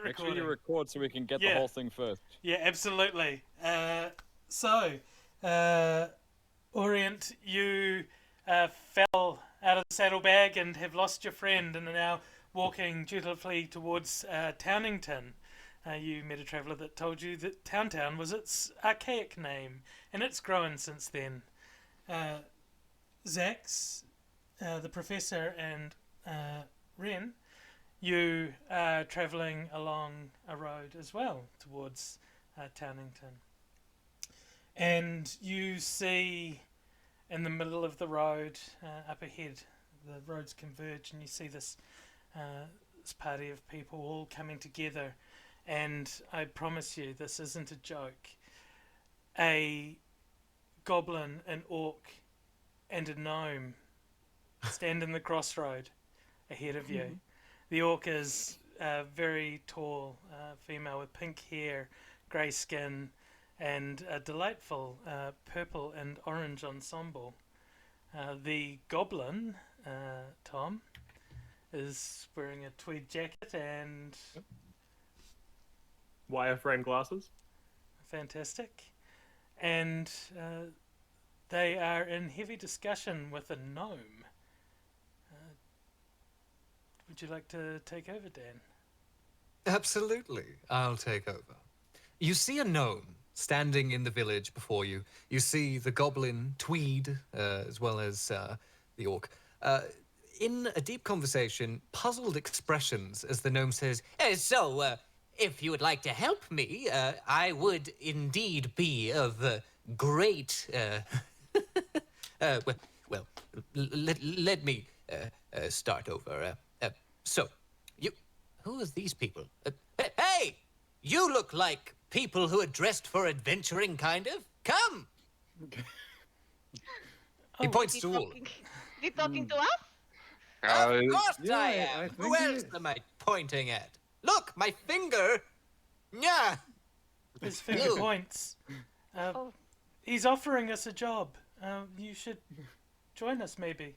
Make sure you record so we can get the Yeah. whole thing first. Yeah, absolutely. So, Orient, you fell out of the saddlebag and have lost your friend and are now walking dutifully towards Townington. You met a traveller that told you that Town was its archaic name, and it's grown since then. Uh, Zax, the professor, and Ren, you are travelling along a road as well towards Townington. And you see in the middle of the road up ahead, the roads converge, and you see this party of people all coming together. And I promise you, this isn't a joke. A goblin, an orc, and a gnome stand in the crossroad ahead of you. The orc is a very tall female with pink hair, grey skin, and a delightful purple and orange ensemble. The goblin, Tom, is wearing a tweed jacket and Wireframe glasses. fantastic. And they are in heavy discussion with a gnome. Would you like to take over, Dan? Absolutely, I'll take over. You see a gnome standing in the village before you. You see the goblin Tweed, as well as the orc. In a deep conversation, puzzled expressions as the gnome says, if you would like to help me, I would indeed be of great... let me start over. So, who are these people? Hey! You look like people who are dressed for adventuring, kind of. Come! He points to all. Is he talking to us? Of course yeah, I am. I Who think else am I pointing at? Look, my finger. Yeah. His finger You. points. Oh. He's offering us a job. You should join us, maybe.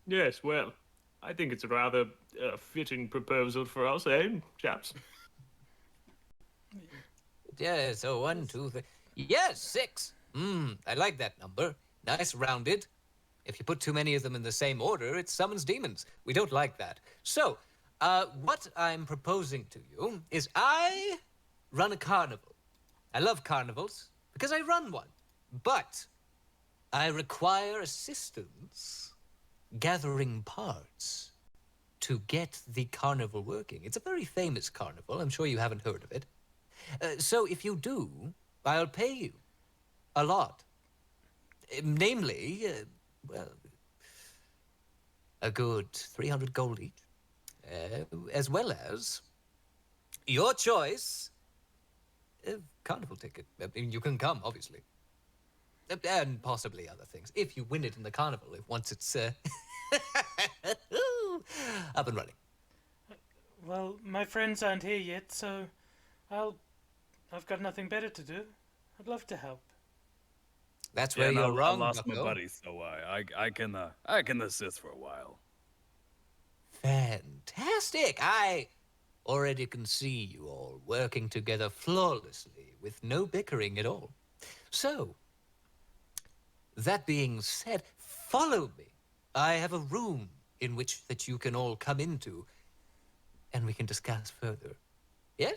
Yes, well, I think it's a rather fitting proposal for us, eh, chaps? Yeah, so 1, 2, 3. Yes, 6. I like that number. Nice rounded. If you put too many of them in the same order, it summons demons. We don't like that. So, what I'm proposing to you is I run a carnival. I love carnivals because I run one. But I require assistance gathering parts to get the carnival working. It's a very famous carnival. I'm sure you haven't heard of it. So if you do, I'll pay you a lot. Namely, a good 300 gold each. As well as your choice of carnival ticket. I mean, you can come, obviously. And possibly other things. If you win it in the carnival, once it's up and running. Well, my friends aren't here yet, so I've got nothing better to do. I'd love to help. That's where you're I wrong, lost my bucko. buddy, so I can assist for a while. Fantastic! I already can see you all working together flawlessly with no bickering at all. So, that being said, follow me. I have a room in which that you can all come into, and we can discuss further. Yes?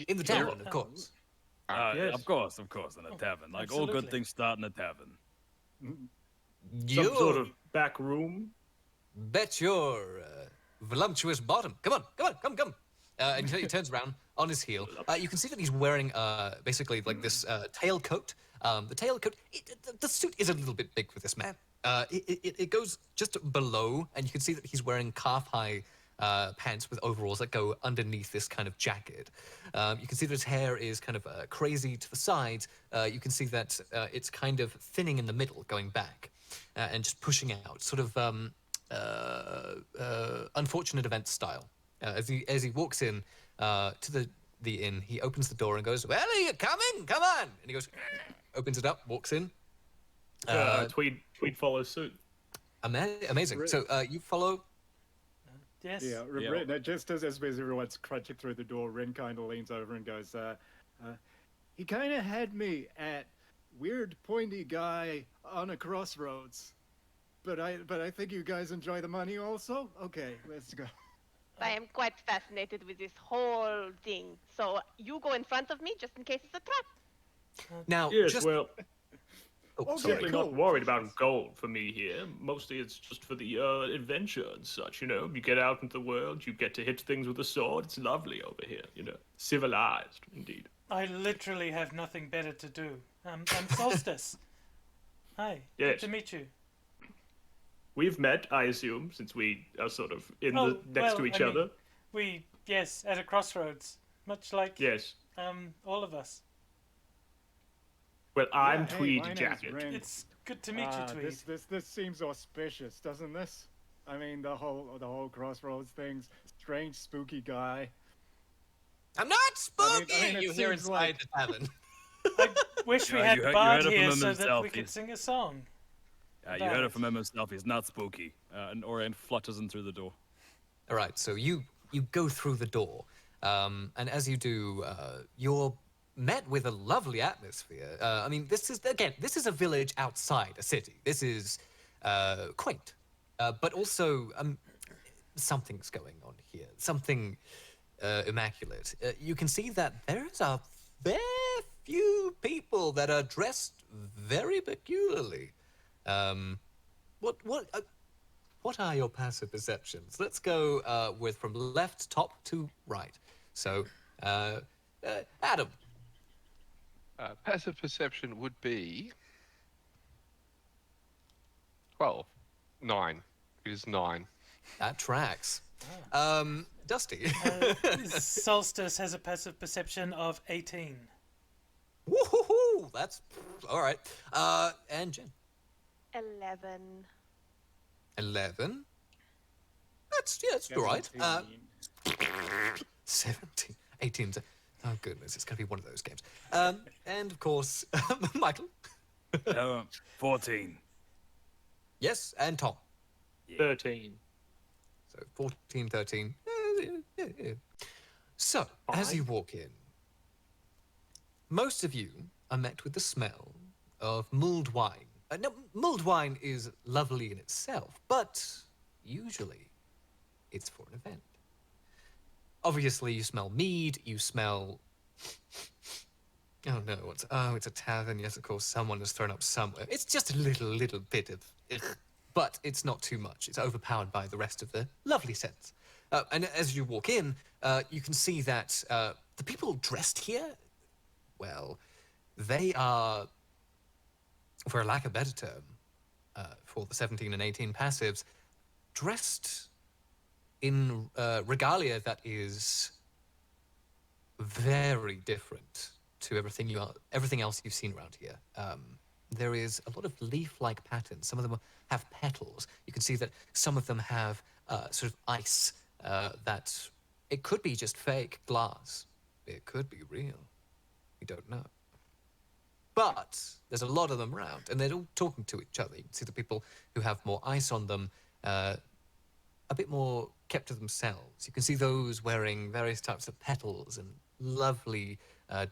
In the tavern, of course. Yes. Of course, in a tavern. Like all good absolutely. things start in a tavern. Some sort of back room. Bet your voluptuous bottom. Come on, come. And he turns around on his heel. You can see that he's wearing basically like this tailcoat. The tailcoat, the suit is a little bit big for this man. It goes just below, and you can see that he's wearing calf-high pants with overalls that go underneath this kind of jacket. You can see that his hair is kind of crazy to the sides. You can see that it's kind of thinning in the middle, going back, and just pushing out, sort of unfortunate event style. As he walks in to the inn, he opens the door and goes, "Well, are you coming? Come on!" And he goes, opens it up, walks in. Tweed follows suit. Amazing. So you follow Yes. Yeah, just as everyone's crunching through the door, Ren kind of leans over and goes, he kind of had me at weird pointy guy on a crossroads. But I think you guys enjoy the money also? Okay, let's go. I am quite fascinated with this whole thing. So you go in front of me just in case it's a trap. Now, Yes, just... well, Oh, simply sorry. not worried about gold for me here. Mostly it's just for the adventure and such, you know. You get out into the world, you get to hit things with a sword. It's lovely over here, you know. Civilized, indeed. I literally have nothing better to do. I'm Solstice. Hi. Yes. Good to meet you. We've met, I assume, since we are sort of next to each I mean, other. Yes, at a crossroads. Much like Yes. all of us. Well, I'm Yeah, hey, Tweed my name's Jacket. Ren. It's good to meet you, Tweed. This seems auspicious, doesn't this? I mean, the whole crossroads thing's strange, spooky guy. I'm not spooky! I mean, it you hear seems inside like- the tavern. I wish we Yeah, had you heard Bard it from here him so that himself. we could He's- sing a song. You heard it from him himself. He's not spooky. And Orient flutters in through the door. All right, so you go through the door, and as you do, you're met with a lovely atmosphere. I mean, this is a village outside a city. This is quaint, but also something's going on here. Something immaculate. You can see that there's a fair few people that are dressed very peculiarly. What are your passive perceptions? Let's go with from left top to right. So, Adam. Passive perception would be 12. 9. It is 9. That tracks. Dusty. Solstice has a passive perception of 18. Woohoo! That's all right. And Jen. 11. 11. That's all right. 17. 18. Oh goodness, it's gonna be one of those games. And of course, Michael. 14. Yes, and Tom. 13. So 14, 13. So, as you walk in, most of you are met with the smell of mulled wine. Now, mulled wine is lovely in itself, but usually it's for an event. Obviously, you smell mead, you smell... Oh no, it's a tavern. Yes, of course, someone has thrown up somewhere. It's just a little bit of... Ugh. But it's not too much. It's overpowered by the rest of the lovely scents. And as you walk in, you can see that the people dressed here, well, they are, for lack of a better term, for the 17 and 18 passives, dressed in regalia that is very different to everything else you've seen around here. There is a lot of leaf-like patterns. Some of them have petals. You can see that some of them have sort of ice that it could be just fake glass. It could be real. We don't know. But there's a lot of them around, and they're all talking to each other. You can see the people who have more ice on them, a bit more kept to themselves. You can see those wearing various types of petals and lovely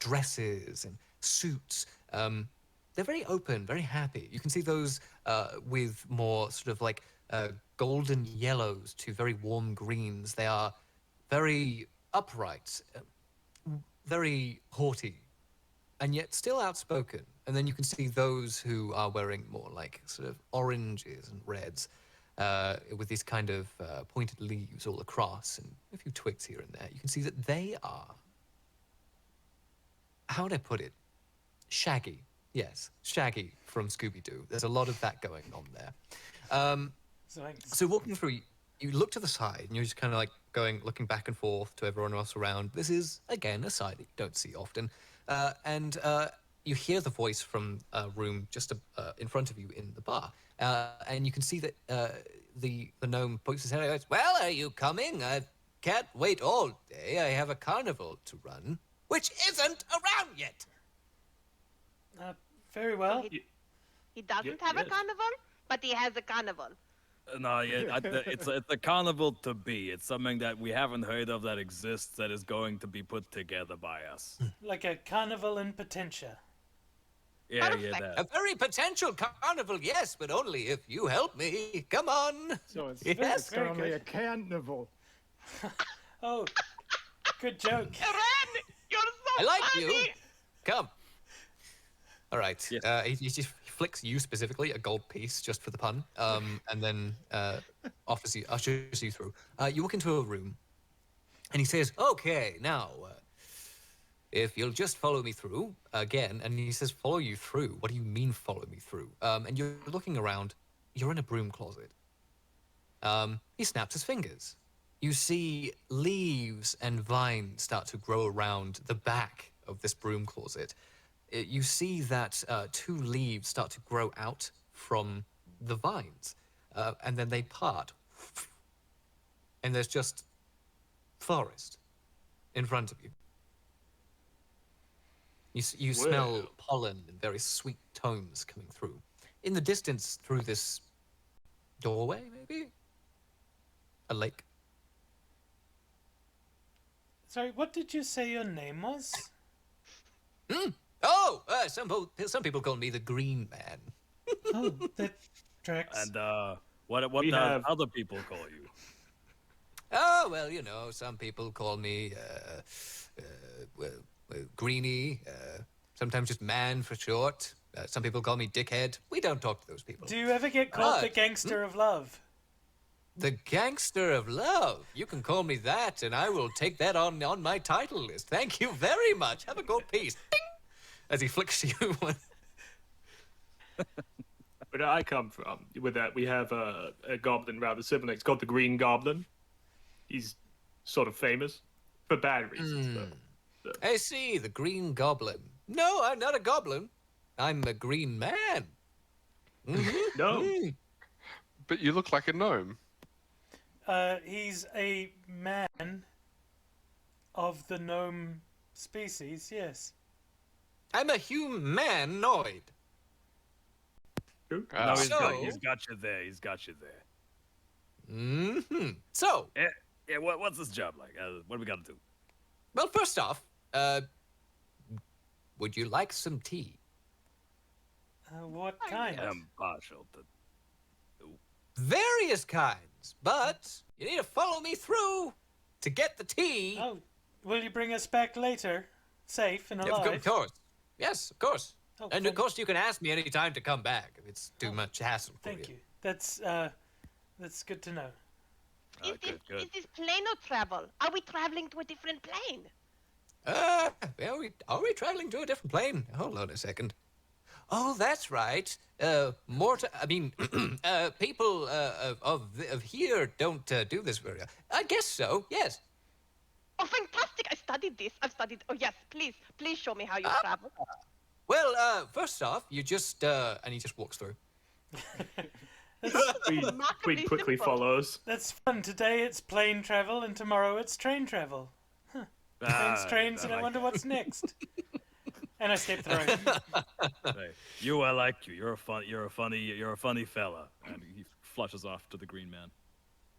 dresses and suits. They're very open, very happy. You can see those with more sort of like golden yellows to very warm greens. They are very upright, very haughty, and yet still outspoken. And then you can see those who are wearing more like sort of oranges and reds with these kind of pointed leaves all across and a few twigs here and there. You can see that they are, how would I put it? Shaggy. Yes, Shaggy from Scooby-Doo. There's a lot of that going on there. So walking through, you look to the side and you're just kind of like looking back and forth to everyone else around. This is, again, a side that you don't see often. And you hear the voice from a room just in front of you in the bar. And you can see that the gnome pokes his head out and goes, "Well, are you coming? I can't wait all day. I have a carnival to run, which isn't around yet." Very well. He doesn't have a yes. carnival, but he has a carnival. No, yeah, it's a carnival to be. It's something that we haven't heard of that exists that is going to be put together by us. Like a carnival in Potentia. Yeah, Perfect. that. A very potential carnival, yes, but only if you help me. Come on. So it's, Yes, it's very only good. a carnival. Oh, good joke. Ren, you're so I like funny. you. Come. All right. Yes. He just flicks you specifically a gold piece just for the pun, and then ushers you through. You walk into a room, and he says, "Okay, now, if you'll just follow me through again." And he says, "Follow you through? What do you mean, follow me through?" And you're looking around. You're in a broom closet. He snaps his fingers. You see leaves and vines start to grow around the back of this broom closet. You see that 2 leaves start to grow out from the vines, and then they part. And there's just forest in front of you. You smell pollen and very sweet tones coming through. In the distance, through this doorway, maybe? A lake. Sorry, what did you say your name was? Oh, some people call me the Green Man. Oh, that tracks. And what We does have- other people call you? Oh, well, some people call me Greenie, sometimes just Man for short. Some people call me Dickhead. We don't talk to those people. Do you ever get called the But- gangster of love? The Gangster of Love. You can call me that, and I will take that on my title list. Thank you very much. Have a gold piece. Ding! As he flicks you one. Where I come from, with that, we have a goblin rather similar. It's called the Green Goblin. He's sort of famous for bad reasons, though. I see, the Green Goblin. No, I'm not a goblin. I'm a green man. Mhm. No. But you look like a gnome. He's a man of the gnome species, yes. I'm a humanoid. No, Ah. he's got you there. He's got you there. So, Yeah, what's this job like? What do we got to do? well, first off, would you like some tea? What kind? I'm partial to. Various kinds, but you need to follow me through to get the tea. Oh, will you bring us back later? Safe and Of alive? course. Yes, of course. Oh, And of course, you can ask me any time to come back if it's too much hassle for Thank you. That's good to know. Is good. is this planar travel? Are we traveling to a different plane? Are we traveling to a different plane? Hold on a second. Oh, that's right. People of here don't do this very. I guess so. Yes. Oh, fantastic! I studied this. I've studied. Oh, yes. Please show me how you travel. Well, first off, you just and he just walks through. Tweed Remarkably quickly simple. follows. That's fun. Today it's plane travel, and tomorrow it's train travel. Planes, trains, and I wonder what's next. And I step through. Hey, I like you. You're a funny fella. And he flushes off to the Green Man.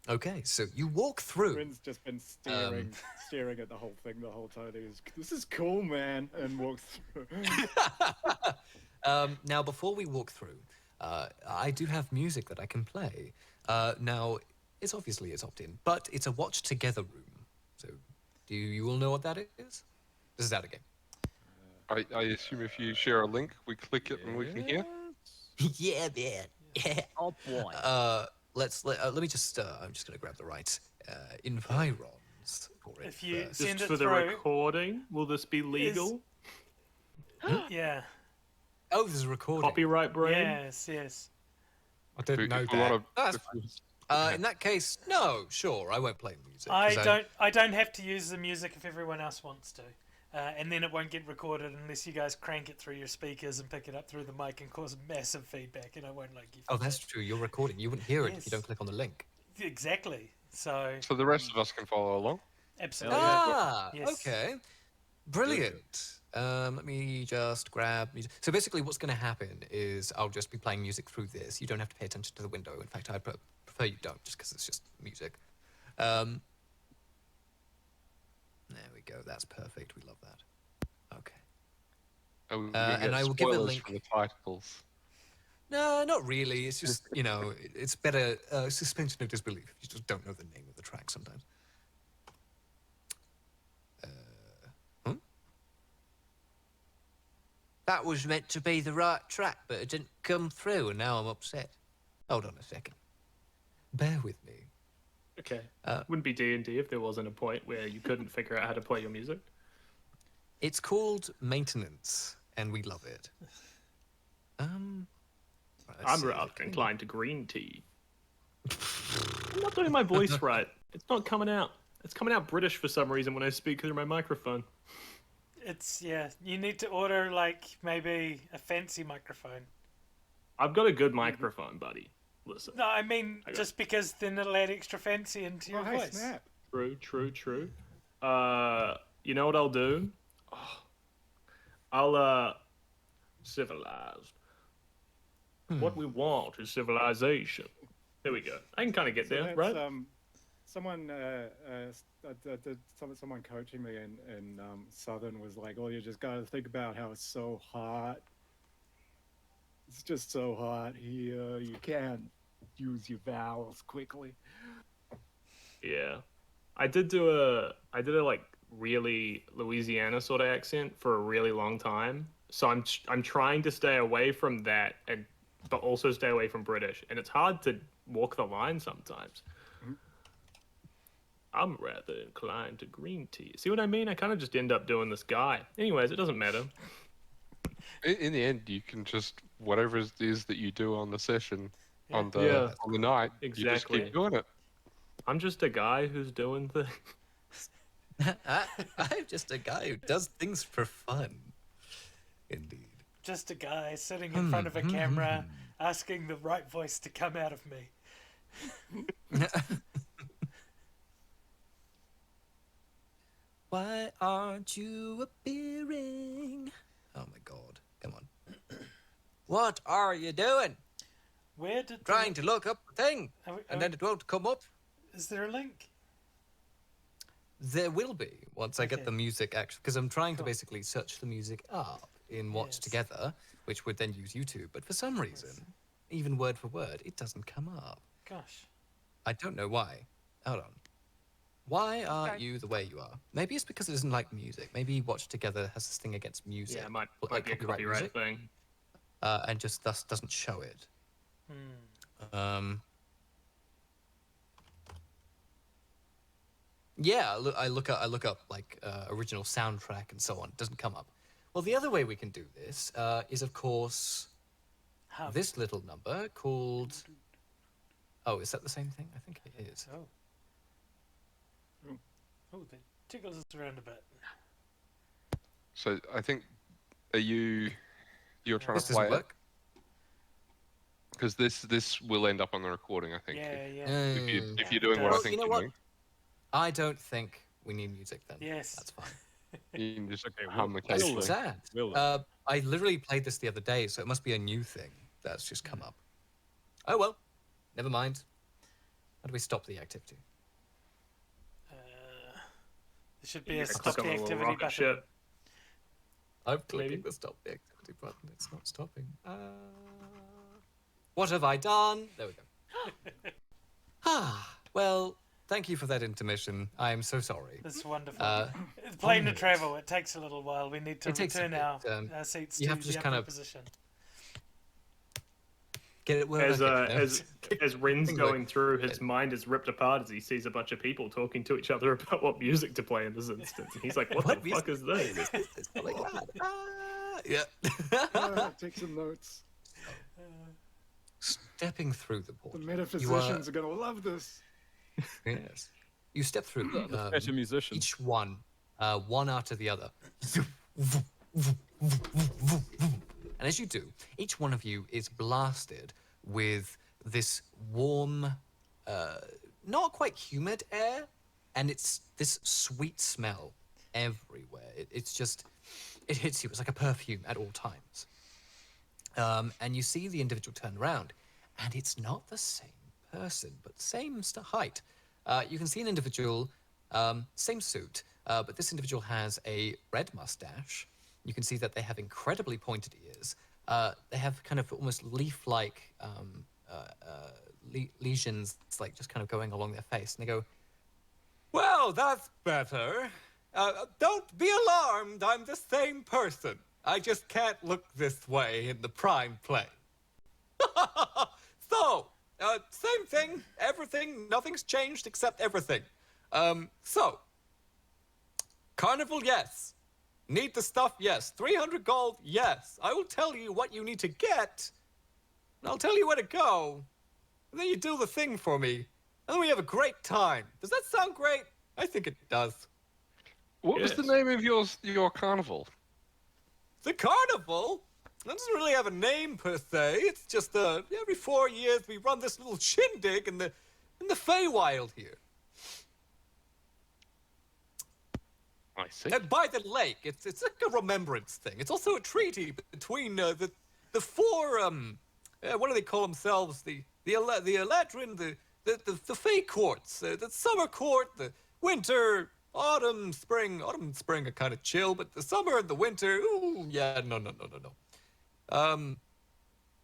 Okay, so you walk through. Rin's just been staring at the whole thing the whole time. He was, this is cool, man, and walks through. Now, before we walk through, I do have music that I can play. Now, it's opt-in, but it's a watch together room. So, do you all know what that is? This is out of game. I assume if you share a link, we click it and we can hear. Yeah, man. Yeah. Oh boy. Let me just. I'm just gonna grab the right environs for it. If you first. send Just it for the through. recording, will this be legal? Yeah. Oh, there's a recording. Copyright brain? Yes. I didn't If know we that. wanna- That's if fine. we- In that case, no, sure, I won't play music. I 'cause don't have to use the music if everyone else wants to. And then it won't get recorded unless you guys crank it through your speakers and pick it up through the mic and cause massive feedback, and I won't like you. Oh, that's true. You're recording. You wouldn't hear it if you Yes. don't click on the link. Exactly. So, So the rest of us can follow along. absolutely. Ah, Yes. okay. Brilliant. Let me just grab music. So basically what's going to happen is I'll just be playing music through this. You don't have to pay attention to the window. In fact, I'd prefer prefer you don't, just because it's just music. There we go. That's perfect. We love that. Okay. Oh, we can and get I will give a spoilers link. from the titles. No, not really. It's just, it's better suspension of disbelief. You just don't know the name of the track sometimes. That was meant to be the right track, but it didn't come through, and now I'm upset. Hold on a second. Bear with me. Okay. Wouldn't be D&D if there wasn't a point where you couldn't figure out how to play your music. It's called Maintenance, and we love it. Right, I'm rather inclined to green tea. I'm not doing my voice right. It's not coming out. It's coming out British for some reason when I speak through my microphone. You need to order, like, maybe a fancy microphone. I've got a good microphone, buddy. Listen. No, I mean, just because then it'll add extra fancy into your voice. Snap. True. You know what I'll do? I'll, civilized. What we want is civilization. There we go. I can kind of get there, right? Someone coaching me in Southern was like, "Oh, you just gotta think about how it's so hot. It's just so hot here. You can't use your vowels quickly." Yeah, I did a like really Louisiana sort of accent for a really long time. So I'm trying to stay away from that, but also stay away from British, and it's hard to walk the line sometimes. I'm rather inclined to green tea. See what I mean? I kind of just end up doing this guy. Anyways, it doesn't matter. In the end, you can just whatever it is that you do on the session, on the night, you just Exactly. keep doing it. I'm just a guy who's doing things. I'm just a guy who does things for fun. Indeed. Just a guy sitting in front of a camera asking the right voice to come out of me. Why aren't you appearing? Oh my god, come on. What are you doing? Where did Trying to look up the thing, and then it won't come up. Is there a link? There will be, once I get the music actually, because I'm trying to basically search the music up in Watch Together, which would then use YouTube, but for some reason, even word for word, it doesn't come up. Gosh. I don't know why. Hold on. Why are you the way you are? Maybe it's because it doesn't like music. Maybe Watch Together has this thing against music. Yeah, it might like be a copyright music, thing. and just thus doesn't show it. Yeah, I look up like original soundtrack and so on. It doesn't come up. Well, the other way we can do this is, of course, this little number called. Oh, is that the same thing? I think it is. Oh, the tickles us around a bit. So I think, you're trying This to play doesn't work. Because this will end up on the recording, I think. Yeah. If you're doing what I think you know you're what? doing, I don't think we need music then. Yes. That's fine. you can just Okay, hum well, That's occasionally. sad. I literally played this the other day, so it must be a new thing that's just come up. Oh well, never mind. How do we stop the activity? There should be a Yeah, stop click on the the little activity rocket button. ship. I'm clicking the stop the activity button. It's not stopping. What have I done? There we go. Well, thank you for that intermission. I am so sorry. That's wonderful. Plane to travel. It takes a little while. We need to It takes a return bit, our seats you to have to the just upper kind of position. Get it working. As Rin's going through, his mind is ripped apart as he sees a bunch of people talking to each other about what music to play in this instance. And he's like, what the fuck is this? It's like yeah. Take some notes. Stepping through the portal. The metaphysicians are gonna love this. Yes. You step through Special musician. each one after the other. And as you do, each one of you is blasted with this warm, not quite humid air, and it's this sweet smell everywhere. It's just, it hits you. It's like a perfume at all times. And you see the individual turn around, and it's not the same person, but same height. You can see an individual, same suit, but this individual has a red mustache. You can see that they have incredibly pointed ears. They have kind of almost leaf-like lesions, like just kind of going along their face. And they go, "Well, that's better. Don't be alarmed. I'm the same person. I just can't look this way in the prime plane." So, same thing, everything, nothing's changed except everything. So, carnival, yes. Need the stuff, yes. 300 gold, yes. I will tell you what you need to get, and I'll tell you where to go. And then you do the thing for me, and then we have a great time. Does that sound great? I think it does. What was the name of your carnival? The carnival? It doesn't really have a name per se. It's just every 4 years we run this little shindig in the Feywild here. I see. And by the lake, it's like a remembrance thing. It's also a treaty between the four what do they call themselves? The Eladrin, the Fey courts, the summer court, the winter, autumn, spring. Autumn and spring are kind of chill, but the summer and the winter, ooh, yeah, no.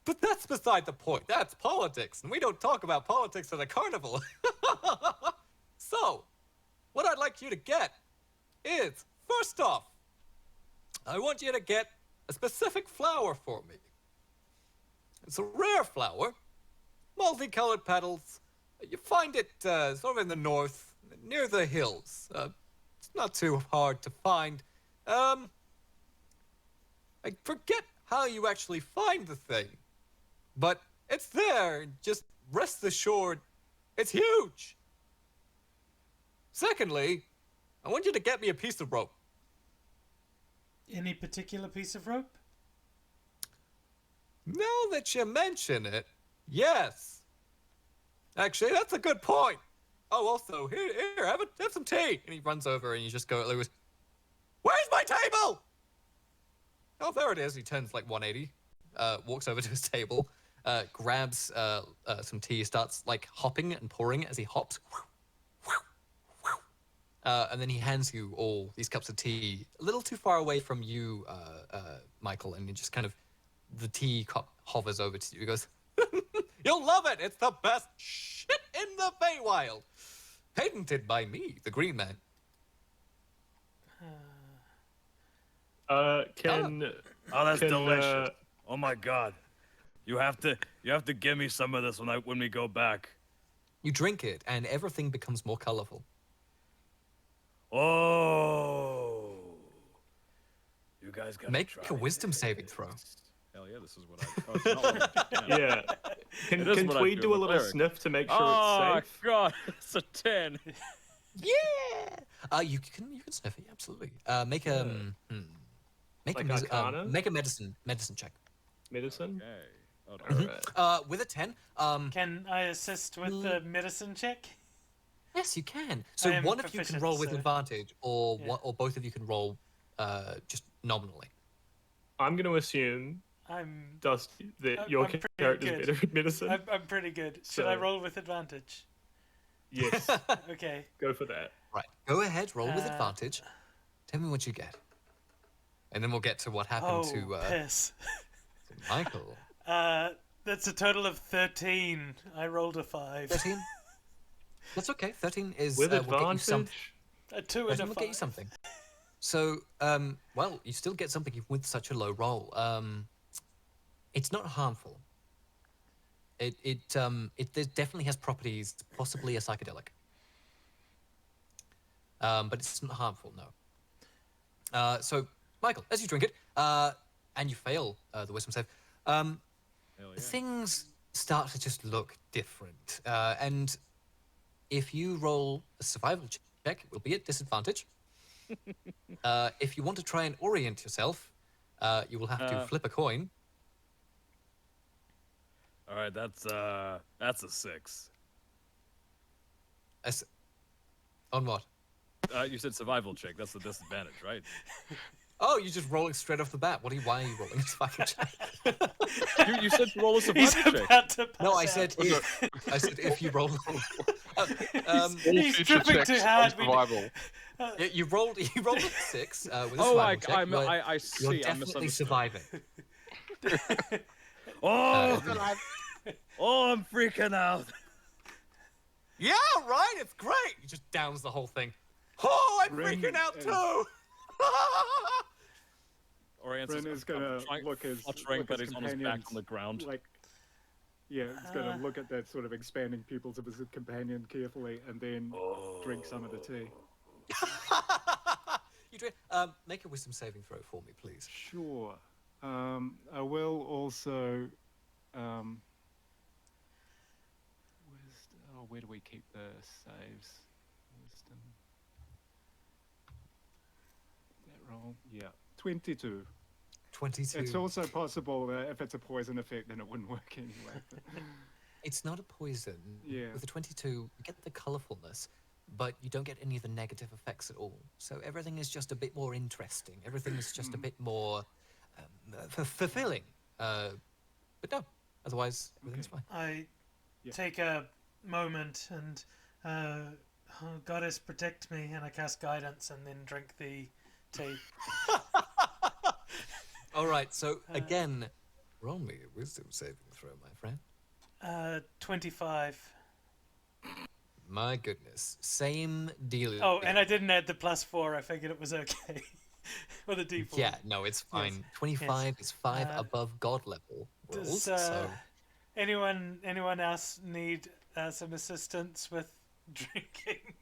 But that's beside the point. That's politics, and we don't talk about politics at a carnival. So, what I'd like you to get is, first off, I want you to get a specific flower for me. It's a rare flower, multicolored petals. You find it sort of in the north, near the hills. It's not too hard to find. I forget how you actually find the thing, but it's there. Just rest assured, it's huge. Secondly, I want you to get me a piece of rope. Any particular piece of rope? Now that you mention it, yes. Actually, that's a good point. Oh, also, here, have some tea. And he runs over and you just go at Lewis, "Where's my table?" Oh, there it is. He turns like 180, walks over to his table, grabs some tea, starts like hopping and pouring it as he hops. And then he hands you all these cups of tea, a little too far away from you, Michael, and you just kind of, the tea cup hovers over to you. He goes, "You'll love it. It's the best shit in the Feywild. Patented by me, the Green Man." Oh, that's delicious. Oh my god. You have to give me some of this when we go back. You drink it, and everything becomes more colorful. Oh. You guys gotta Make try a wisdom saving throw. Hell yeah, this is what I... Oh, it's not what I Yeah. Can what I Tweed do a little Cleric. sniff to make sure Oh, it's safe? god, it's a 10. Yeah! You can sniff it, absolutely. Make a... Make Like a Arcana? make a medicine check. Medicine? Okay. Alright. With a 10, Can I assist with the medicine check? yes, you can. So I am one of you can proficient, roll with so- advantage, or Yeah. or both of you can roll just nominally. I'm going to assume, I'm Dusty, that I'm your pretty character's good. better at medicine. I'm pretty good. Should I So- roll with advantage? Yes, Okay. go for that. Right. Go ahead, roll with Uh, advantage. Tell me what you get. And then we'll get to what happened Oh, piss. to Michael. That's a total of 13. I rolled a 5. 13? That's okay. 13 is With will get you something. advantage? A 2 and 13 a will 5. get you something. So, well, you still get something even with such a low roll. It's not harmful. It definitely has properties, possibly a psychedelic. But it's not harmful, no. So, Michael, as you drink it, and you fail the wisdom save, Hell yeah. things start to just look different. And if you roll a survival check, it will be at disadvantage. If you want to try and orient yourself, you will have to flip a coin. All right, that's a 6. On what? You said survival check. That's the disadvantage, right? Oh, you're just rolling straight off the bat. Why are you rolling a survival check? You said to roll a He's survival check. about to pass No, I out. said if. I said if you roll. All He's future tripping checks too on hard. survival. Yeah, you rolled a 6 with a Oh, survival check. I You're see. I definitely misunderstood. surviving. Oh, Uh, oh, I'm freaking out. Yeah, right. It's great. He just downs the whole thing. Oh, I'm Ren freaking out is- too. Orient's Ren is gonna look his fluttering, but he's on his back companions, on the ground. Like, yeah, he's gonna look at that sort of expanding pupils of his companion carefully, and then drink some of the tea. You drink. Make a wisdom saving throw for me, please. Sure. I will also. Where do we keep the saves? Wisdom. That roll. Yeah. 22. 22. It's also possible that if it's a poison effect, then it wouldn't work anyway. It's not a poison. Yeah. With the 22, you get the colorfulness, but you don't get any of the negative effects at all. So everything is just a bit more interesting. Everything is just a bit more fulfilling. But no, otherwise everything's fine. I Yeah. take a moment and oh, Goddess protect me, and I cast guidance and then drink the tea. All right. So again, roll me a wisdom saving throw, my friend. 25. My goodness, same deal. Oh, and I didn't add the +4. I figured it was okay. Or the D4. Yeah, no, it's fine. Yes. 25 is 5 Uh, above God level rolls. Does So anyone else need some assistance with drinking?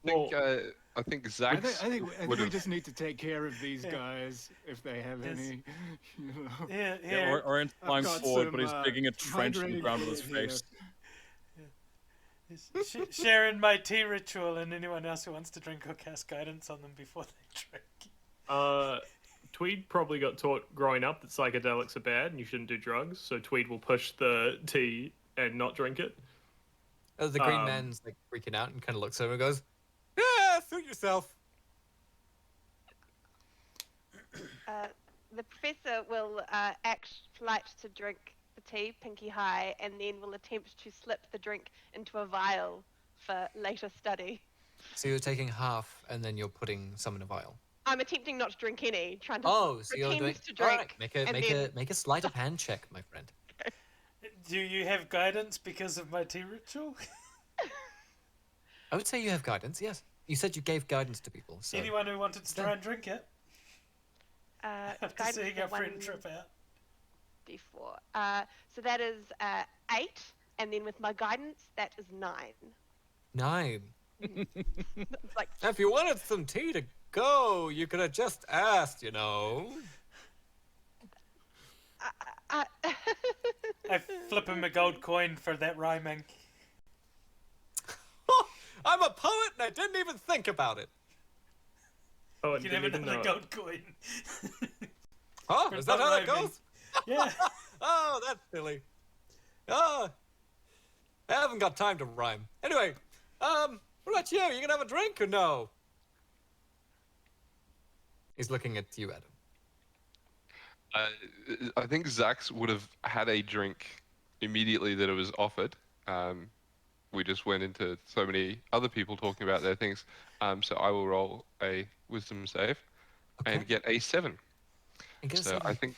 I think I Zach. think we would've- just need to take care of these Yeah. guys if they have Yes. any. You know. Here, Yeah, here. Orient's I've flying got forward, some, but he's digging a trench in the hydrating ground with his fluid here. face. Sharing my tea ritual, and anyone else who wants to drink or cast guidance on them before they drink. Tweed probably got taught growing up that psychedelics are bad and you shouldn't do drugs, so Tweed will push the tea and not drink it. the green man's like freaking out and kind of looks over and goes, "Yeah, suit yourself." The professor will act polite to drink the tea, pinky high, and then will attempt to slip the drink into a vial for later study. So you're taking half and then you're putting some in a vial. I'm attempting not to drink any, trying to Oh, so you're pretend doing. to drink. Alright, make a sleight of hand check, my friend. Do you have guidance because of my tea ritual? I would say you have guidance. Yes, you said you gave guidance to people. So Anyone who wanted to try and drink it after guidance seeing for our friend 1d4. trip out. So that is 8, and then with my guidance, that is 9. 9. It's like If you wanted some tea to go, you could have just asked, you know. I flip him a gold coin for that rhyming. I'm a poet and I didn't even think about it. Oh, You can have another gold coin. Huh? For Is that not how that rhyming. goes? Yeah. Oh, that's silly. Oh, I haven't got time to rhyme. Anyway, what about you? You gonna have a drink or no? He's looking at you, Adam. I think Zax would have had a drink immediately that it was offered. We just went into so many other people talking about their things. So I will roll a wisdom save and get a 7. And get a So 7. I think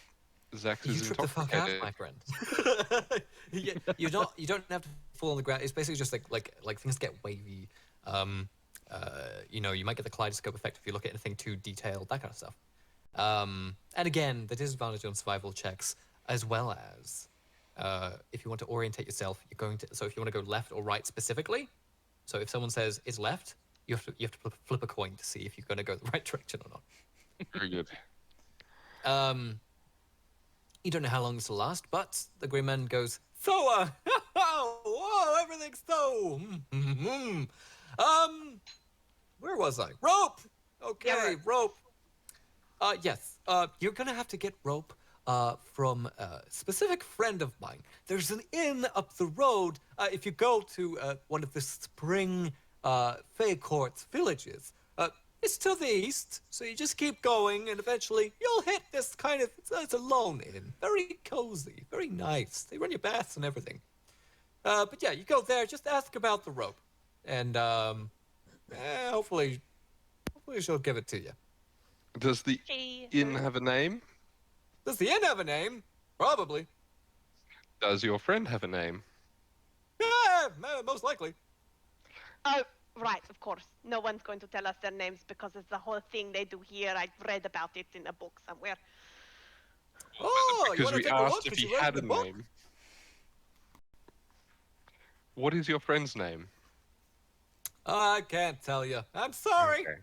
Zax You is tripped the fuck out, intoxicated. my friend. You don't have to fall on the ground. It's basically just like things get wavy. You might get the kaleidoscope effect if you look at anything too detailed, that kind of stuff. And again, the disadvantage on survival checks, as well as if you want to orientate yourself, you're going to. So if you want to go left or right specifically, so if someone says it's left, you have to flip a coin to see if you're going to go the right direction or not. Very good. You don't know how long this will last, but the Green Man goes, so, whoa, everything's so, where was I? Rope! Okay, Yeah, rope. Yes, you're gonna have to get rope, from a specific friend of mine. There's an inn up the road, if you go to, one of the spring, Fay Court's villages. It's to the east, so you just keep going, and eventually you'll hit this kind of... It's a lone inn. Very cozy, very nice. They run your baths and everything. But yeah, you go there, just ask about the rope. And, hopefully she'll give it to you. Does the inn have a name? Does the inn have a name? Probably. Does your friend have a name? Yeah, most likely. Oh, right, of course. No one's going to tell us their names because it's the whole thing they do here. I read about it in a book somewhere. Oh, you Because want to we take a look? asked if 'Cause he you read had the a book? name. What is your friend's name? I can't tell you. I'm sorry. Okay.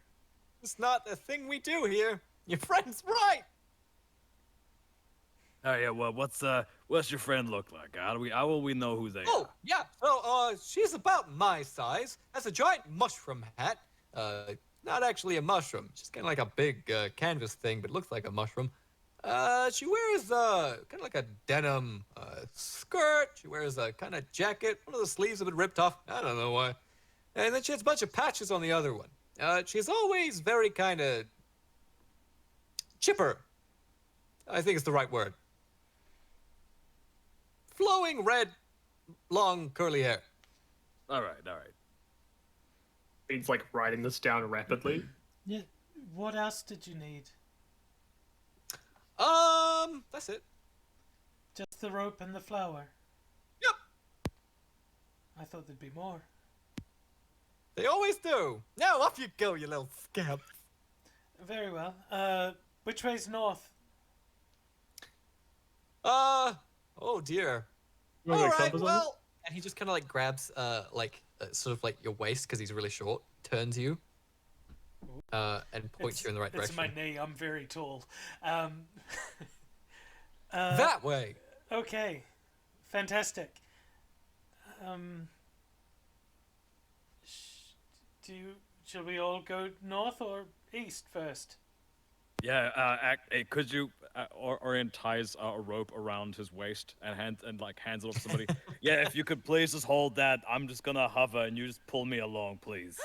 It's not the thing we do here. Your friend's right. Oh yeah, well, what's your friend look like? How will we know who they Oh, are? yeah. So, she's about my size. Has a giant mushroom hat. Not actually a mushroom. Just kind of like a big canvas thing, but looks like a mushroom. She wears kind of like a denim skirt. She wears a kind of jacket. One of the sleeves have been ripped off. I don't know why. And then she has a bunch of patches on the other one. She's always very kind of chipper. I think it's the right word. Flowing red, long curly hair. All right. He's like writing this down rapidly. Yeah. What else did you need? That's it. Just the rope and the flower. Yep. I thought there'd be more. They always do. Now off you go, you little scamp. Very well. Which way's north? Oh dear. You want All a right, compass on well. And he just kind of like grabs, sort of like your waist because he's really short, turns you, and points you in the right It's direction. my knee. I'm very tall. That way. Okay. Fantastic. Shall we all go north or east first? Yeah. Hey, could you Orient ties a rope around his waist and hands it off to somebody? Yeah, if you could please just hold that. I'm just gonna hover and you just pull me along, please.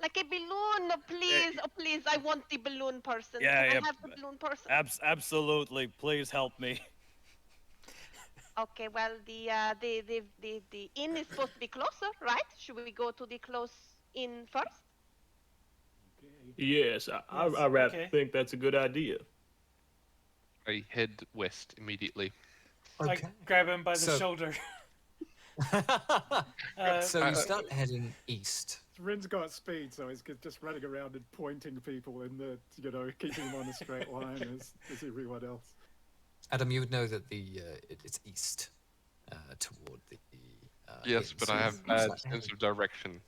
Like a balloon, oh please, I want the balloon person. Yeah, Can yeah. I have the balloon person? Absolutely. Please help me. Okay, well, the inn is supposed to be closer, right? Should we go to the close inn first? Yes, I okay. think that's a good idea. I head west immediately. I grab him by the shoulder. So you start heading east. Rin's got speed, so he's just running around and pointing people in the, keeping them on a straight line as everyone else. Adam, you would know that it's east, toward the. Yes, inn, but so I you have bad start sense heading- of direction.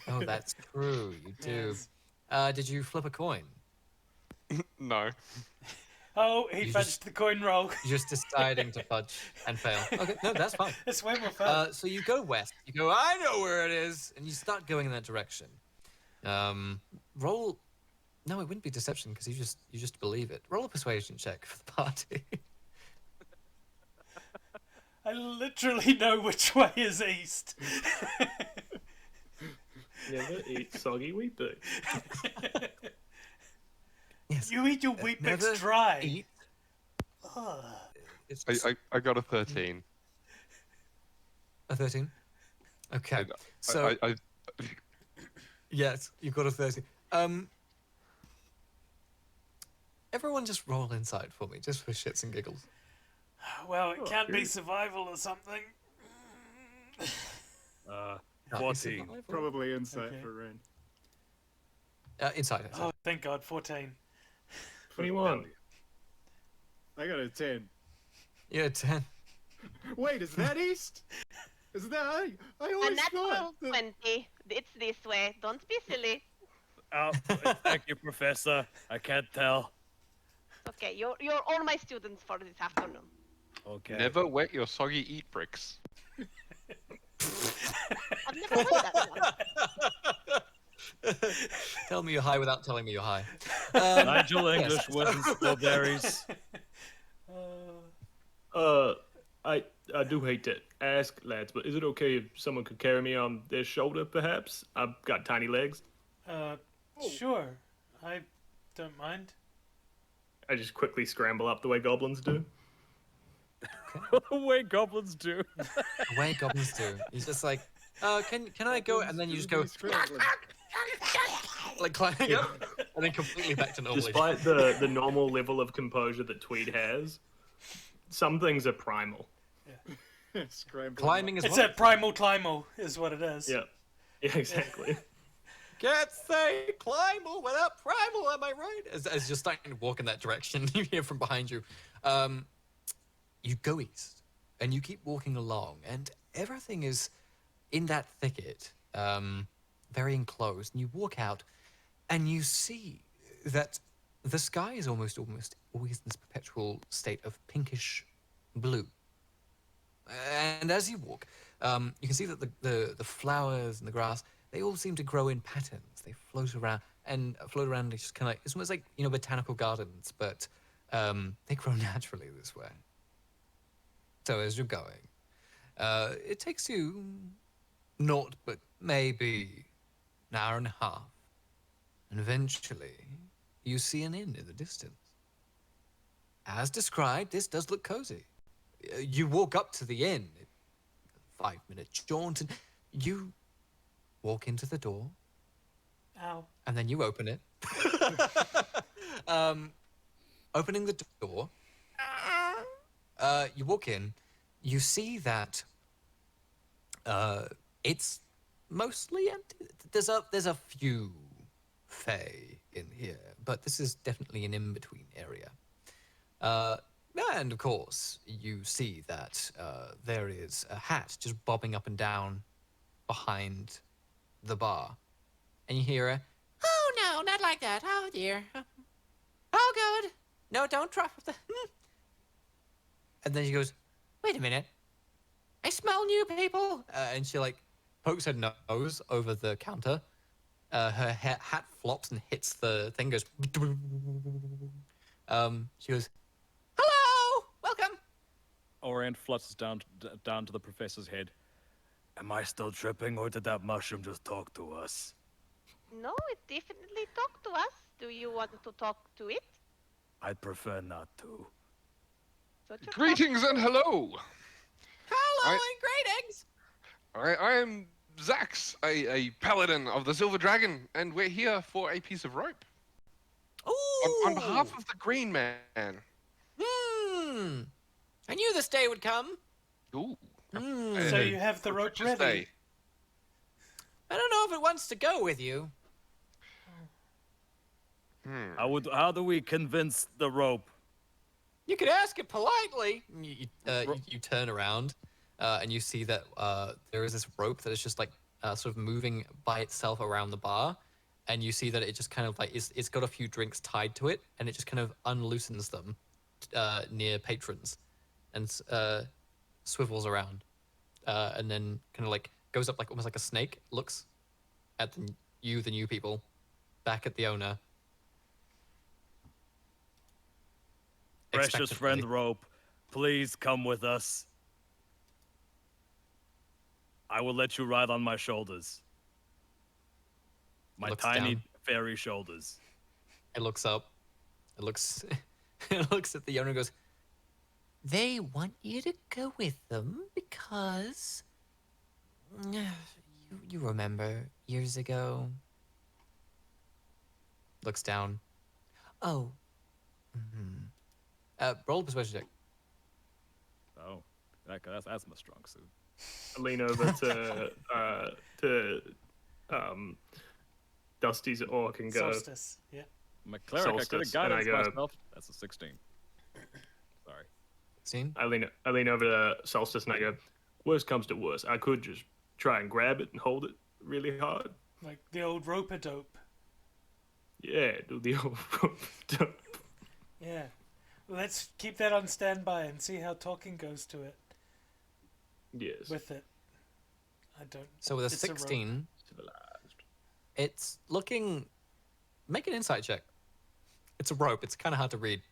Oh, that's true. You do. Yes. Did you flip a coin? No. Oh, he You fudged just- the coin roll. You're just deciding to fudge and fail. Okay, no, that's fine. It's way more fun. So you go west. You go, I know where it is, and you start going in that direction. Roll. No, it wouldn't be deception because you just believe it. Roll a persuasion check for the party. I literally know which way is east. Never eat soggy wheat bix. Yes. You eat your wheat Never bix dry. eat. Ugh. It's I got a 13. a 13. Okay. I- So I yes, you got a 13. Everyone just roll inside for me, just for shits and giggles. Well, it can't be survival or something. No, 14. it's survival. Probably insight Okay. for Rin. Inside. Oh, thank God, 14. 21. I got a 10. Yeah, 10. Wait, is that east? Is that I A always natural thought that... 20. It's this way. Don't be silly. Oh, thank you, Professor. I can't tell. Okay, you're all my students for this afternoon. Okay. never wet your soggy eat bricks. I've never heard that one. Tell me you're high without telling me you're high. Nigel English yes. wasn't strawberries. I do hate to ask, lads, but is it okay if someone could carry me on their shoulder, perhaps? I've got tiny legs. Sure, I don't mind. I just quickly scramble up the way goblins do. The way goblins do. The way goblins do. He's just like, can I go? And then you just go like climbing up, and then completely back to normal. Despite the normal level of composure that Tweed has, some things are primal. Scrambling. Climbing is It's what? a primal climal, is what it is. Yeah, exactly. Can't say climbal without primal, am I right? As you're starting to walk in that direction, you hear from behind you. You go east, and you keep walking along, and everything is in that thicket, very enclosed. And you walk out, and you see that the sky is almost always in this perpetual state of pinkish blue. And as you walk, you can see that the flowers and the grass, they all seem to grow in patterns. They float around and it's just kind of like, it's almost like, botanical gardens, but they grow naturally this way. So as you're going, it takes you not but maybe an hour and a half. And eventually, you see an inn in the distance. As described, this does look cozy. You walk up to the inn, 5-minute jaunt, and you walk into the door. Ow. And then you open it. Opening the door, you walk in. You see that it's mostly empty. There's a few Fay in here, but this is definitely an in-between area. And of course, you see that there is a hat just bobbing up and down behind the bar. And you hear a, "Oh no, not like that. Oh dear. Oh good. No, don't drop the..." And then she goes, "Wait a minute. I smell new people." And she like pokes her nose over the counter. Her hat flops and hits the thing, goes... She goes, "Hello! Welcome!" Orient flutters down to the professor's head. Am I still tripping, or did that mushroom just talk to us? No, it definitely talked to us. Do you want to talk to it? I'd prefer not to. Such a Greetings and hello. Hello I- and greetings! I am Zax, a paladin of the Silver Dragon, and we're here for a piece of rope. Ooh! On behalf of the Green Man. I knew this day would come. Ooh. So you have the rope Precious ready. day. I don't know if it wants to go with you. How do we convince the rope? You could ask it politely. You turn around, and you see that there is this rope that is just like sort of moving by itself around the bar, and you see that it just kind of like it's got a few drinks tied to it, and it just kind of unloosens them near patrons, and swivels around, and then kind of like goes up like almost like a snake. Looks at the new people, back at the owner. Precious Expectantly. friend rope, please come with us. I will let you ride on my shoulders. My Looks tiny down. fairy shoulders. It looks up. It looks. It looks at the owner and goes, "They want you to go with them because you remember years ago." Looks down. Oh. Roll a persuasion check. Oh, that's my strong suit. I lean over to Dusty's orc and go, Solstice. Yeah. My cleric, I could have Solstice, and I guided go- myself. That's a 16. Sorry. Scene. I lean over to Solstice and I go, "Worst comes to worst, I could just try and grab it and hold it really hard." Like the old rope-a-dope. Yeah, do the old Yeah. Let's keep that on standby and see how talking goes to it. Yes. With it. I don't... So with a It's a rope. 16, Civilized. it's looking. Make an insight check. It's a rope. It's kind of hard to read.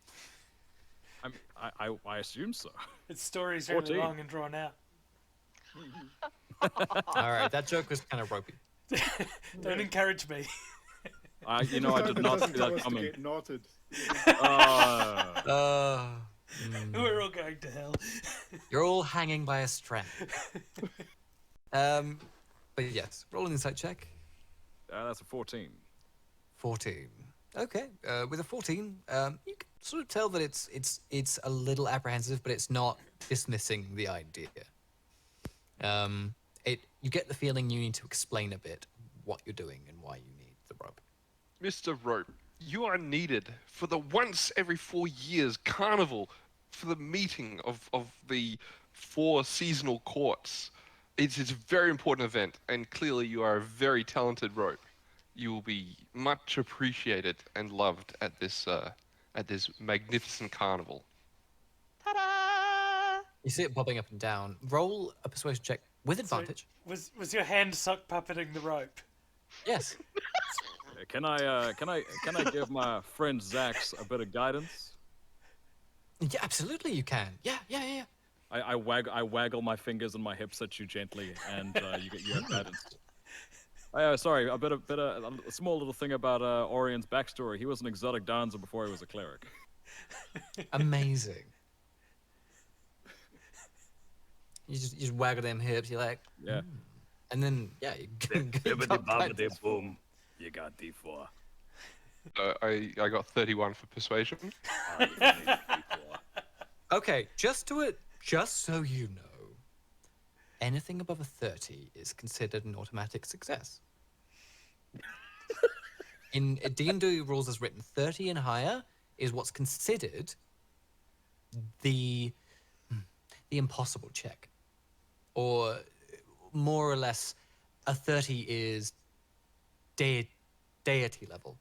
I assume so. Its story's really 14. long and drawn out. All right, that joke was kind of ropey. Don't encourage me. You know, I did not see that coming. Get knotted. We're all going to hell. You're all hanging by a strand. But yes, roll an insight check. That's a 14. 14. Okay. With a 14, you can sort of tell that it's a little apprehensive, but it's not dismissing the idea. You get the feeling you need to explain a bit what you're doing and why you need the rope. Mr. Rope, you are needed for the once every 4 years carnival, for the meeting of the 4 seasonal courts. It's a very important event, and clearly you are a very talented rope. You will be much appreciated and loved at this magnificent carnival. Ta-da! You see it bobbing up and down. Roll a persuasion check with advantage. Was your hand sock puppeting the rope? Yes. Can I give my friend Zax a bit of guidance? Yeah, absolutely you can. Yeah. I waggle my fingers and my hips at you gently, and you have guidance. Sorry, a small little thing about Orion's backstory. He was an exotic dancer before he was a cleric. Amazing. You just waggle them hips. You're like, Yeah. And then you Bibbidi boom. You got D4. I got 31 for persuasion. Okay, just so you know, anything above a 30 is considered an automatic success. In D&D rules as written, 30 and higher is what's considered the impossible check. Or more or less, a 30 is deity level.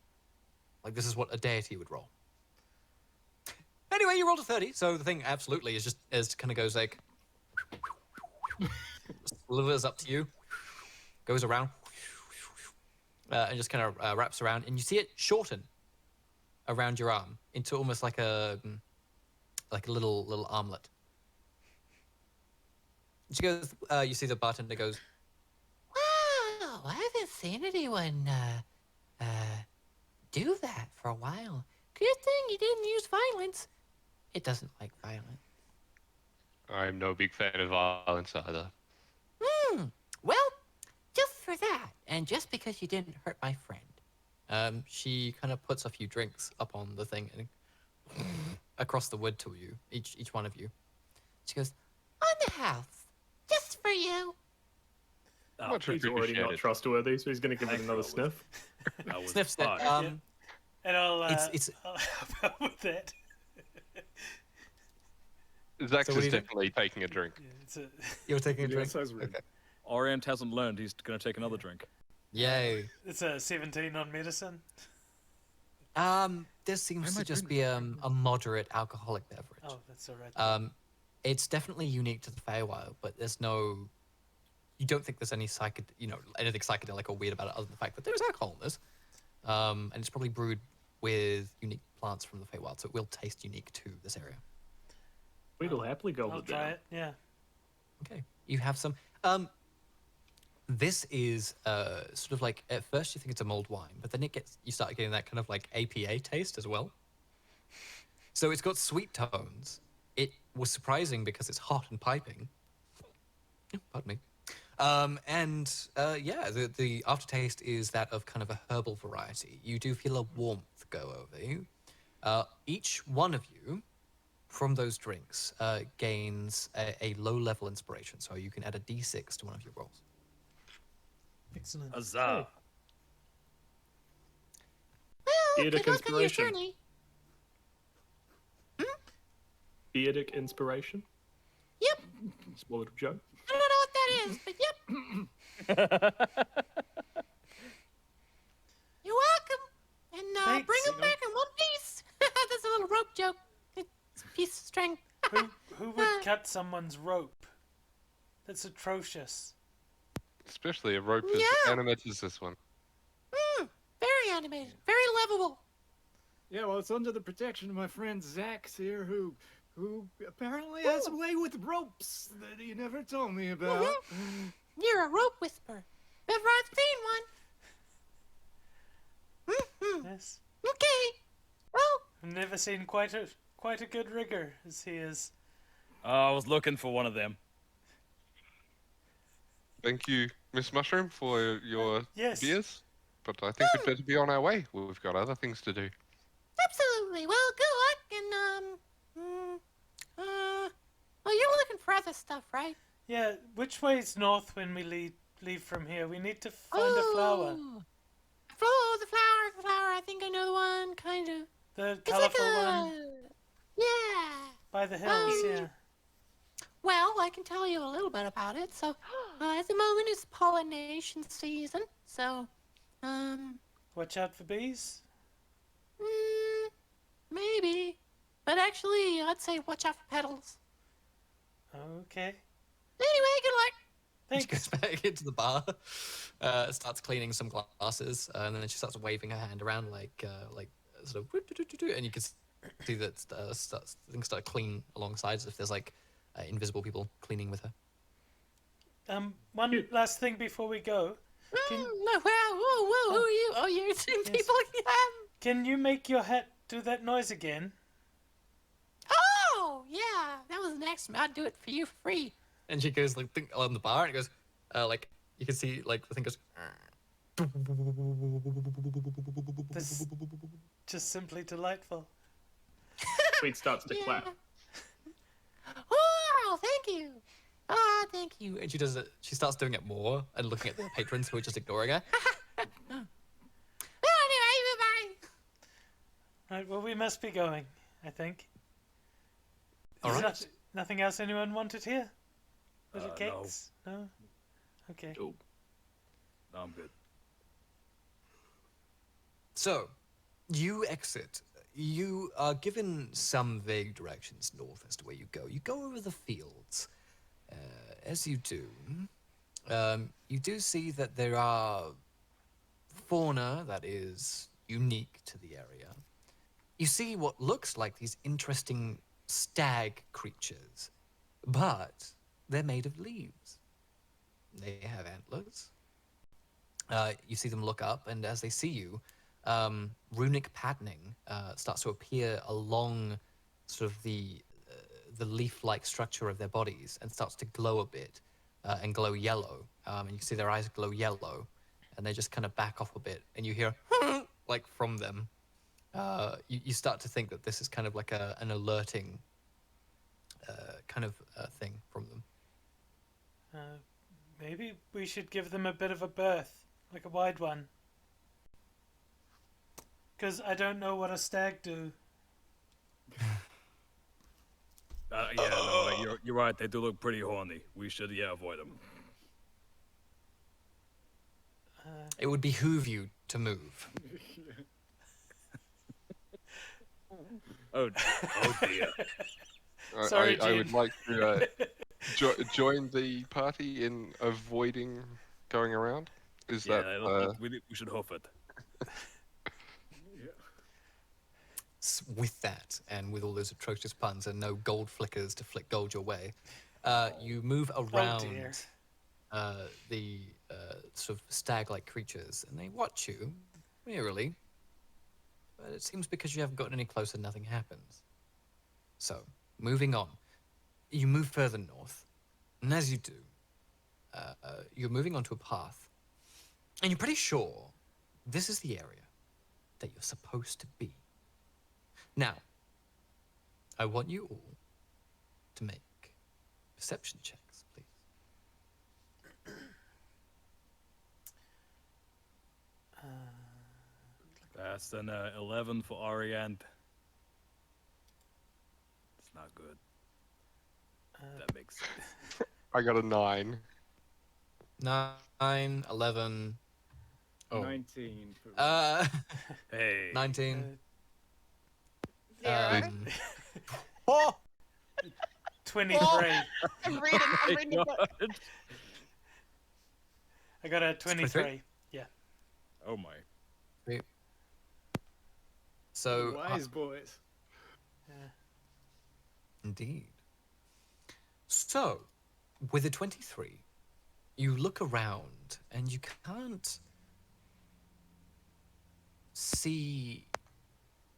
Like, this is what a deity would roll. Anyway, you rolled a 30, so the thing absolutely is just kind of goes like, slithers up to you, goes around, and just kind of wraps around, and you see it shorten around your arm into almost like a little armlet. She goes, you see the bartender goes, wow, I haven't seen anyone do that for a while. Good thing you didn't use violence. It doesn't like violence. I'm no big fan of violence either. Well, just for that, and just because you didn't hurt my friend. She kind of puts a few drinks up on the thing and across the wood to you, each one of you. She goes, on the house, just for you. Much He's already not appreciated. trustworthy, so he's going to give it another sniff. Sniffs it. And I'll It's- I'll help out with that. Zax So what do is you do? definitely taking a drink. Yeah, it's a, You're taking a Yeah, drink? sounds rude. Okay. Orient hasn't learned. He's going to take another drink. Yay. it's a 17 on medicine. This seems to just be a moderate alcoholic beverage. Oh, that's all right. It's definitely unique to the Feywild, but there's no. You don't think there's any anything psychedelic or weird about it, other than the fact that there's alcohol in this. And it's probably brewed with unique plants from the Feywild, so it will taste unique to this area. We'll happily go I'll with try that. it. Yeah. Okay, you have some. This is sort of like at first you think it's a mulled wine, but then you start getting that kind of like APA taste as well. So it's got sweet tones. It was surprising because it's hot and piping. Pardon me. The aftertaste is that of kind of a herbal variety. You do feel a warmth go over you. Each one of you, from those drinks, gains a low-level inspiration, so you can add a d6 to one of your rolls. Excellent. Huzzah! Beardic inspiration. Beardic inspiration. Yep. Small little joke. I don't know what that is, but yep. You're welcome. And Thanks, bring them you know. back in one piece. That's a little rope joke. It's a piece of string. Who would cut someone's rope? That's atrocious. Especially a rope as Yeah. animated as this one. Very animated. Very livable. Yeah, well, it's under the protection of my friend Zax here, who apparently has a way with ropes that he never told me about. You're a rope whisperer. Never I've seen one. Yes. Okay. Well, I've never seen quite a good rigger as he is. I was looking for one of them. Thank you, Miss Mushroom, for your Yes. beers. But I think we'd better be on our way. We've got other things to do. absolutely. Well, good luck, and well, you're looking for other stuff, right? Yeah, which way's north when we leave from here? We need to find a flower. Oh, the flower. I think I know the one, kind of. The It's like colourful a... one Yeah. by the hills, yeah. Well, I can tell you a little bit about it. So, at the moment, it's pollination season. So, Watch out for bees. maybe. But actually, I'd say watch out for petals. Okay. Anyway, good luck. Thanks. She goes back into the bar, starts cleaning some glasses, and then she starts waving her hand around like sort of, and you can see that things start clean alongside as if there's like invisible people cleaning with her. One last thing before we go. No, whoa, who are you? Oh, you're two people. Can you make your hat do that noise again? Oh, yeah, that was next. I'd do it for you for free. And she goes like on the bar, and it goes like you can see like the thing goes. This is just simply delightful. Tweet starts to clap. Oh, thank you. Ah, thank you. And she does it. She starts doing it more and looking at the patrons who are just ignoring her. Well, anyway, bye. Right, well, we must be going, I think. All Is right. Nothing else anyone wanted here? Little No. cakes? No? Okay. Oh. No, I'm good. So, you exit. You are given some vague directions north as to where you go. You go over the fields. As you do, you do see that there are fauna that is unique to the area. You see what looks like these interesting stag creatures, but they're made of leaves. They have antlers. You see them look up, and as they see you, runic patterning starts to appear along sort of the leaf-like structure of their bodies and starts to glow a bit and glow yellow. And you see their eyes glow yellow, and they just kind of back off a bit, and you hear like from them. You start to think that this is kind of like an alerting kind of thing from them. Maybe we should give them a bit of a berth, like a wide one. Because I don't know what a stag do. Yeah, no, you're right. They do look pretty horny. We should, avoid them. It would behoove you to move. Oh dear. Sorry, I Jim. would like to join the party in avoiding going around. Is Yeah, that we should hoof it. With that, and with all those atrocious puns and no gold flickers to flick gold your way, you move around dear. The sort of stag-like creatures, and they watch you, wearily. But it seems because you haven't gotten any closer, nothing happens. So, moving on. You move further north, and as you do, you're moving onto a path, and you're pretty sure this is the area that you're supposed to be. Now, I want you all to make perception checks, please. That's an 11 for Orient. It's not good. That makes sense. I got a 9. 9, 11. Oh. 19. For Hey. 19. 0. Oh! 23. I'm reading the book. I got a 23. Yeah. Oh my. So, Wise boys. indeed. So, with a 23, you look around and you can't see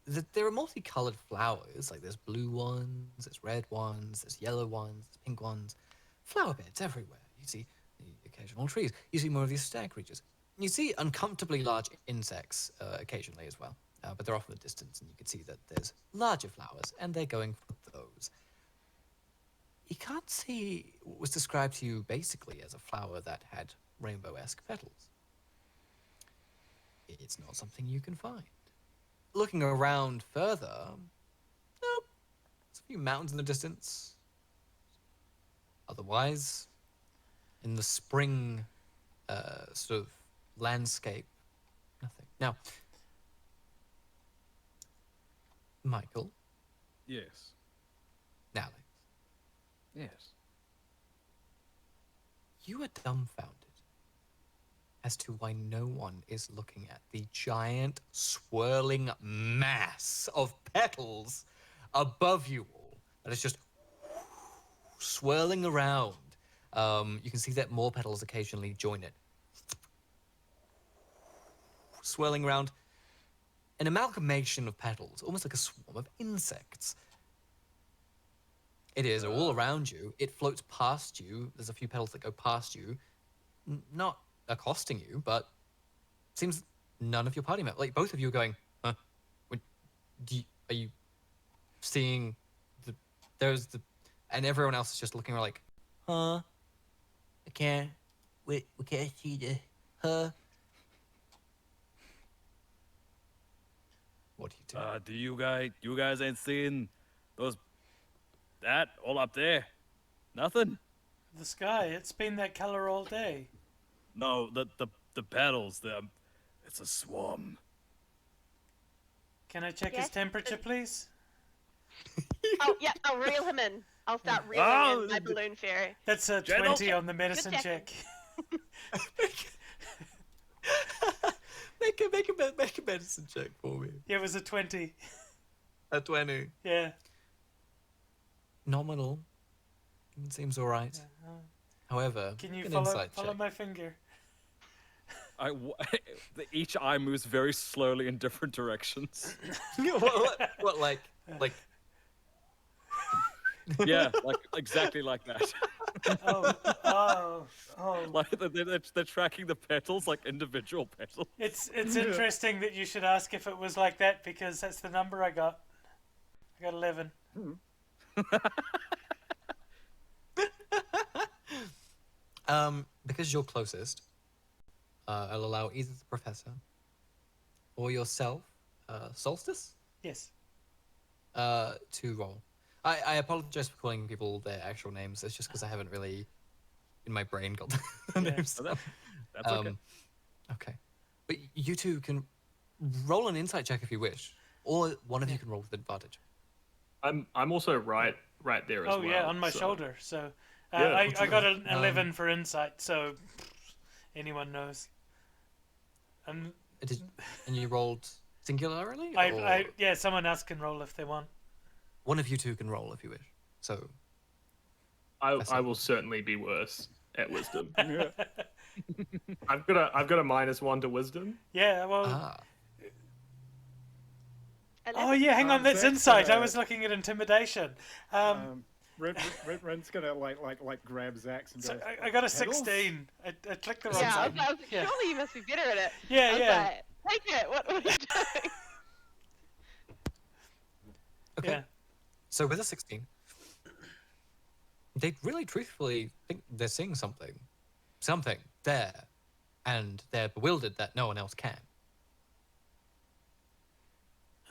that there are multicolored flowers. Like there's blue ones, there's red ones, there's yellow ones, there's pink ones. Flower beds everywhere. You see the occasional trees. You see more of these stag creatures. You see uncomfortably large insects occasionally as well. But they're off in the distance, and you can see that there's larger flowers, and they're going for those. You can't see what was described to you basically as a flower that had rainbow-esque petals. It's not something you can find. Looking around further, nope. There's a few mountains in the distance. Otherwise, in the spring sort of landscape, nothing. Now, Michael. Yes. Alex. Yes. You are dumbfounded as to why no one is looking at the giant swirling mass of petals above you all that is just swirling around. You can see that more petals occasionally join it. Swirling around. An amalgamation of petals, almost like a swarm of insects. It is all around you. It floats past you. There's a few petals that go past you. Not accosting you, but seems none of your party members, like both of you are going, huh? Are you seeing and everyone else is just looking like, huh? We can't see the, huh? What do you do? You guys ain't seen that all up there? Nothing? The sky, it's been that color all day. No, the petals, it's a swarm. Can I check his Yes? temperature, please? Oh, yeah, I'll reel him in. I'll start reeling in my balloon fairy. That's a General- 20 on the medicine Good check. Make a medicine check for me. Yeah, it was a 20. A 20. Yeah. Nominal. It seems all right. However, Can you an follow insight check. my finger? Each eye moves very slowly in different directions. what like? Yeah, like exactly like that. Oh. Like they're tracking the petals like individual petals. It's interesting that you should ask if it was like that, because that's the number I got. I got 11. Because you're closest, I'll allow either the professor or yourself, Solstice, Yes. to roll. I apologize for calling people their actual names. It's just because I haven't really, in my brain, got the names. That's okay. Okay. But you two can roll an insight check if you wish, or one of you can roll with advantage. I'm also right there as well. Oh, yeah, on my so- shoulder. So Yeah, I got an 11 for insight, so anyone knows. And And you rolled singularly? yeah, someone else can roll if they want. One of you two can roll if you wish. So I will certainly be worse at wisdom. Yeah. I've got a -1 to wisdom. Yeah, well. ah, Oh, yeah, hang on, that's that's, insight. I was looking at intimidation. Ren's gonna like grab Zax and So go. I got a "Petals?" 16. I clicked the wrong Yeah, I button. was like, Yeah. surely you must be better at it. Yeah, I was yeah. like, take it. What are you doing? okay. Yeah. So with a 16, they really truthfully think they're seeing something there, and they're bewildered that no one else can.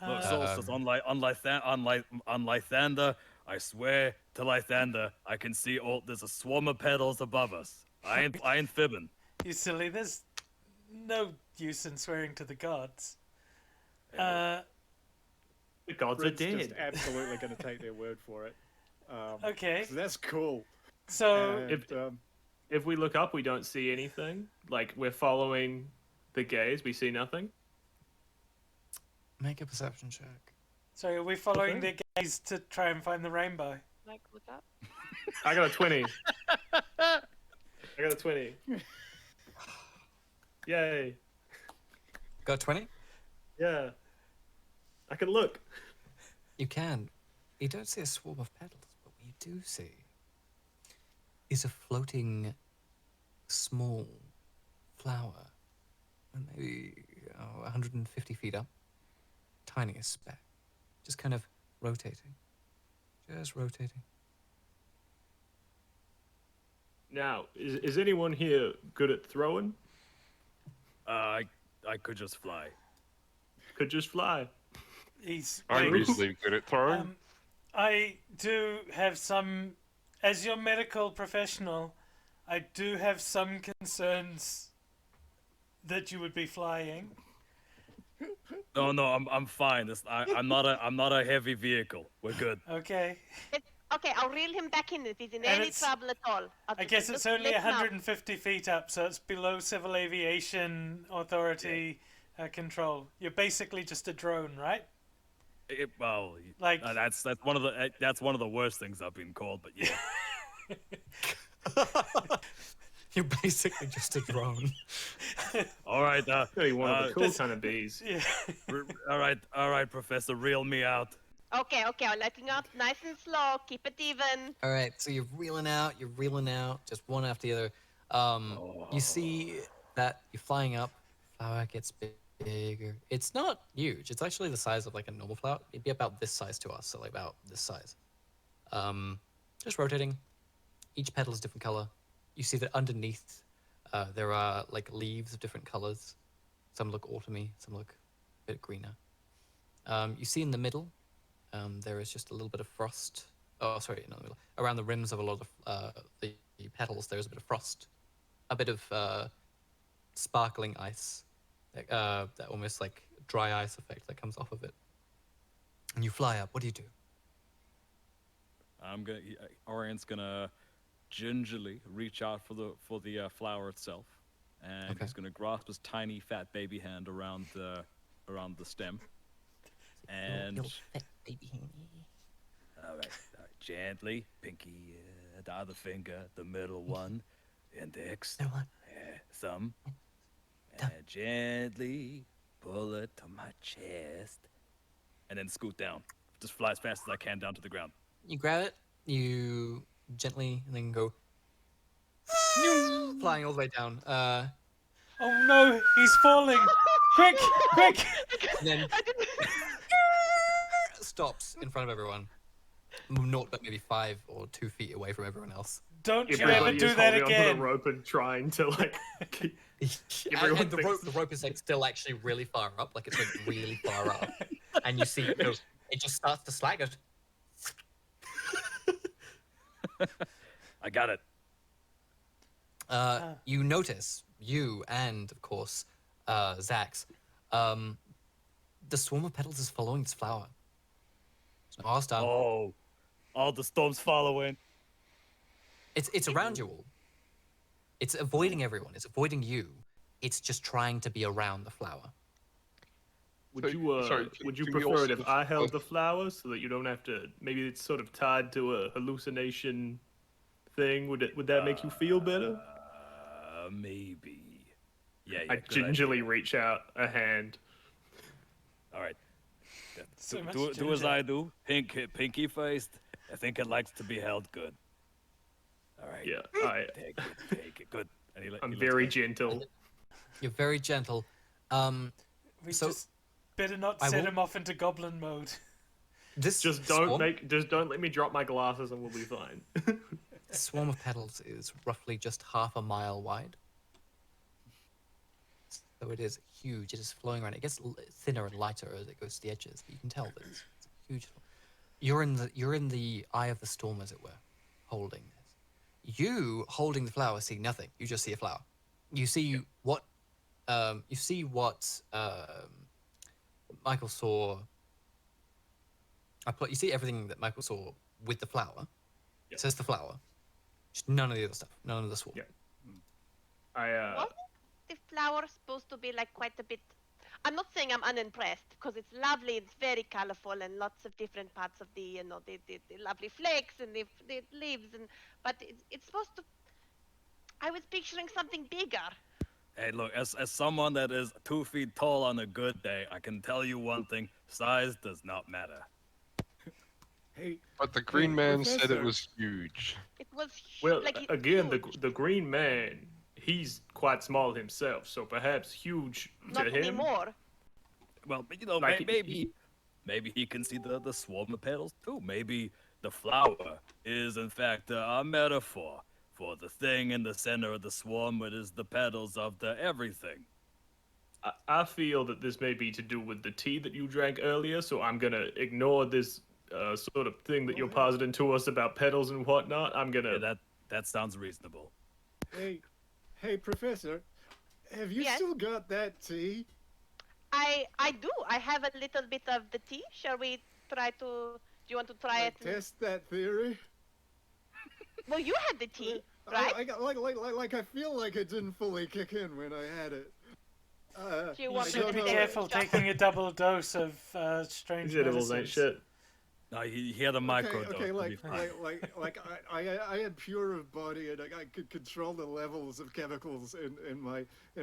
Look, Solstice, on Lythander, I swear to Lythander, I can see there's a swarm of petals above us. I ain't fibbing. You silly, there's no use in swearing to the gods. The gods are Ren's just dead. absolutely gonna take their word for it. Okay, So that's cool. so And, If we look up, we don't see anything. Like we're following the gaze, we see nothing. Make a perception check. are we following their gaze to try and find the rainbow? Like, look up. I got a 20. I got a 20. Yay. Got 20? Yeah. I can look. You can. You don't see a swarm of petals, but what you do see is a floating small flower, maybe 150 feet up, tiniest speck, just kind of rotating, just rotating. Now, is anyone here good at throwing? I could just fly. Could just fly. He's. I'm wait, reasonably good at throwing. I do have some, as your medical professional, I do have some concerns that you would be flying. No, I'm fine. I'm not a heavy vehicle. We're good. Okay. Okay, I'll reel him back in if he's in And any it's- trouble at all. I guess it's only let him out. 150 feet up, so it's below Civil Aviation Authority control. You're basically just a drone, right? Well, Like- that's one of the worst things I've been called. But yeah, You're basically just a drone. all right. Really one of the cool this- kind of bees. Yeah. All right, Professor, reel me out. Okay, I'll let you out nice and slow. Keep it even. All right, so you're reeling out, just one after the other. You see that you're flying up, flower gets bigger. It's not huge. It's actually the size of like a normal flower. It'd be about this size to us, so like about this size. Just rotating. Each petal is a different color. You see that underneath there are like leaves of different colors. Some look autumny, some look a bit greener. You see in the middle, there is just a little bit of frost. Oh, sorry, not the middle. Around the rims of a lot of the petals, there is a bit of frost, a bit of sparkling ice, that almost like dry ice effect that comes off of it. And you fly up. What do you do? Orient's gonna gingerly reach out for the flower itself, and Okay. he's gonna grasp his tiny fat baby hand around the stem, and Little fat baby. all right, gently, pinky, the other finger, the middle one, index, Middle one. thumb, Thumb. and gently pull it to my chest, and then scoot down. Just fly as fast as I can down to the ground. You grab it, you gently, and then go flying all the way down. Oh no, he's falling! Quick, quick! And then stops in front of everyone. Not but maybe 5 or 2 feet away from everyone else. Don't you ever Everybody do is that holding onto again. the rope and trying to like. Everyone And the thinks- rope is like still actually really far up, like it's like really far up. And you see, it just starts to slack. Goes, I got it. you notice, you and of course Zax, the swarm of petals is following this flower. It's not hostile. Oh, the storm's following. It's around you all. It's avoiding everyone. It's avoiding you. It's just trying to be around the flower. Would you can we prefer also it if I held the discuss- flower so that you don't have to? Maybe it's sort of tied to a hallucination thing. Would that make you feel better? Maybe. Yeah. I good gingerly reach out a hand. idea. All right. So much Do as ginger. I do. Pinky first. I think it likes to be held good. All right. Yeah, Take it. Good. And he I'm lets very go. gentle. You're very gentle. We So, just better not I set will- him off into goblin mode. This Just swarm, don't let me drop my glasses and we'll be fine. this swarm of petals is roughly just half a mile wide. So it is huge. It is flowing around. It gets thinner and lighter as it goes to the edges. But you can tell that it's huge. You're in the eye of the storm, as it were, holding this. You holding the flower see nothing. You just see a flower. You see what Michael saw. You see everything that Michael saw with the flower. It says the flower. Just none of the other stuff. None of the swarm. Yeah. I Wasn't the flower supposed to be like quite a bit? I'm not saying I'm unimpressed because it's lovely. It's very colorful and lots of different parts of the the lovely flakes and the leaves but it's supposed to. I was picturing something bigger. Hey, look, as someone that is 2 feet tall on a good day, I can tell you one thing: size does not matter. Hey, But the Green Man said it Professor. was huge. It was Well, like again, huge. the Green Man, he's quite small himself, so perhaps huge Not to him. anymore. Well, you know, Like, maybe he can see the swarm of petals too. Maybe the flower is in fact a metaphor for the thing in the center of the swarm, which is the petals of the everything. I feel that this may be to do with the tea that you drank earlier, so I'm gonna ignore this sort of thing that you're positing to us about petals and whatnot. I'm gonna. Yeah, that sounds reasonable. Hey, Professor. Have you Yes? still got that tea? I do. I have a little bit of the tea. Shall we try to? Do you want to try Like, it? test that theory? Well, you had the tea, right? I got like I feel like it didn't fully kick in when I had it. Do you You want I should don't be know. careful taking a double dose of strange These edibles ain't medicines. shit. No, he had a micro dose. Okay, to be like fine. I had pure of body and I could control the levels of chemicals in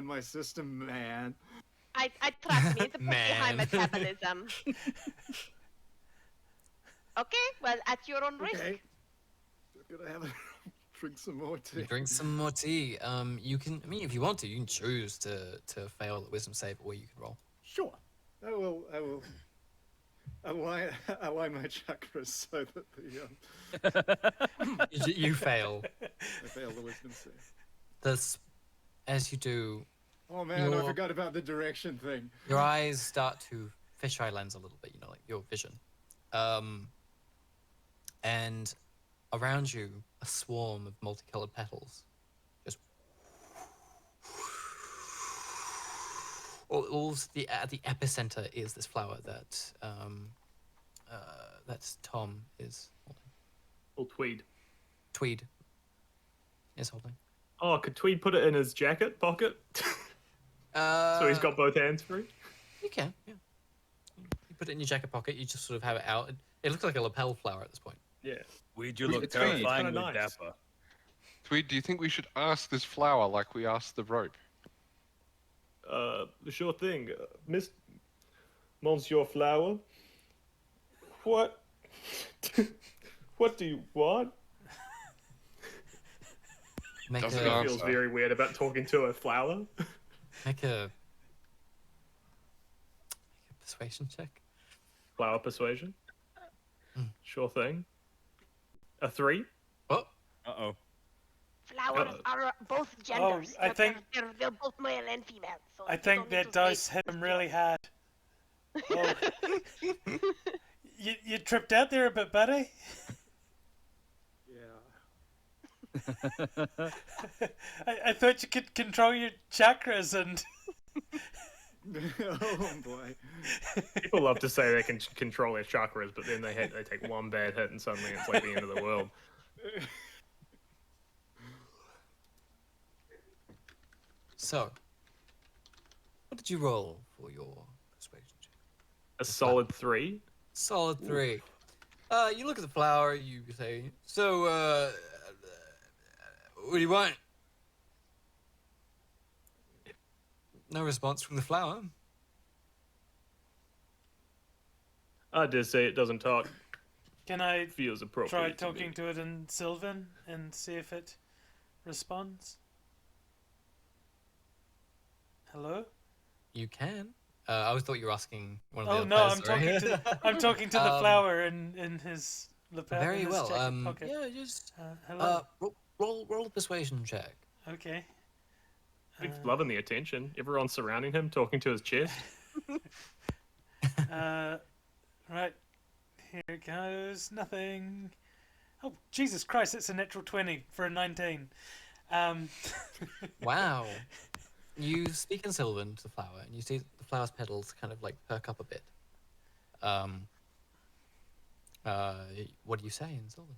my system, man. I trust me. It's behind Man. metabolism. Okay, well, at your own risk. Okay. I'm gonna have a drink some more tea. Drink some more tea. You can. I mean, if you want to, you can choose to fail the wisdom save, or you can roll. Sure. I will align my chakras so that the You fail. I fail the wisdom save. This, as you do, Oh man, I Your- forgot about the direction thing. your eyes start to fisheye lens a little bit. You know, like your vision. And around you, a swarm of multicolored petals. Just at the epicenter is this flower that Tom is holding. Or Tweed. Tweed is holding. Oh, could Tweed put it in his jacket pocket? So he's got both hands free? You can, yeah. You put it in your jacket pocket. You just sort of have it out. It looks like a lapel flower at this point. Yeah. Weed, you look It's kinda terrifyingly nice. dapper. Tweed, do you think we should ask this flower like we asked the rope? Sure thing. Miss Monsieur Flower, what? What do you want? Make Doesn't It answer. feels very weird about talking to a flower. make a persuasion check. Flower persuasion. Sure thing. A 3? Oh, Uh-oh. Flowers are both genders. I think- they're both male and female. So I you think don't need that to dice say- hit him really hard. Oh. You tripped out there a bit, buddy. Yeah. I thought you could control your chakras and Oh boy. People love to say they can control their chakras, but then they take one bad hit and suddenly it's like the end of the world. so what did you roll for your persuasion check? A solid 3. Solid 3. You look at the flower. You say, "So, what do you want?" No response from the flower. I did say it doesn't talk. can I Feels appropriate. try to talking me. to it in Sylvan and see if it responds? Hello? You can. I always thought you were asking one of the Oh other no, players, I'm sorry. talking to I'm talking to the flower in his lapel. Very in his well. jacket pocket. Yeah, just Hello. roll a persuasion check. Okay. He's loving the attention. Everyone's surrounding him, talking to his chest. Right. Here it goes. Nothing. Oh, Jesus Christ, it's a natural 20 for a 19. Wow. You speak in Sylvan to the flower, and you see the flower's petals kind of like perk up a bit. What do you say in Sylvan?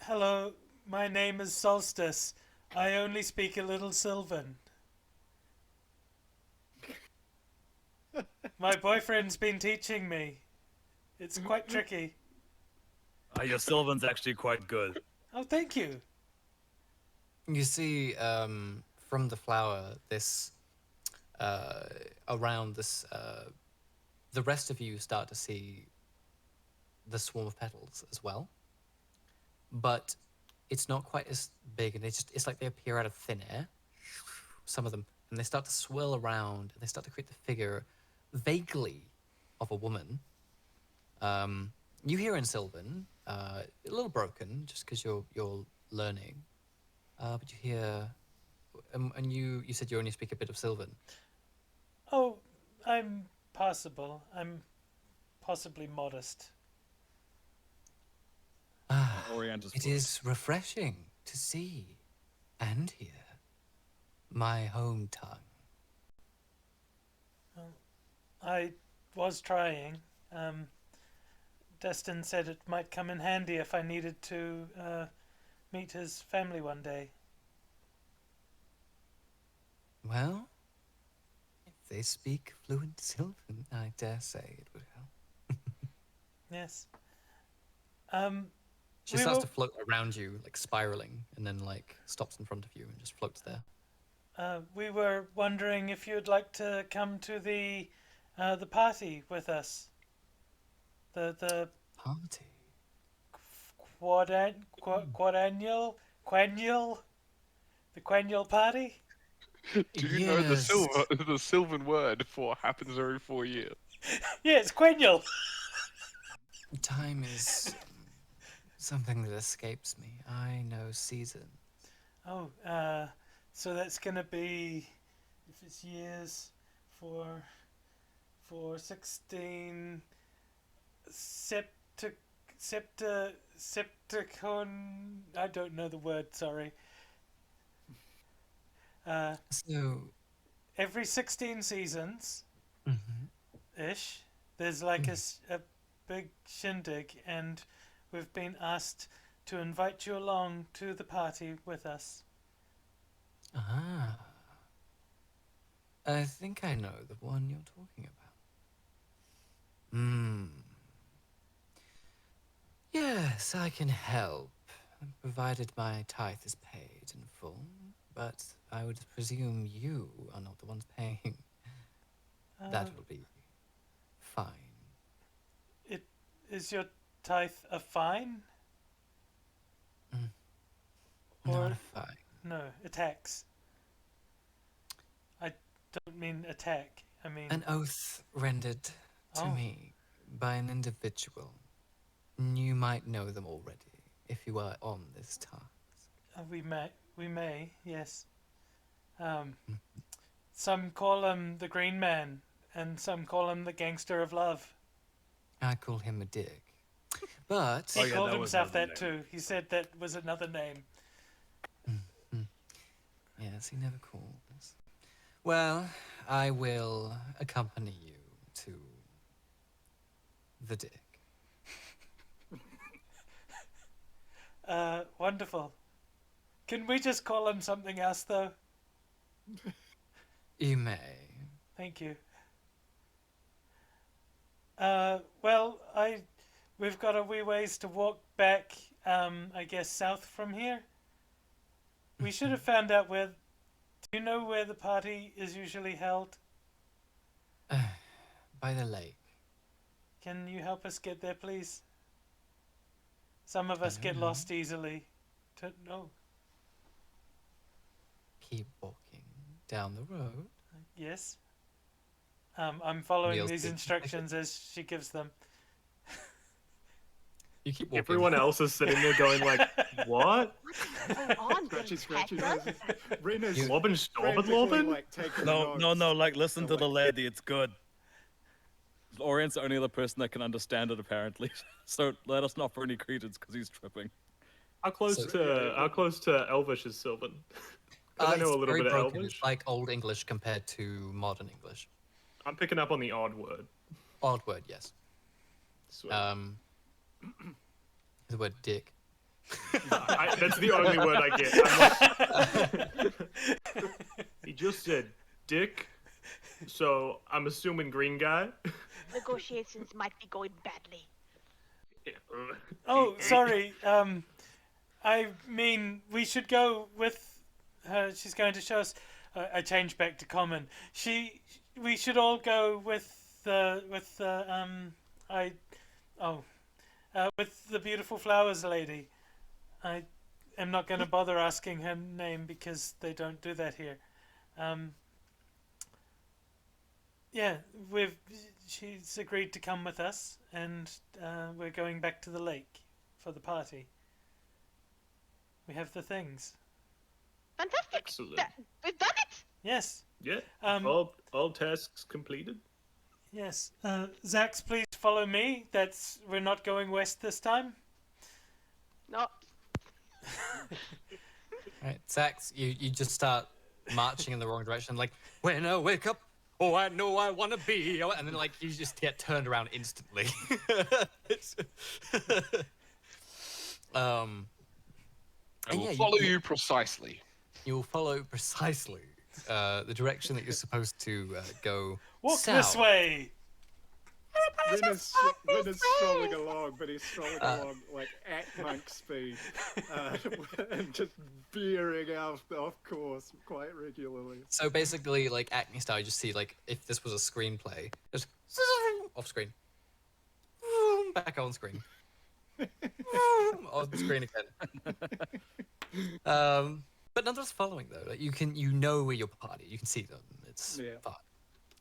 Hello, my name is Solstice. I only speak a little Sylvan. My boyfriend's been teaching me. It's quite tricky. Your Sylvan's actually quite good. Oh, thank you. You see, from the flower, this around this, the rest of you start to see the swarm of petals as well, but it's not quite as big, and it's like they appear out of thin air. Some of them, and they start to swirl around, and they start to create the figure, vaguely, of a woman. You hear in Sylvan, a little broken, just because you're learning, but you hear, and you said you only speak a bit of Sylvan. Oh, I'm possible. I'm possibly modest. Orient is It is refreshing to see and hear my home tongue. I was trying. Destin said it might come in handy if I needed to meet his family one day. Well, if they speak fluent Sylvan, I dare say it would help. Yes. She starts to float around you, like spiraling, and then like stops in front of you and just floats there. We were wondering if you'd like to come to the party with us. The Party? quadrennial the quennial party. Do you know the Sylvan word for happens every 4 years? Yeah, it's quennial. Time is something that escapes me. I know season. Oh, so that's gonna be, if it's years, for 16 septicon. I don't know the word. Sorry. So Every 16 seasons, mhm. ish, there's like a big shindig, and we've been asked to invite you along to the party with us. Ah. I think I know the one you're talking about. Yes, I can help, provided my tithe is paid in full. But I would presume you are not the ones paying. That will be fine. Is your tithe a fine? Not a fine. No, a tax. I don't mean attack. I mean An oath rendered to me by an individual. You might know them already if you are on this task. We may, yes. Some call him the Green Man, and some call him the Gangster of Love. I call him a dick. But He called himself that too. He said that was another name. Yes, he never calls. Well, I will accompany you to the dick. Wonderful. Can we just call him something else, though? You may. Thank you. Well, we've got a wee ways to walk back, I guess, south from here. We should have found out where... Do you know where the party is usually held? By the lake. Can you help us get there, please? Some of us get lost easily. No. Keep walking down the road. Yes. I'm following Neil's these big- instructions as she gives them. You keep walking. Everyone else is sitting there going like, what? On, Scratchy Petra. noses. Rena's Lobbin, Stobbin, frantically, Lobbin? like, taking No, notes. like listen So, to the like, lady. It's good. Orient's the only other person that can understand it, apparently. So let us not for any credence because he's tripping. How close to Elvish is Sylvan? 'Cause I know It's a little very bit of broken. Elvish. It's like Old English compared to modern English. I'm picking up on the odd word. Odd word, yes. Sweet. The word dick. That's the only word I get. I'm like... He just said dick, so I'm assuming green guy. Negotiations might be going badly. Oh, sorry. I mean, we should go with she's going to show us. I change back to common. We should all go with the beautiful flowers lady. I am not going to bother asking her name because they don't do that here. Yeah, she's agreed to come with us, and we're going back to the lake for the party. We have the things. Fantastic. Excellent. We've done it. Yes. Yeah. Um, all tasks completed. Yes. Zax, please follow me. We're not going west this time. No. Right, Zax, you just start marching in the wrong direction, like, when I wake up, oh, I know I want to be, and then, like, you just get turned around instantly. I And will yeah, follow you precisely. You'll follow precisely the direction that you're supposed to go Walk south. this way. Rin is strolling along, but he's strolling along like at monk speed, and just veering off course quite regularly. So basically, like Acme style, you just see like if this was a screenplay, just off screen, back on screen, on screen again. But nonetheless, following though, like you know where your party, you can see them. It's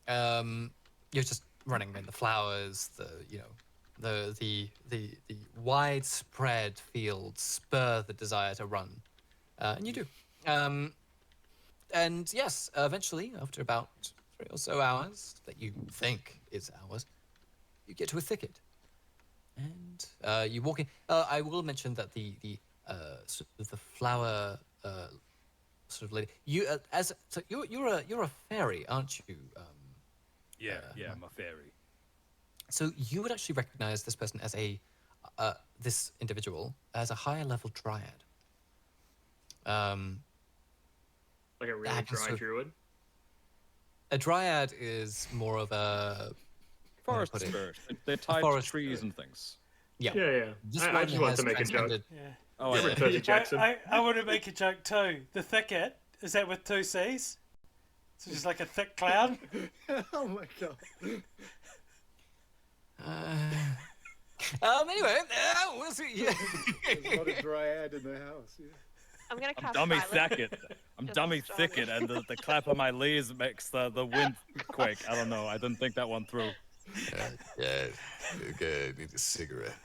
fine. You're just running in the flowers, the widespread fields spur the desire to run, and you do. And yes, eventually, after about 3 or so hours that you think is hours, you get to a thicket, and you walk in. I will mention that the flower sort of lady. You're a fairy, aren't you? Yeah, I'm a fairy. So you would actually recognize this person as this individual as a higher level dryad. Like a really dry druid. A dryad is more of a Forest spirit. They're tied to trees and things. Yeah. I just wanted to make a joke. Yeah. Oh, Percy Jackson. I want to make a joke too. The thicket, is that with 2 C's? So just like a thick cloud? Oh my god. Anyway, we'll see. There's not a dryad in the house. Yeah. I'm gonna cast Dummy silence. thicket. I'm Just dummy strongly. thicket, and the clap of my leaves makes the wind quake. I don't know. I didn't think that one through. Yeah, okay, need a cigarette.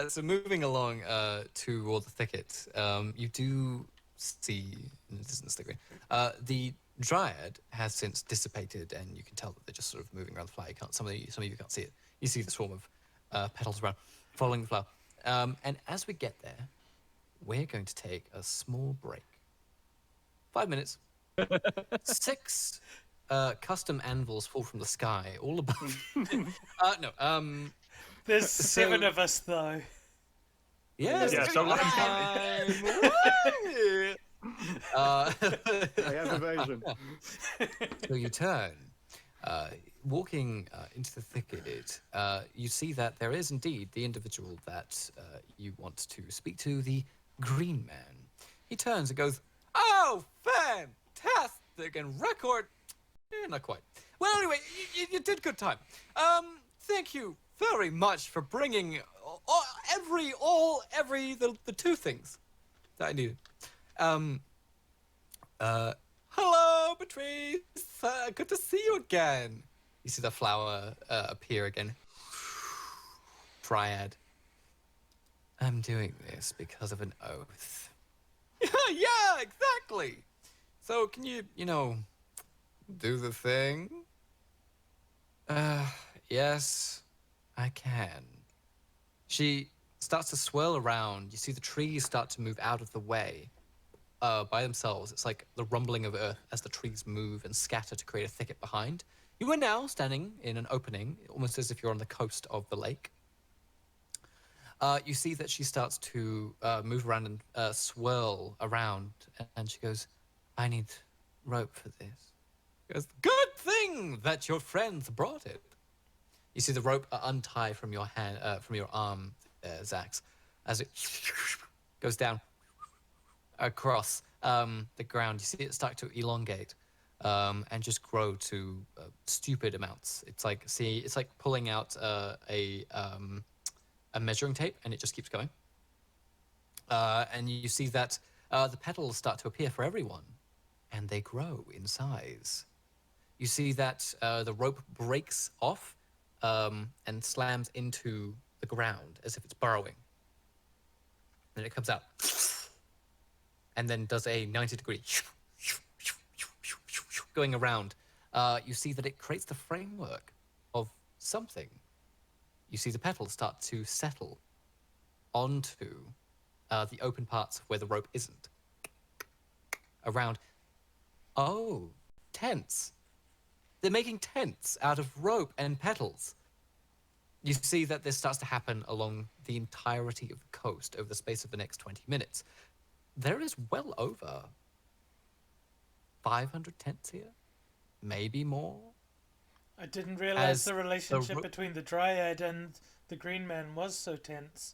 So moving along toward the thicket, you do see in the distance the dryad has since dissipated, and you can tell that they're just sort of moving around the flower. Some of you can't see it. You see the swarm of petals around, following the flower. And as we get there, we're going to take a small break. 5 minutes. 6 custom anvils fall from the sky, all above. There's 7 of us though. Yes. Yeah, so I have evasion. So you turn, walking into the thicket. You see that there is indeed the individual that you want to speak to, the Green Man. He turns and goes, "Oh, fantastic and record." Not quite. Well, anyway, you did good time. Thank you very much for bringing the 2 things that I needed. Hello, Patrice. Good to see you again. You see the flower appear again. Dryad. I'm doing this because of an oath. Yeah, exactly. So can you do the thing? Yes, I can. She starts to swirl around. You see the trees start to move out of the way by themselves. It's like the rumbling of earth as the trees move and scatter to create a thicket behind. You are now standing in an opening, almost as if you're on the coast of the lake. You see that she starts to move around and swirl around, and she goes, "I need rope for this." She goes, "Good thing that your friends brought it." You see the rope untie from your hand, from your arm, Zax, as it goes down across the ground. You see it start to elongate and just grow to stupid amounts. It's like pulling out a measuring tape, and it just keeps going. And you see that the petals start to appear for everyone, and they grow in size. You see that the rope breaks off and slams into the ground as if it's burrowing. And it comes out and then does a 90-degree going around. You see that it creates the framework of something. You see the petals start to settle onto the open parts where the rope isn't. Around. Oh, tents. They're making tents out of rope and petals. You see that this starts to happen along the entirety of the coast over the space of the next 20 minutes. There is well over 500 tents here, maybe more. I didn't realize the relationship between the Dryad and the Green Man was so tense.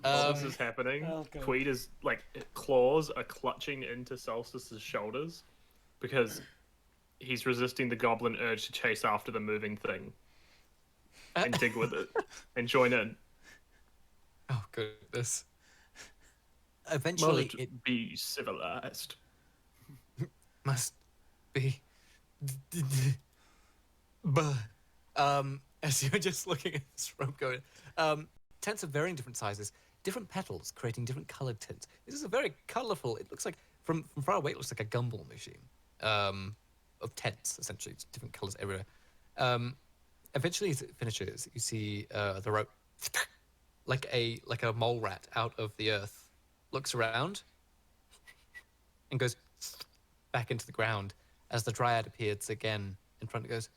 While this is happening, Tweed is claws are clutching into Solstice's shoulders because he's resisting the goblin urge to chase after the moving thing and dig with it and join in. Oh goodness! Eventually, it be civilized. Must be. But as you're just looking at this rope going, tents of varying different sizes, different petals creating different colored tints. This is a very colorful. It looks like from far away, it looks like a gumball machine of tents. Essentially, it's different colors everywhere. Eventually, as it finishes, you see the rope like a mole rat out of the earth, looks around and goes back into the ground as the Dryad appears again in front. It goes,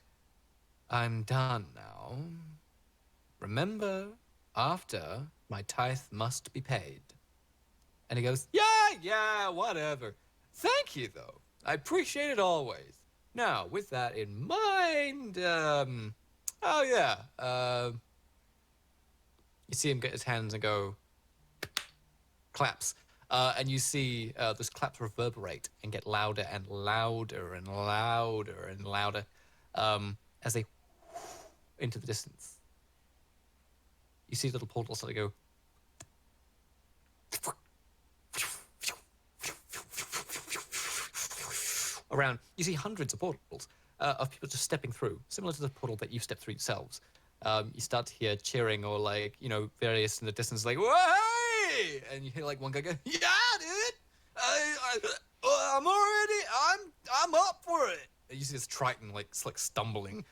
"I'm done now. Remember, after my tithe must be paid." And he goes, yeah, whatever. Thank you, though. I appreciate it always. Now, with that in mind, you see him get his hands and go, claps. And you see those claps reverberate and get louder and louder and louder and louder as they into the distance. You see little portals start to go around. You see hundreds of portals of people just stepping through, similar to the portal that you stepped through yourselves. You start to hear cheering or various in the distance like, "Hey!" And you hear one guy go, "Yeah, dude! I'm up for it!" And you see this Triton stumbling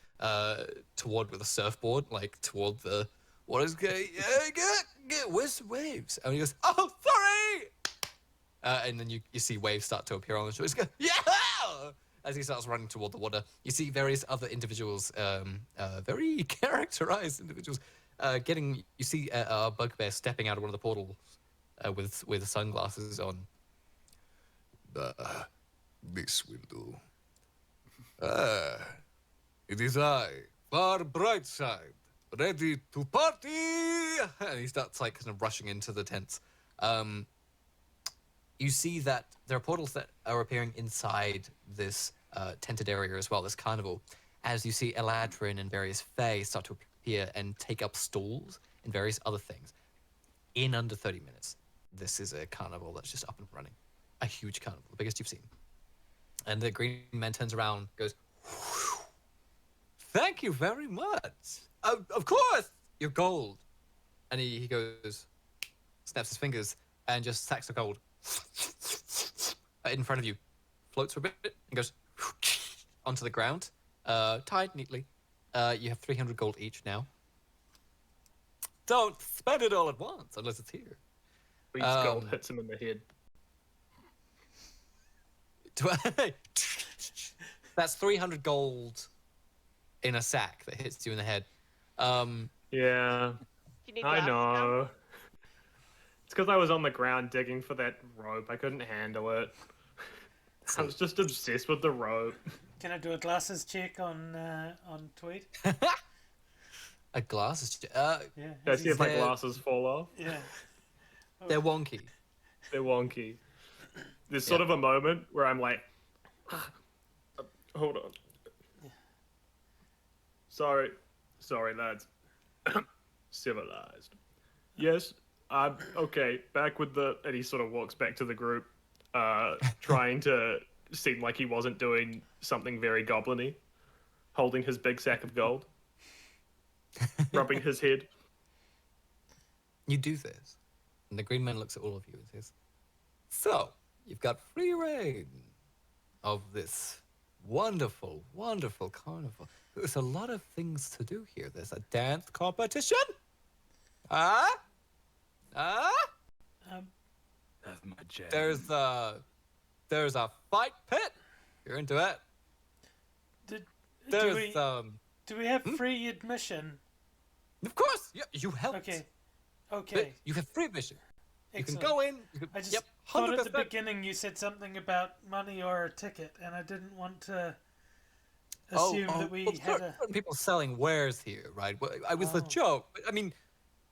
toward with a surfboard, toward the what is good? Get where's the waves? And he goes, "Oh, sorry!" And then you see waves start to appear on the shore. He goes, "Yeah!" As he starts running toward the water, you see various other individuals, very characterized individuals, you see a bugbear stepping out of one of the portals with sunglasses on. This will do. It is I, Far Brightside, ready to party! And he starts kind of rushing into the tents. You see that there are portals that are appearing inside this tented area as well, this carnival, as you see Eladrin and various Fay start to appear and take up stalls and various other things. In under 30 minutes, this is a carnival that's just up and running. A huge carnival, the biggest you've seen. And the green man turns around, goes, "Thank you very much. Of course, you're gold." And he goes, snaps his fingers, and just sacks of gold in front of you, floats for a bit, and goes onto the ground, tied neatly. You have 300 gold each now. Don't spend it all at once, unless it's here. Each gold hits him in the head. That's 300 gold in a sack that hits you in the head. Yeah, I know. It's because I was on the ground digging for that rope. I couldn't handle it. I was just obsessed with the rope. Can I do a glasses check on Tweed? A glass is. Yeah. I see if my They're- glasses fall off. Yeah. They're wonky. They're wonky. There's sort of a moment where I'm like, hold on. Sorry, lads. Civilized. Yes, I'm okay. Back with the, and he sort of walks back to the group, trying to seem like he wasn't doing something very goblin-y, holding his big sack of gold, rubbing his head. You do this, and the green man looks at all of you and says, "So you've got free reign of this wonderful, wonderful carnival. There's a lot of things to do here. There's a dance competition. That's my jam. There's a fight pit. You're into it. There's Do we have free admission? Of course. Yeah, you helped. Okay. But Okay. you have free admission. Excellent. You can go in. You can, I just yep, thought at the 100%. beginning you said something about money or a ticket, and I didn't want to assume that we well, had a. certain people selling wares here, right? Well, I was a Oh. joke. But, I mean,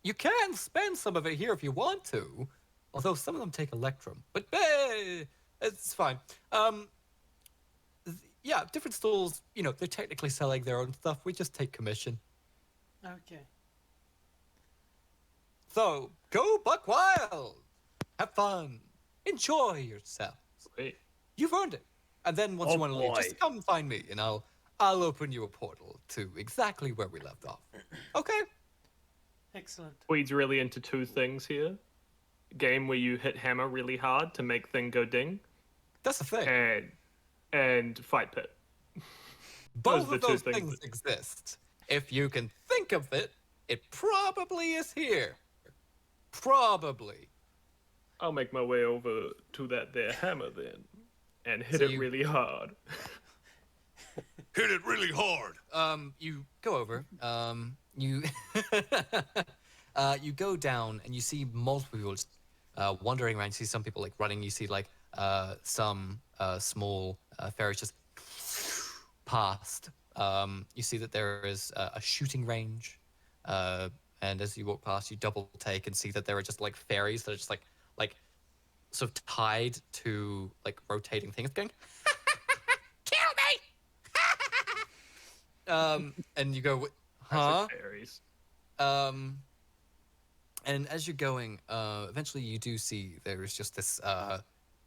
you can spend some of it here if you want to, although some of them take Electrum. But it's fine. Yeah, different stalls, you know, they're technically selling their own stuff. We just take commission. Okay. So, go buck wild. Have fun. Enjoy yourself. Sweet. You've earned it. And then once Oh, you want to leave, just boy. come find me, and I'll open you a portal to exactly where we left off. Okay? Excellent. Weed's really into two things here. Game where you hit hammer really hard to make thing go ding, That's the thing. and fight pit. Both are of the two those things things exist. If you can think of it, it probably is here. Probably. I'll make my way over to that there hammer then, and hit So it you- really hard. Hit it really hard. You go over. You you go down and you see multiple people just, wandering around. You see some people like running. You see like some small ferries just past. You see that there is a shooting range, and as you walk past, you double take and see that there are just like ferries that are just like sort of tied to like rotating things, going. Kill me! And you go, huh? Fairies. And as you're going, eventually you do see there is just this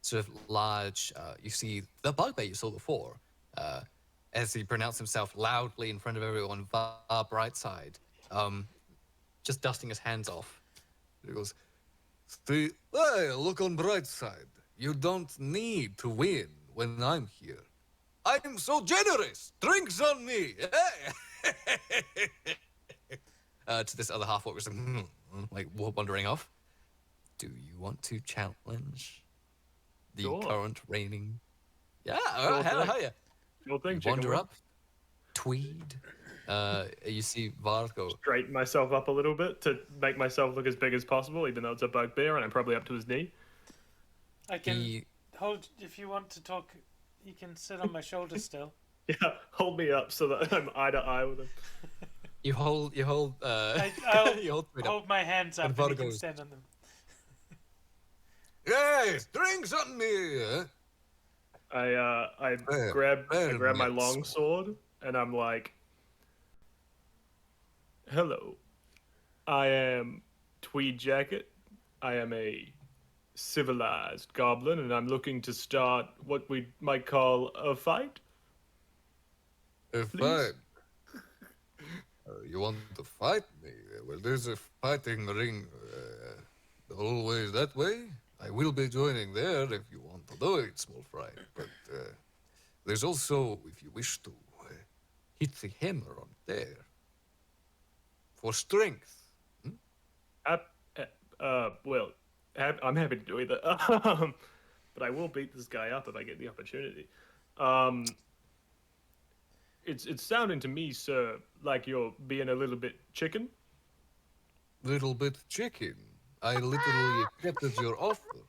sort of large. You see the bugbear you saw before, as he pronounced himself loudly in front of everyone. Var Brightside, just dusting his hands off. He goes, "Hey, look on Brightside. You don't need to win when I'm here. I'm so generous. Drinks on me." To this other half-orc was like wandering off. Do you want to challenge the Sure. current reigning? Yeah, Sure hell thing. yeah. Cool thing, chicken Wander wing. up, Tweed. You see Vard go, Straighten myself up a little bit to make myself look as big as possible, even though it's a bugbear and I'm probably up to his knee. I can he, hold if you want to talk. You can sit on my shoulder still. Yeah, hold me up so that I'm eye to eye with him. you hold, I'll you hold Tweed up. hold my hands up And and you Vargo can goes- stand on them. Yes, drinks on me. I Well, grab my yes. long sword and I'm like, "Hello, I am Tweed Jacket. I am a civilized goblin, and I'm looking to start what we might call a fight." If Please. you want to fight me, well, there's a fighting ring always that way. I will be joining there if you want to do it, small fry. But there's also, if you wish to, hit the hammer on there for strength. Well, I'm happy to do either. But I will beat this guy up if I get the opportunity. It's sounding to me, sir, like you're being a little bit chicken. Little bit chicken. I literally accepted your offer.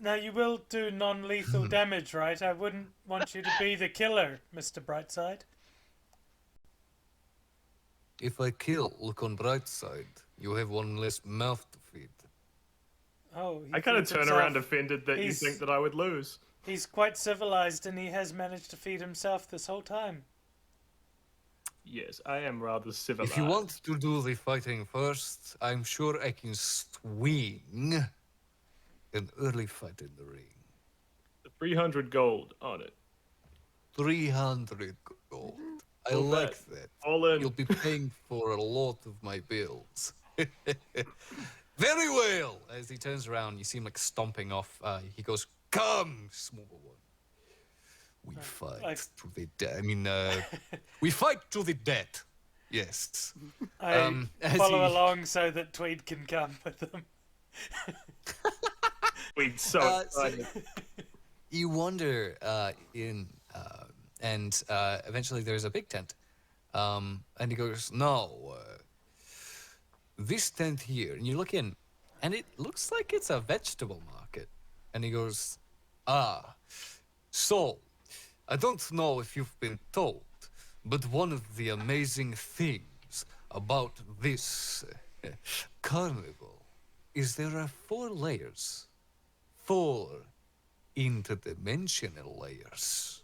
Now, you will do non-lethal damage, right? I wouldn't want you to be the killer, Mr. Brightside. If I kill, look on bright side. You have one less mouth to feed. Oh, he I kind of feeds turn himself. around offended that you He's- think that I would lose. He's quite civilized, and he has managed to feed himself this whole time. Yes, I am rather civilized. If you want to do the fighting first, I'm sure I can swing an early fight in the ring. 300 gold on it. 300 gold. I All like that. that. All in. You'll be paying for a lot of my bills. Very well. As he turns around, you see him like stomping off. He goes, "Come, small one. We fight to the death. We fight to the death. Yes." I as follow he- along so that Tweed can come with them. We're so excited. You wander in, and eventually there's a big tent. And he goes, "No, this tent here." And you look in, and it looks like it's a vegetable market. And he goes, "Ah, so I don't know if you've been told, but one of the amazing things about this carnival is there are 4 layers. 4 interdimensional layers.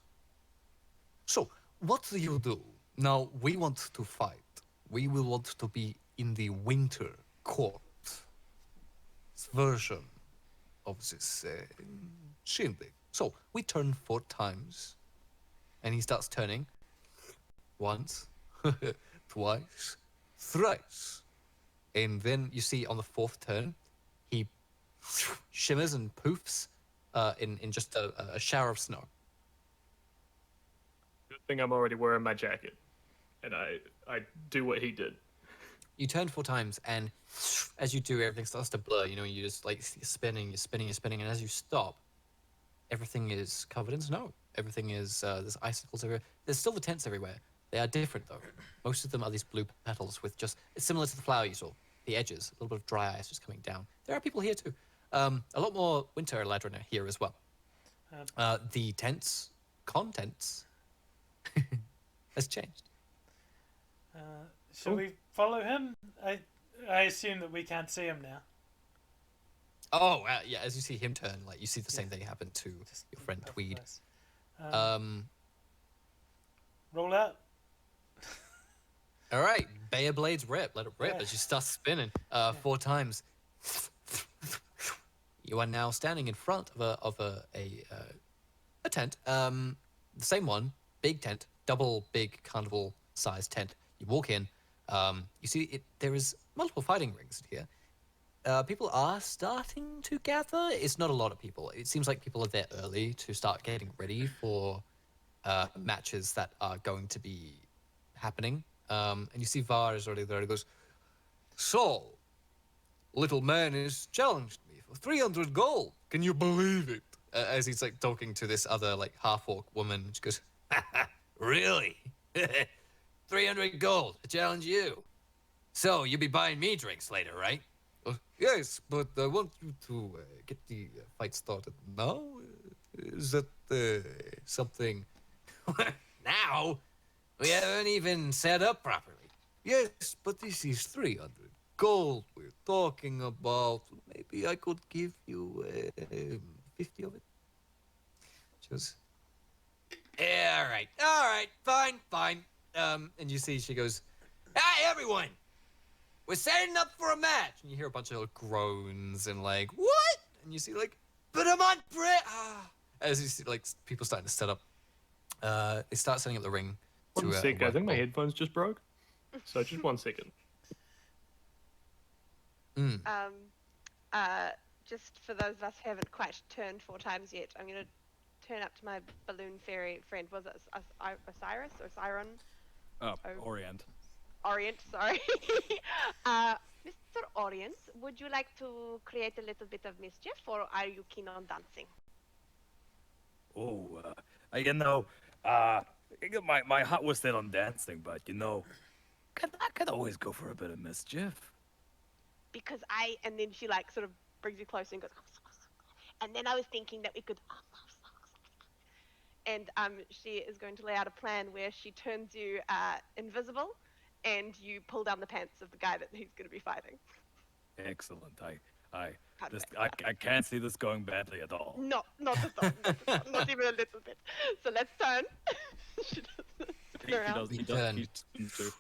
So, what do you do? Now, we want to fight. We will want to be in the winter court version of this shindig. So, we turn 4 times, and he starts turning. Once, twice, thrice. And then you see on the 4th turn, he shimmers and poofs in just a shower of snow. Good thing I'm already wearing my jacket. And I do what he did. You turn 4 times, and as you do, everything starts to blur. You know, you just like you're spinning, and as you stop, everything is covered in snow. Everything is there's icicles everywhere. There's still the tents everywhere. They are different though. Most of them are these blue petals with just it's similar to the flower you saw. The edges, a little bit of dry ice just coming down. There are people here too. A lot more winter eladrin here as well. The tents contents has changed. Shall we follow him? I assume that we can't see him now. Oh, yeah, as you see him turn, like you see the same thing happen to your friend Tweed. Roll out. All right, Bayer Blades rip. Let it rip as you start spinning 4 times. You are now standing in front of a tent. The same one, big tent, double big carnival sized tent. You walk in. You see it. There is multiple fighting rings here. People are starting to gather. It's not a lot of people. It seems like people are there early to start getting ready for matches that are going to be happening. And you see Var is already there. He goes, "So, little man has challenged me for 300 gold. Can you believe it?" As he's like talking to this other like half-orc woman. She goes, "Really? 300 gold to challenge you? So you'll be buying me drinks later, right?" "Yes, but I want you to get the fight started now. Is that something?" "Now? We haven't even set up properly." "Yes, but this is 300 gold we're talking about. Maybe I could give you 50 of it." She goes, "Yeah, all right, fine. And you see she goes, "Hey, everyone! We're setting up for a match." And you hear a bunch of groans and like, "What?" And you see like, "But I'm on Brit." As you see like people starting to set up. They start setting up the ring. One sec, I think my headphones just broke. So just 1 second. Just for those of us who haven't quite turned 4 times yet, I'm going to turn up to my balloon fairy friend. Was it Osiris or Siron? Orient. Orient, sorry. Mr. Orient, would you like to create a little bit of mischief, or are you keen on dancing? Oh, my heart was set on dancing, but I could always go for a bit of mischief. Because and then she like sort of brings you closer and goes, And then I was thinking that we could, and she is going to lay out a plan where she turns you invisible, and you pull down the pants of the guy that he's going to be fighting. Excellent. Perfect. I can't see this going badly at all. No, not at all. Not at all. Not even a little bit. So let's turn. She doesn't He turn around. does. He You does. turn. He spins too.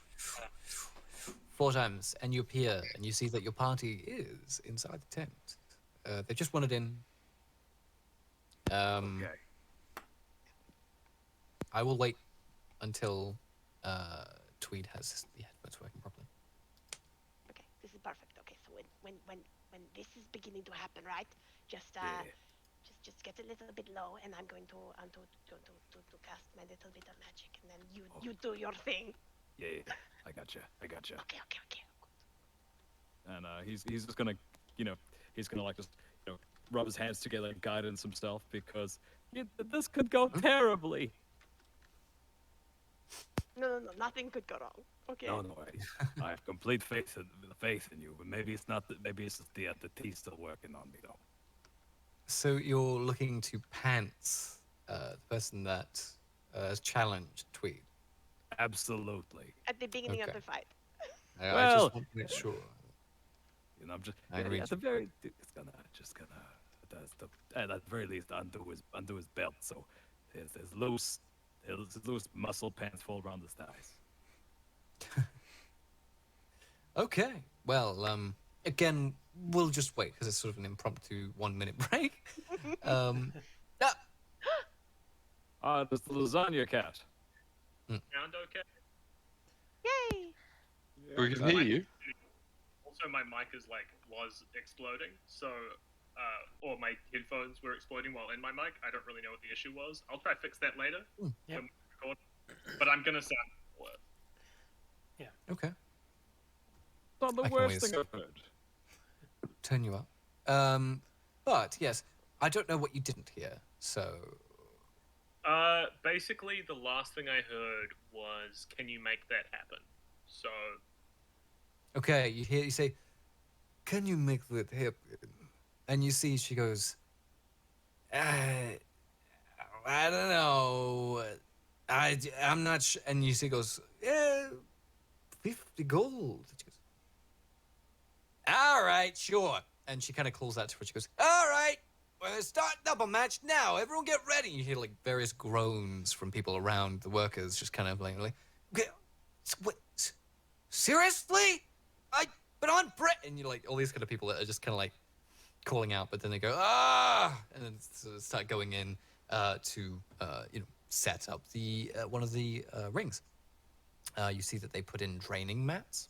4 times, and you appear, and you see that your party is inside the tent. They just wandered in. Okay. I will wait until Tweed has the headphones working properly. Okay, this is perfect. Okay, so when this is beginning to happen, right? Just just get a little bit low, and I'm going to cast my little bit of magic, and then you do your thing. Yeah. I gotcha. Okay. And he's just gonna, he's gonna like just, rub his hands together and guidance himself because this could go terribly. No, nothing could go wrong. Okay. No, I have complete faith in you. But maybe it's not. Maybe it's just the tea's still working on me though. So you're looking to pants the person that has challenged Tweed. Absolutely. At the beginning of Okay. the fight. I Well- just want to make sure. I'm just I agree. at the very. It's gonna at the very least undo his belt. So his loose muscle pants fall around his thighs. Okay. Well, again, we'll just wait because it's sort of an impromptu 1-minute break. There's the lasagna cat. Sound okay? Yay! We can hear you. Also, my mic was exploding, so or my headphones were exploding while in my mic. I don't really know what the issue was. I'll try to fix that later. Yep. when we record. But I'm gonna sound worse. Okay. Not the I can worst always- thing I've heard. Turn you up. But yes, I don't know what you didn't hear. So Basically, the last thing I heard was, "Can you make that happen?" So, okay, you say, "Can you make that happen?" And you see she goes, I don't know. I'm not sure. And you see goes, 50 gold. She goes, all right, sure. And she kind of calls out to her. She goes, all right, we're going to start double match now. Everyone get ready. You hear like various groans from people around the workers, just kind of like okay, what, seriously? But I'm Brit. And you're like, all these kind of people that are just kind of like calling out, but then they go, and then sort of start going in to, set up the one of the rings. You see that they put in draining mats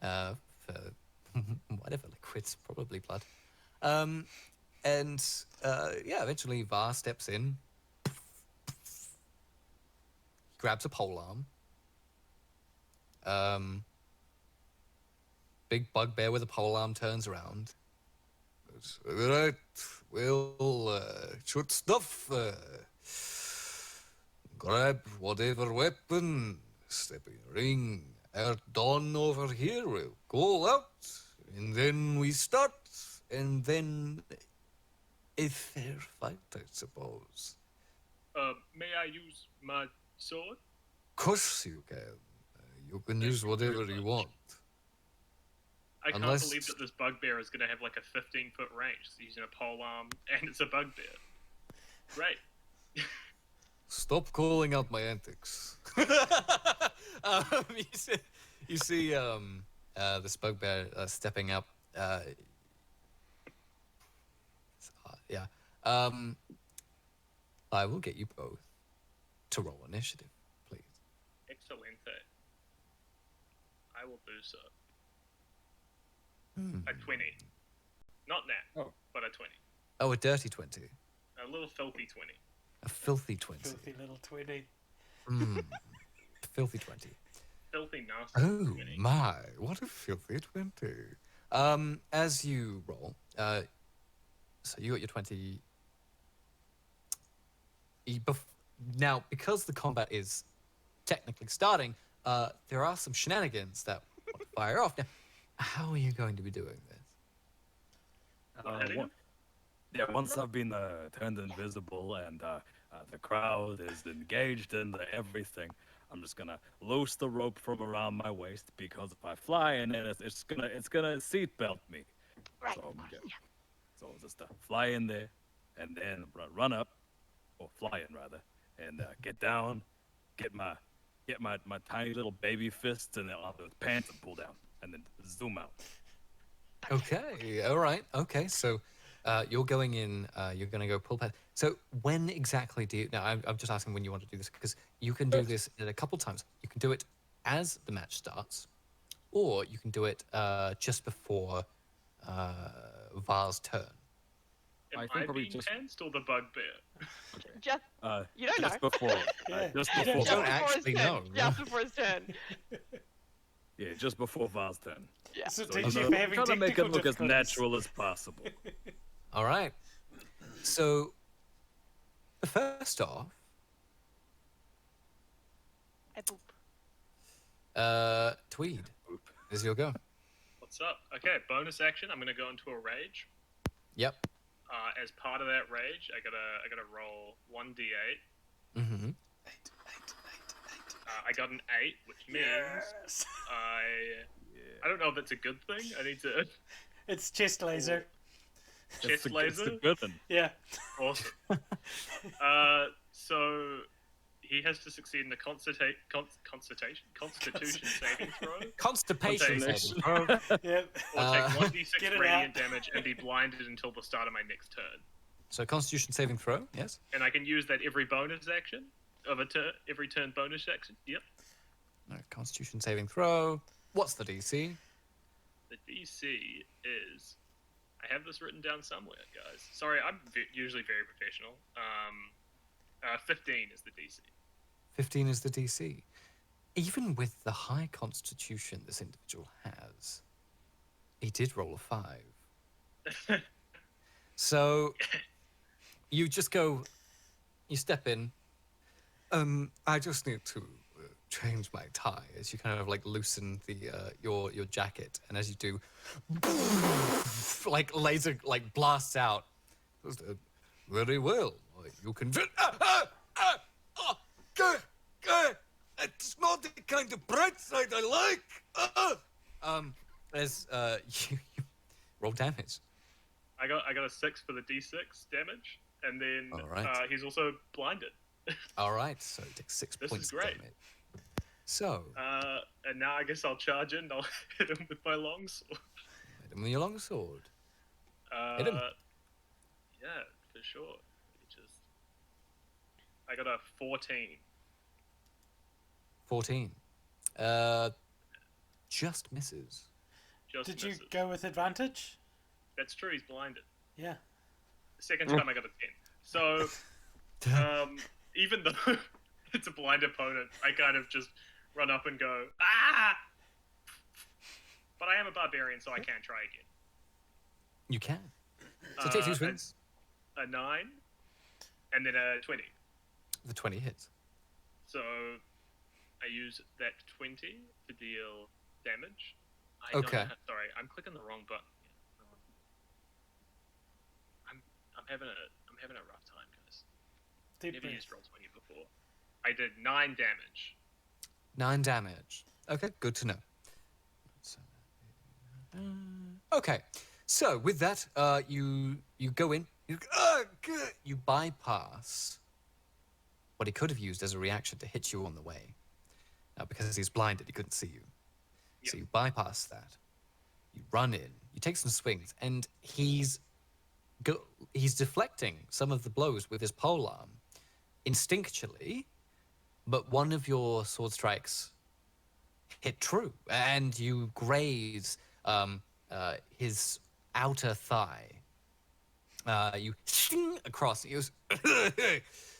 for whatever liquids, probably blood. Eventually Var steps in, grabs a polearm. Big bugbear with a polearm turns around. Goes, all right, well, shoot stuff. Grab whatever weapon, step in the ring. Our Dawn over here will go out, and then we start, and then a fair fight, I suppose. may I use my sword? Of course you can. You can use whatever you want. I can't Unless- believe that this bugbear is going to have like a 15-foot range. It's using a polearm, and it's a bugbear. Great. Stop calling out my antics. You see this bugbear stepping up. I will get you both to roll initiative, please. Excelente. I will do so. Hmm. A 20. Not that, Oh. but a 20. Oh, a dirty 20. A little filthy 20. A filthy 20. Filthy little twitty. Filthy 20. Filthy nasty Oh 20. my, what a filthy 20. As you roll, so you got your 20. Now, because the combat is technically starting, there are some shenanigans that want to fire off. Now, how are you going to be doing this? Hitting him? Yeah, once I've been turned invisible and the crowd is engaged in everything, I'm just gonna loose the rope from around my waist because if I fly in it, it's gonna seatbelt me. Right, So, of course, yeah. yeah. So just fly in there, and then run up, or fly in rather, and get down, get my tiny little baby fists and on the pants and pull down, and then zoom out. Okay, all right. Okay, so you're going in, you're going to go pull pad. So when exactly do you, now I'm just asking when you want to do this, because you can do this in a couple times. You can do it as the match starts, or you can do it just before Var's turn. Am I think I probably being just- tensed or the bugbear? Just you don't Just know. before, Yeah. just You don't before, know. Don't Before his actually turn. know. Just before his turn. yeah, just before Var's turn. Yeah. So So, teach you you know, for having trying to make it technical look as difficulties. natural as possible. All right. So first off, I poop. Tweed, is your go. What's up? Okay, bonus action. I'm gonna go into a rage. Yep. As part of that rage, I gotta roll 1d8. Mm-hmm. I got an 8, which means Yes. I don't know if that's a good thing. I need to It's chest laser. chest It's the laser. good one. Yeah. Awesome. So he has to succeed in the constitution saving throw, Constipation. Constipation. saving throw. Yeah. or take 1d6 Get it radiant out. damage and be blinded until the start of my next turn. So Constitution saving throw. Yes. And I can use that every bonus action of a turn, every turn bonus action. Yep. All right, Constitution saving throw. What's the DC? The DC is. I have this written down somewhere, guys. Sorry, I'm usually very professional. 15 is the DC. 15 is the DC. Even with the high constitution this individual has, he did roll a 5. So you just go, you step in. I just need to change my tie as you kind of like loosen the your jacket, and as you do, like laser like blasts out. Very well, you can. It's not the kind of bright side I like. As you roll damage. I got a 6 for the D6 damage, and then All right. he's also blinded. All right, so take 6 This points is of great. damage. So, And now I guess I'll charge in. I'll hit him with my longsword. hit him with your longsword. Hit him. Yeah, for sure. I got a 14. 14. Just misses. Just Did you misses. go with advantage? That's true. He's blinded. Yeah. The second time I got a 10. So, even though it's a blind opponent, I kind of just run up and go, ah! But I am a barbarian, so I can try again. You can. So take 2 swings. A 9, and then a 20. The 20 hits. So, I use that 20 to deal damage. Okay. Sorry, I'm clicking the wrong button. I'm having a rough time, guys. Deep Never breath. used Roll20 before. I did 9 damage. 9 damage. Okay, good to know. Okay, so with that, you go in. You bypass what he could have used as a reaction to hit you on the way. Because he's blinded, he couldn't see you. So you bypass that. You run in. You take some swings, and he's deflecting some of the blows with his polearm instinctually, but one of your sword strikes hit true, and you graze his outer thigh. You sting across. He goes,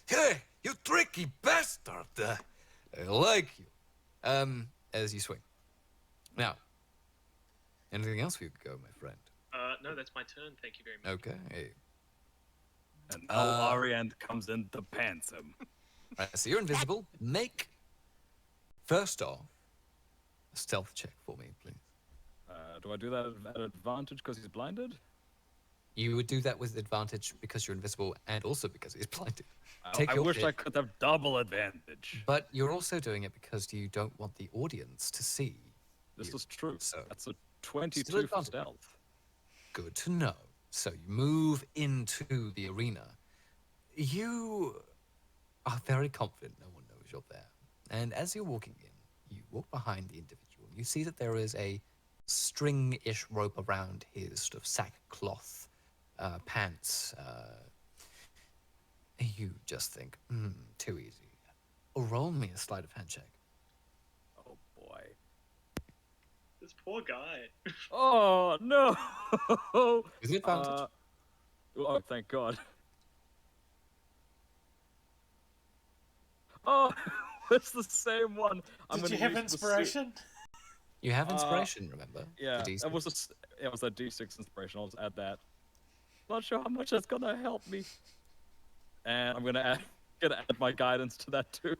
"Hey, you tricky bastard! I like you." As you swing. Now, anything else for you to go, my friend? No, that's my turn. Thank you very much. Okay. And now Ariane comes in to pants him. Right, so you're invisible. Make, first off, a stealth check for me, please. Do I do that at advantage because he's blinded? You would do that with advantage because you're invisible and also because he's blinded. I wish I could have double advantage. But you're also doing it because you don't want the audience to see. This you. is true. So That's a 22 for stealth. good to know. So you move into the arena. You are very confident no one knows you're there. And as you're walking in, you walk behind the individual. You see that there is a string-ish rope around his sort of sackcloth pants. You just think, too easy. Roll me a sleight of hand check. Oh boy. This poor guy. Oh no! Is it advantage? Oh, thank God. Oh, it's the same one. Did you have inspiration? You have inspiration, remember? Yeah, The it was a D6 inspiration. I'll just add that. Not sure how much that's gonna help me. And I'm gonna add my guidance to that too.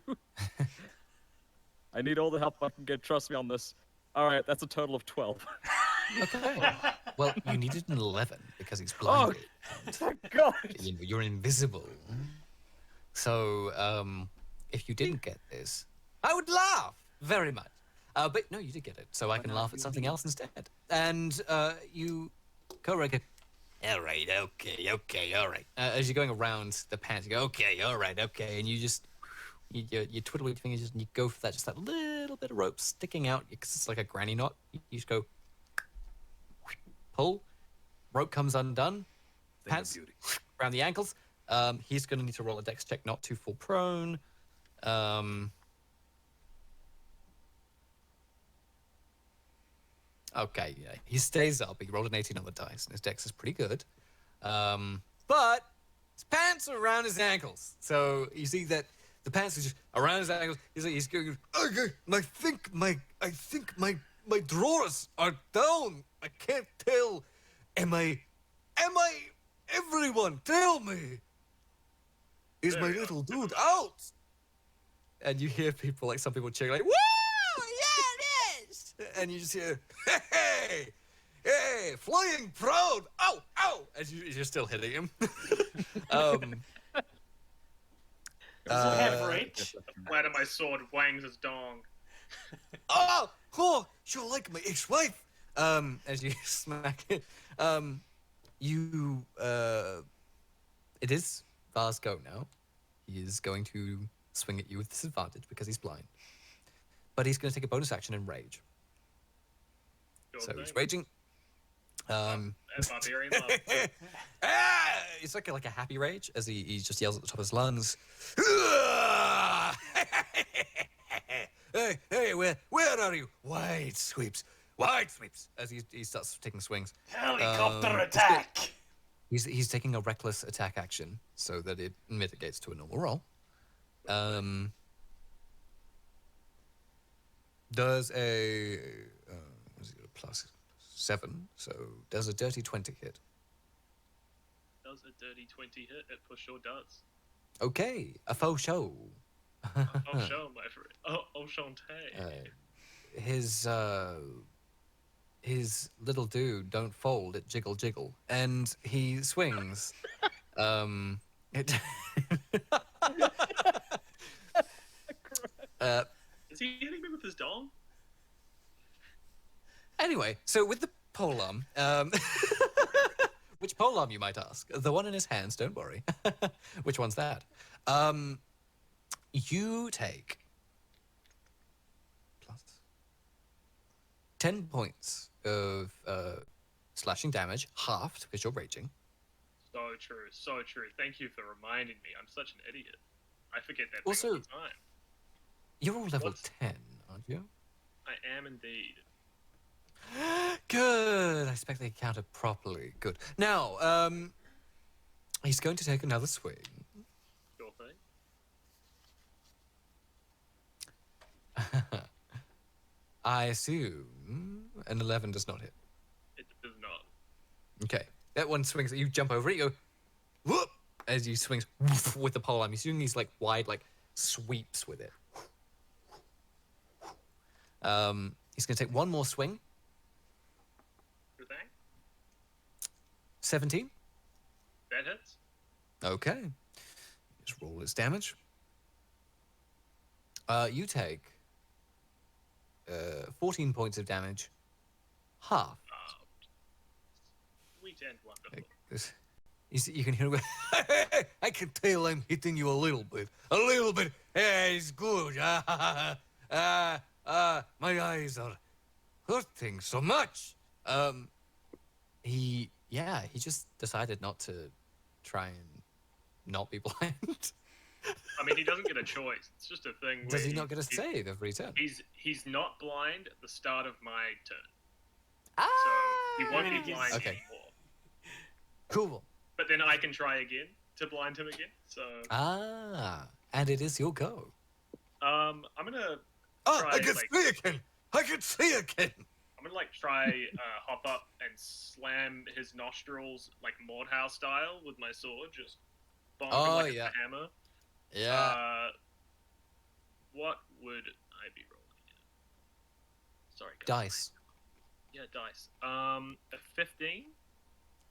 I need all the help I can get. Trust me on this. All right, that's a total of 12. Okay. Well, you needed an 11 because he's blinded. Oh, thank God! You're invisible. So, if you didn't get this, I would laugh very much. But no, you did get it, so I can laugh at something else instead. And you go right. All right, okay, all right. As you're going around the pants, you go, okay, all right, okay, and you just you twiddle your fingers and you go for that, just that little bit of rope sticking out because it's like a granny knot. You just go pull, rope comes undone, pants around the ankles. He's going to need to roll a dex check not to fall prone. Okay, yeah, he stays up. He rolled an 18 on the dice, and his dex is pretty good. But his pants are around his ankles, so you see that the pants are just around his ankles. He's going, okay, I think my drawers are down. I can't tell. Am I? Everyone, tell me. Is my little dude out? And you hear people, like some people cheering, like, woo! Yeah, it is! And you just hear, hey, flying proud! Ow, ow! As you're still hitting him. Does it have reach? The flat of my sword wangs his dong. Oh, you're like my ex-wife. As you smack it, it is Var's go now. He is going to swing at you with disadvantage because he's blind. But he's going to take a bonus action and rage. So he's raging. Barbarian love. It's like a happy rage as he just yells at the top of his lungs. Hey, where are you? Wide sweeps. As he starts taking swings. Helicopter attack! He's taking a reckless attack action so that it mitigates to a normal roll. Does a +7, so does a dirty 20 hit. Does a dirty 20 hit? It for sure does. Okay, a faux show. Oh, show, my friend. Oh, enchanté. His little dude don't fold, it jiggle, and he swings. It Is he hitting me with his dong? Anyway, so with the polearm, which polearm you might ask? The one in his hands, don't worry. Which one's that? You take plus 10 points of slashing damage, halved because you're raging. So true. Thank you for reminding me. I'm such an idiot. I forget that Also, thing all the time. You're all level 10, aren't you? I am indeed. Good. I expect they counted properly. Good. Now, he's going to take another swing. Sure thing. I assume an 11 does not hit. It does not. Okay. That one swings, you jump over it, you go, whoop, as you swings woof, with the polearm. He's doing these, wide, sweeps with it. He's going to take one more swing. Sure thing. 17. That hits. Okay. Just roll its damage. You take 14 points of damage. Half. Sweet and wonderful. Like this. You can hear him go, I can tell I'm hitting you a little bit. A little bit. Yeah, it's good. My eyes are hurting so much. He just decided not to try and not be blind. I mean, he doesn't get a choice. It's just a thing. Does where he not get a save every turn? He's not blind at the start of my turn. Ah! So he won't be blind Okay. anymore. Cool. But then I can try again to blind him again. So And it is your go. I'm gonna Oh, try, I can like- see again. I can see again. I'm gonna like try hop up and slam his nostrils like Mordhau style with my sword, just bonk him like yeah. a hammer. Yeah. What would I be rolling? Sorry, guys. Dice. Yeah, dice. A 15.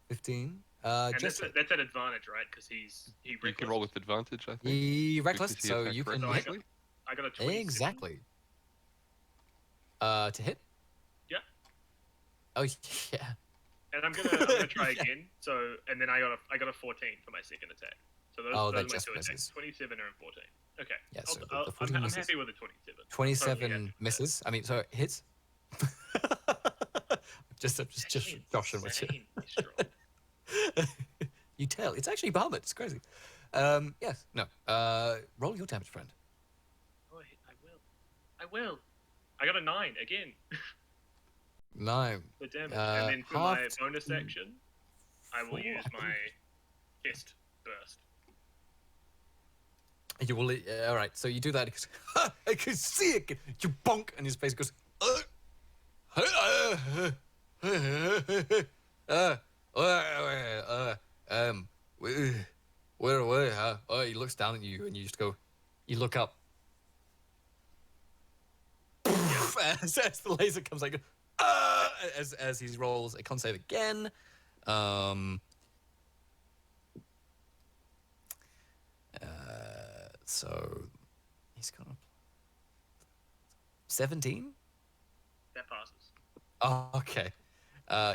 15. And Just that's at advantage, right? Because he You reckless. can roll with advantage, I think. reckless, because he so attacked you can recklessly. hit. I got a 27. Exactly. To hit? Yeah. Oh yeah. And I'm gonna try Yeah. again. So and then I got a 14 for my second attack. So those, Oh, those that are my just two attacks. misses. 27 and 14. Okay. Yeah, I'll- so the I'll- 14 I'm misses. happy with the 27. 27 Totally happy with that. misses. I mean, so hits. I'm just joshing with you. Insanely strong. You tell. It's actually Bahamut. It's crazy. Yes. No. Roll your damage, friend. Oh, I will. I got a 9 again. 9. The damage. And then for my half bonus action, I will four, use I my fist burst. You will. All right. So you do that. He goes, ha, I can see it. You bonk, and his face goes. Where? Huh? Oh, he looks down at you, and you just go. You look up. as the laser comes, like, as he rolls a con save again. So he's got 17. That passes. Oh, okay.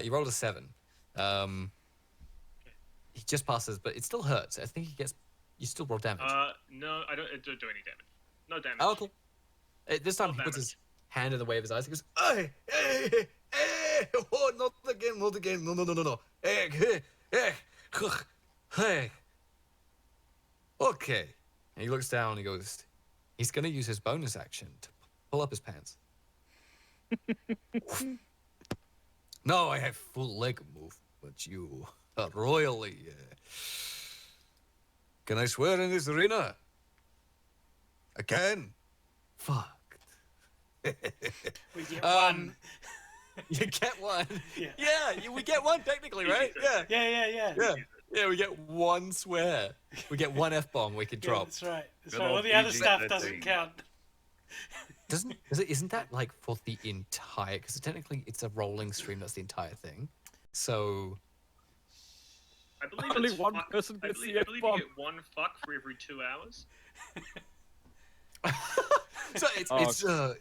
He rolled a 7. He just passes, but it still hurts. I think he gets. You still roll damage. No, I don't do any damage. No damage. Oh, okay. This time No he puts his damage. hand in the way of his eyes. He goes, hey, oh, not again, no. Hey. Okay. And he looks down and he goes, he's going to use his bonus action to pull up his pants. Now I have full leg move, but you are royally. Can I swear in this arena? I can. Fuck. We get one. You get one. Yeah. We get one technically, right? Yeah. Yeah, we get one swear. We get one F-bomb we could Yeah, drop. that's right. That's Good right. All old the other PG stuff 13. doesn't count. Isn't that like for the entire? Because technically it's a rolling stream. That's the entire thing. So I believe Only it's one fuck- person I gets believe, the I believe you F-bomb. get one fuck for every 2 hours. So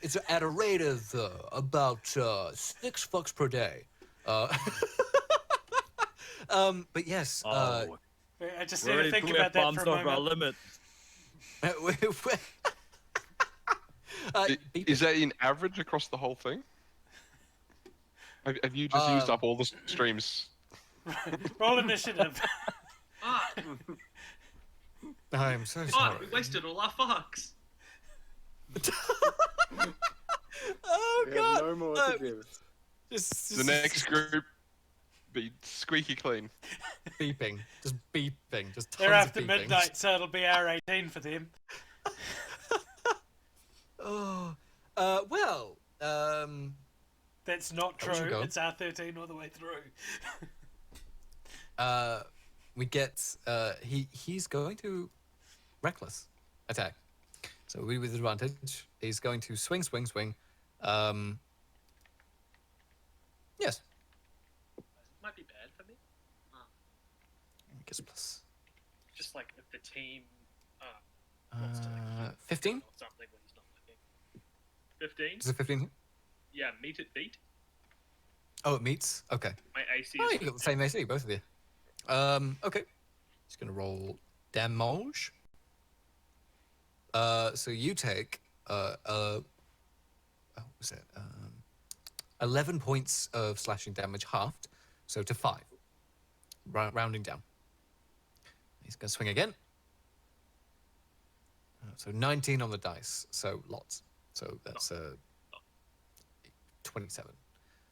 it's at a rate of about 6 fucks per day. But yes. Oh, I just we're need to already think 2 about that F-bombs for a over our moment. limit. Is that in average across the whole thing? Have you just used up all the streams? Roll initiative. Ah, I'm so fuck, sorry. we wasted all our fucks. Oh We god. have no more to give. Just The next group be squeaky clean. beeping, just beeping, just tons They're after of beeping. midnight, so it'll be hour 18 for them. Oh, well, That's not How would you true. go? It's R13 all the way through. we get he's going to reckless attack. So we with advantage. He's going to swing. Yes. Might be bad for me. It gets plus Just like if the team wants to like 15. or something when he's not looking. 15. Does a 15 hit? Yeah, meet it beat. Oh, it meets. Okay. My AC Oh, is you got the same AC, both of you. Okay. Just gonna roll damage. So you take what was it? 11 points of slashing damage halved, so to 5. Rounding down. He's gonna swing again. So 19 on the dice, so lots. So that's 27.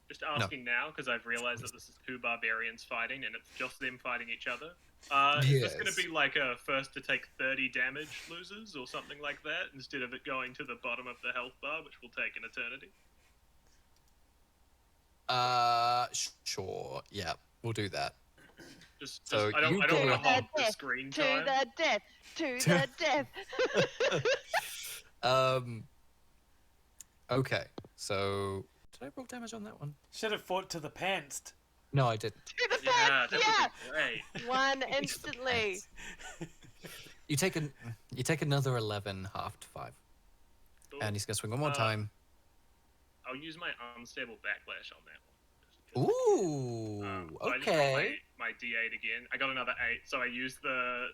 Just asking now because I've realized that this is 2 barbarians fighting and it's just them fighting each other. Is this going to be like a first to take 30 damage losers or something like that instead of it going to the bottom of the health bar, which will take an eternity? Sure. Yeah, we'll do that. Just So I don't you want go to ahead. hog the screen To time. the death. To the death. Okay, so did I roll damage on that one? Should have fought to the pants. No, I didn't. To the Yeah, death. that Yeah. would be great. One instantly. You take another 11 half to 5, Cool. and he's gonna swing one more time. I'll use my unstable backlash on that one. Ooh, So I just okay. rolled my D8 again. I got another 8, so I used the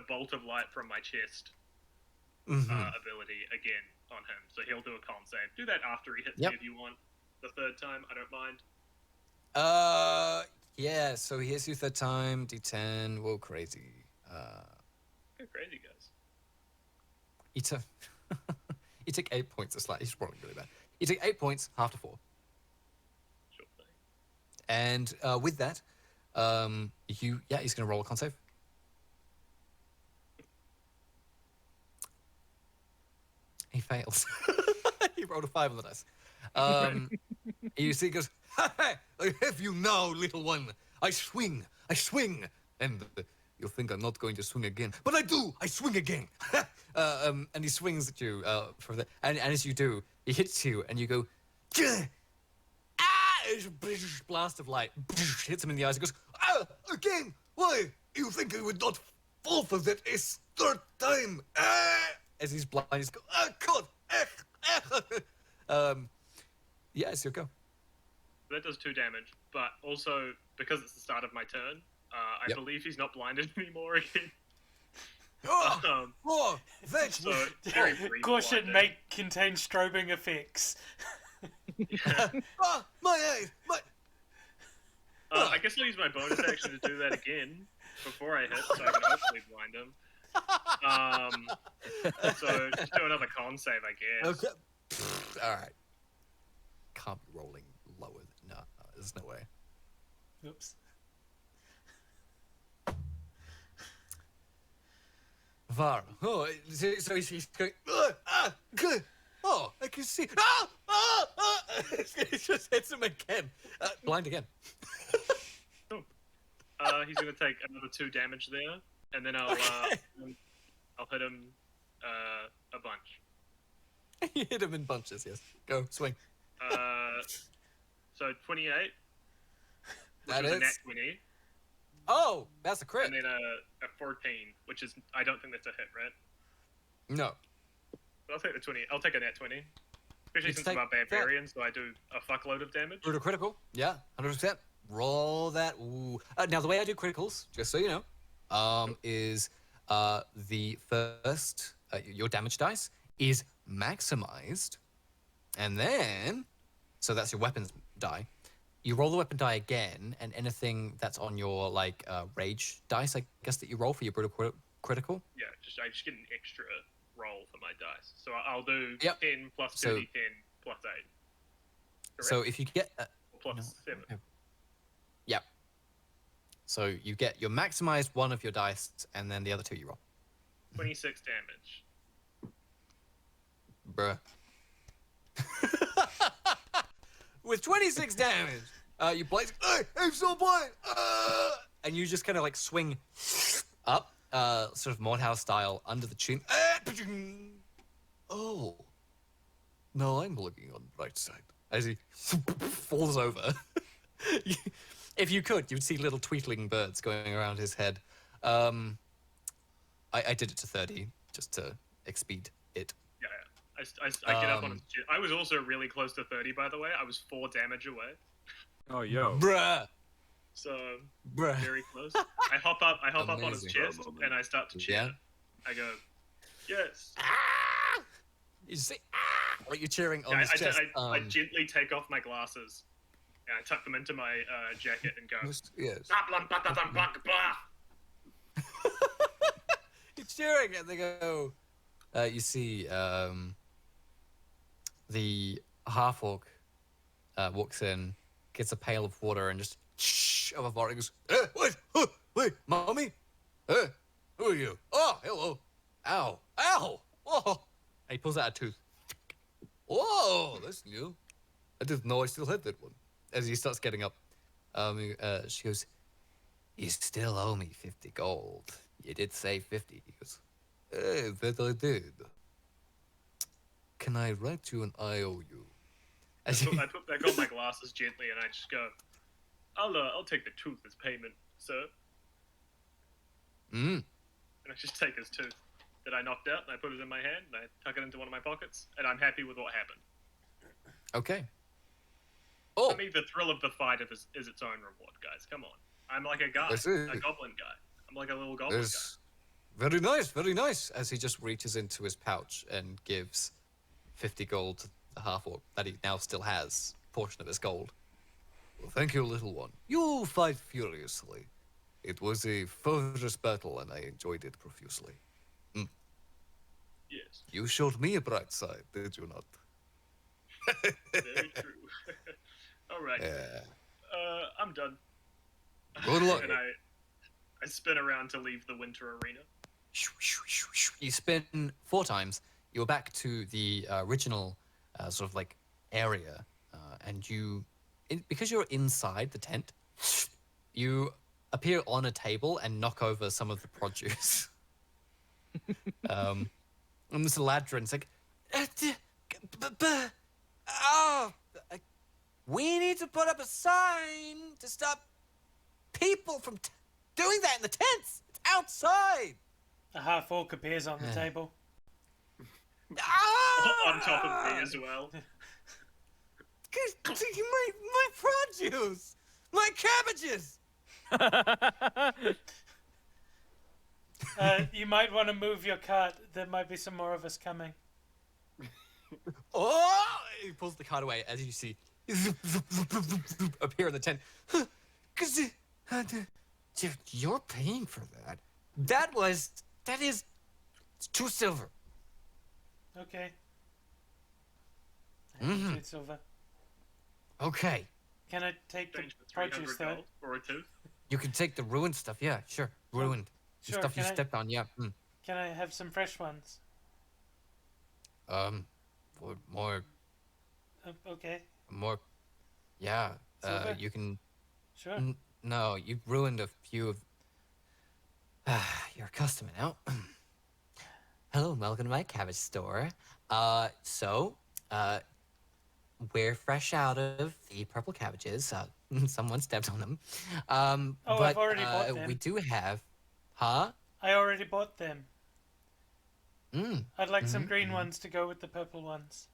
bolt of light from my chest Mhm. ability again on him. So he'll do a con save. Do that after he hits Yep. me if you want. The third time, I don't mind. Yeah. So he hits you third time. D10. Whoa, crazy. Go crazy, guys. You took you take 8 points of slash. He's rolling really bad. You take 8 points, half to 4. Sure thing. And with that, he's gonna roll a con save. He fails. He rolled a 5 on the dice. You see, he goes, "Ha, I have you now, little one. I swing, and you'll think I'm not going to swing again, but I do. I swing again." And he swings at you and as you do, he hits you, and you go, "Gah!" There's a blast of light hits him in the eyes. He goes, "Ah, again? Why? You think I would not fall for that a third time?" As he's blind, he's go, "Ah, God!" Yes, you go. That does 2 damage, but also because it's the start of my turn, I Yep. believe he's not blinded anymore again. Oh, that So was very brief Caution blinding. may contain strobing effects. my eyes, my. I guess I'll use my bonus action to do that again before I hit, so I can hopefully blind him. So just do another con save, I guess. Okay. All right. Can't be rolling lower than no. There's no way. Oops. Var. Oh, so he's going. Good. Oh, I can see. It just hits him again. Blind again. He's gonna take another 2 damage there, and then I'll hit him a bunch. You hit him in bunches. Yes. Go swing. So 28. Which That was a is. nat 20, Oh, that's a crit. and then a 14, which is I don't think that's a hit, right? No. But I'll take the 20. I'll take a nat 20, especially You since take I'm a barbarian, so I do a fuckload of damage. Brutal critical. Yeah, 100%. Roll that. Ooh. Now, the way I do criticals, just so you know, is the first, your damage dice is maximized. And then, so that's your weapons die. You roll the weapon die again, and anything that's on your, rage dice, I guess, that you roll for your brutal critical. Yeah, I just get an extra roll for my dice. So I'll do Yep. 10 plus So- 2d10 plus 8. So Correct? if you get... Plus no, 7. okay. Yep. So you get your maximized one of your dice, and then the other 2 you roll. 26 damage. Bruh. With 26 damage, you blaze. I'm so blind. And you just kind of swing up, sort of Mordhouse style, under the chin. Oh. No, I'm looking on the right side. As he falls over. If you could, you'd see little tweetling birds going around his head. I did it to 30 just to expede it. Yeah. I get up on his chin. I was also really close to 30, by the way. I was 4 damage away. Oh, yo. Bruh. So Bruh. very close. I hop up on his Amazing. chest and I start to cheer. Yeah. I go, yes. You say, are you cheering on Yeah, his chest? I gently take off my glasses and I tuck them into my jacket and go. Yes. "Blah, blah, blah, blah, blah, blah, blah." You're cheering, and they go. You see, the half-orc walks in, gets a pail of water, and just of a fart. He goes, "Wait, wait, mommy, who are you? Oh, hello, ow, ow, whoa!" And he pulls out a tooth. Whoa, that's new. I didn't know I still had that one. As he starts getting up, she goes, "You still owe me 50 gold. You did say 50. He goes, "Hey, that I did. Can I write you an IOU?" I put back on my glasses gently and I just go, I'll take the tooth as payment, sir. Mm. And I just take his tooth that I knocked out and I put it in my hand and I tuck it into one of my pockets and I'm happy with what happened. Okay. Oh. For me, the thrill of the fight is its own reward, guys. Come on. I'm like a guy, I see. a goblin guy. I'm like a little goblin Yes. Very nice, very nice. As he just reaches into his pouch and gives 50 gold to the half-orc that he now still has, a portion of his gold. Well, thank you, little one. You fight furiously. It was a ferocious battle, and I enjoyed it profusely. guy. Yes. You showed me a bright side, did you not? Very true. All right. Yeah. I'm done. Good luck. And I spin around to leave the winter arena. You spin 4 times. You're back to the original sort of like area, and because you're inside the tent, you appear on a table and knock over some of the produce. And this ladron's like, we need to put up a sign to stop people from doing that in the tents. It's outside. A half-orc appears on the table. On top of me as well. my produce! My cabbages! You might want to move your cart. There might be some more of us coming. Oh! He pulls the cart away as you see appear in the tent. You're paying for that. That is 2 silver. Okay. Mhm. 2 silver. Okay. Can I take the Change for 300 produce though? gold for a tooth. You can take the ruined stuff. Yeah, sure. Ruined. The Sure. stuff you Can I, stepped on. Yeah. Mm. can I have some fresh ones? More. Okay. Yeah. Silver? You can. Sure. No, you've ruined a few of. You're a customer now. Hello and welcome to my cabbage store. We're fresh out of the purple cabbages. Someone stepped on them. But I've already bought them. we do have. Huh? I already bought them. Mm. I'd like some green ones to go with the purple ones.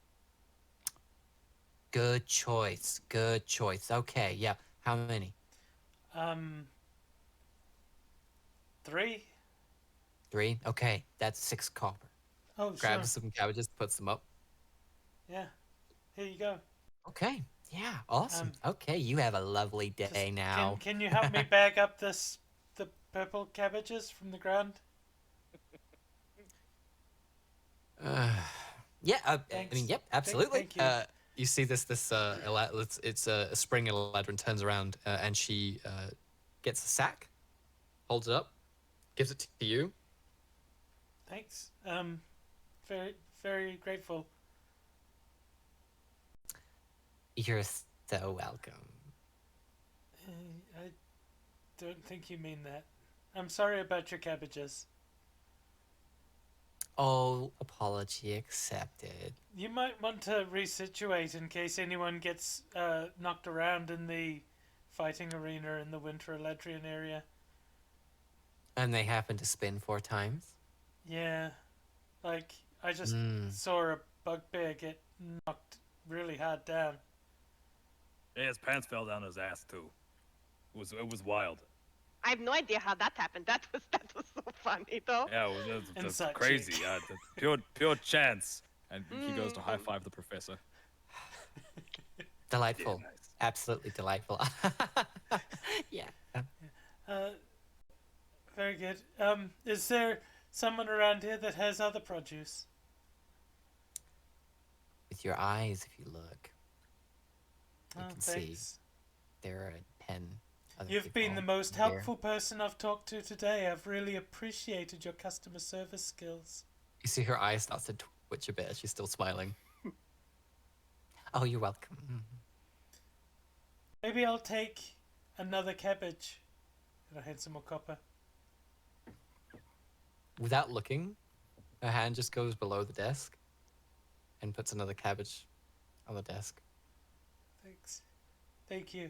Good choice. Good choice. Okay, yeah. How many? 3? 3? Okay, that's 6 copper. Oh, Grabs sure. some cabbages, puts them up. Yeah. Here you go. Okay, yeah, awesome. Okay, you have a lovely day now. Can you help me bag up the purple cabbages from the ground? Yeah, I Thanks. mean, yep, absolutely. Thank you. You see this it's a spring Eladrin turns around and she gets a sack, holds it up, gives it to you. Thanks. Very, very grateful. You're so welcome. I don't think you mean that. I'm sorry about your cabbages. Oh, apology accepted. You might want to resituate in case anyone gets knocked around in the fighting arena in the Winter Eladrian area. And they happen to spin 4 times? Yeah. Like, I just saw a bugbear get knocked really hard down. Yeah, his pants fell down his ass too. It was wild. I have no idea how that happened. That was so funny though. Yeah, that's crazy. That's pure chance. And he goes to high five the professor. Delightful. Yeah, nice. Absolutely delightful. Yeah. Very good. Is there someone around here that has other produce? With your eyes, if you look, you can thanks. see there are 10 other You've been the people most here. helpful person I've talked to today. I've really appreciated your customer service skills. You see her eyes starts to twitch a bit. She's still smiling. Oh, you're welcome. Maybe I'll take another cabbage. And I'll hand some more copper. Without looking, her hand just goes below the desk and puts another cabbage on the desk. Thanks. Thank you.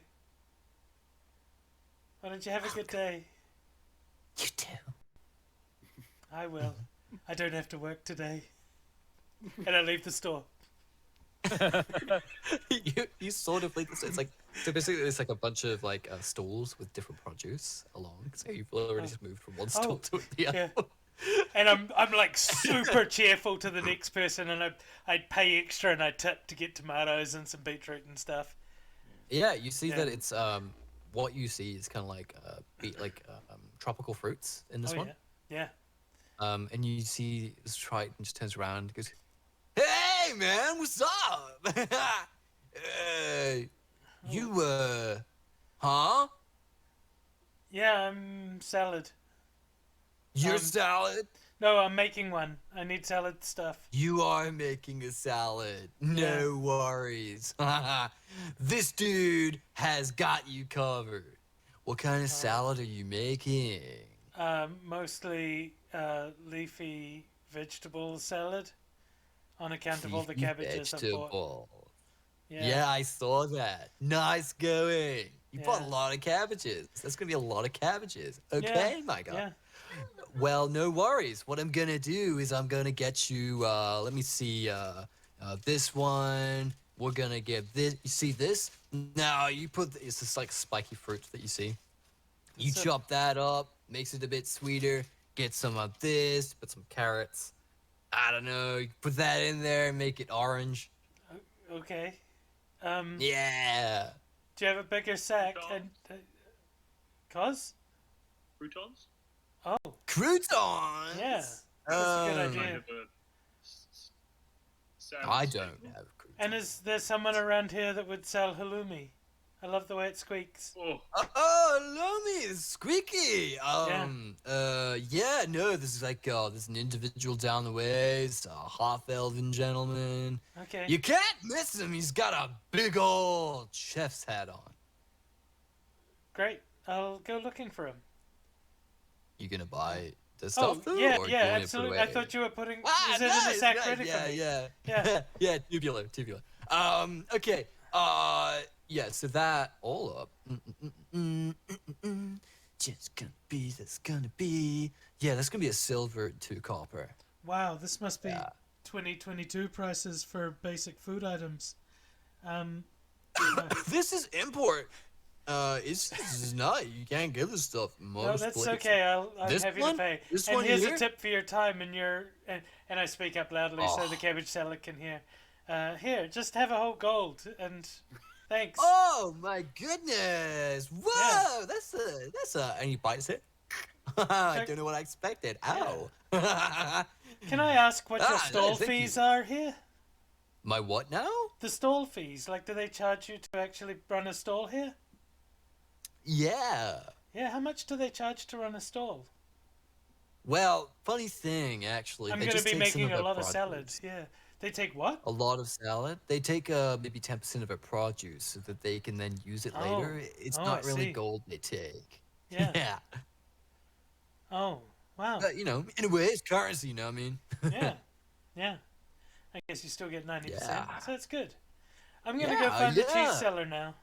Why don't you have a good day? You too. I will. I don't have to work today. And I leave the store. you sort of leave the store. It's like, so basically it's like a bunch of like stalls with different produce along. So you've already just moved from one stall to the other. Yeah. And I'm like super cheerful to the next person, and I'd pay extra and I'd tip to get tomatoes and some beetroot and stuff. Yeah, you see that it's what you see is kind of like tropical fruits in this one. Yeah. And you see this Triton just turns around and goes, "Hey man, what's up? You huh? Yeah, I'm salad. You're salad? No, I'm making one. I need salad stuff. You are making a salad. No worries. This dude has got you covered. What kind of salad are you making? Mostly leafy vegetable salad, on account of all the cabbages I bought. Yeah, I saw that. Nice going. You bought a lot of cabbages. That's gonna be a lot of cabbages. Okay, my God. Yeah. Well, no worries. What I'm gonna do is I'm gonna get you. Let me see. This one. We're gonna get this. You see this? Now you put. It's this like spiky fruit that you see. You chop that up, makes it a bit sweeter. Get some of this. Put some carrots. I don't know. You put that in there, make it orange. Okay. Yeah. Do you have a bigger sack? And cause? Croutons? Oh. Croutons. Yeah. That's a good idea. Kind of I don't have croutons. And is there someone around here that would sell halloumi? I love the way it squeaks. Oh, halloumi is squeaky. Yeah, no, this is like, there's an individual down the way. It's a half-elven gentleman. Okay. You can't miss him. He's got a big old chef's hat on. Great. I'll go looking for him. You gonna buy the stuff? Yeah, or yeah, you absolutely. Put it I away? thought you were putting. Ah, is it in the sack ready yeah, for me? yeah, yeah, tubular. Okay. Yeah. So that all up. Just gonna be. That's gonna be. Yeah, that's gonna be a silver 2 copper. Wow, this must be 2022 prices for basic food items. This is import. This is not. You can't get this stuff. No, that's okay. I'm happy to pay. This and one here's here? a tip for your time and and I speak up loudly so the cabbage seller can hear. Here, just have a whole gold and thanks. Oh my goodness! Whoa, that's a. And he bites it. I don't know what I expected. Ow! Can I ask what your stall thank fees you. are here? My what now? The stall fees. Like, do they charge you to actually run a stall here? Yeah. Yeah. How much do they charge to run a stall? Well, funny thing, actually. I'm they going to just be take some making a their lot of produce. salad. Yeah. They take what? A lot of salad. They take maybe 10% of their produce so that they can then use it later. It's not I really see. gold they take. Yeah. Yeah. Oh, wow. But, in a way, it's currency, you know what I mean? Yeah. Yeah. I guess you still get 90%. Yeah. So that's good. I'm going to go find the cheese seller now.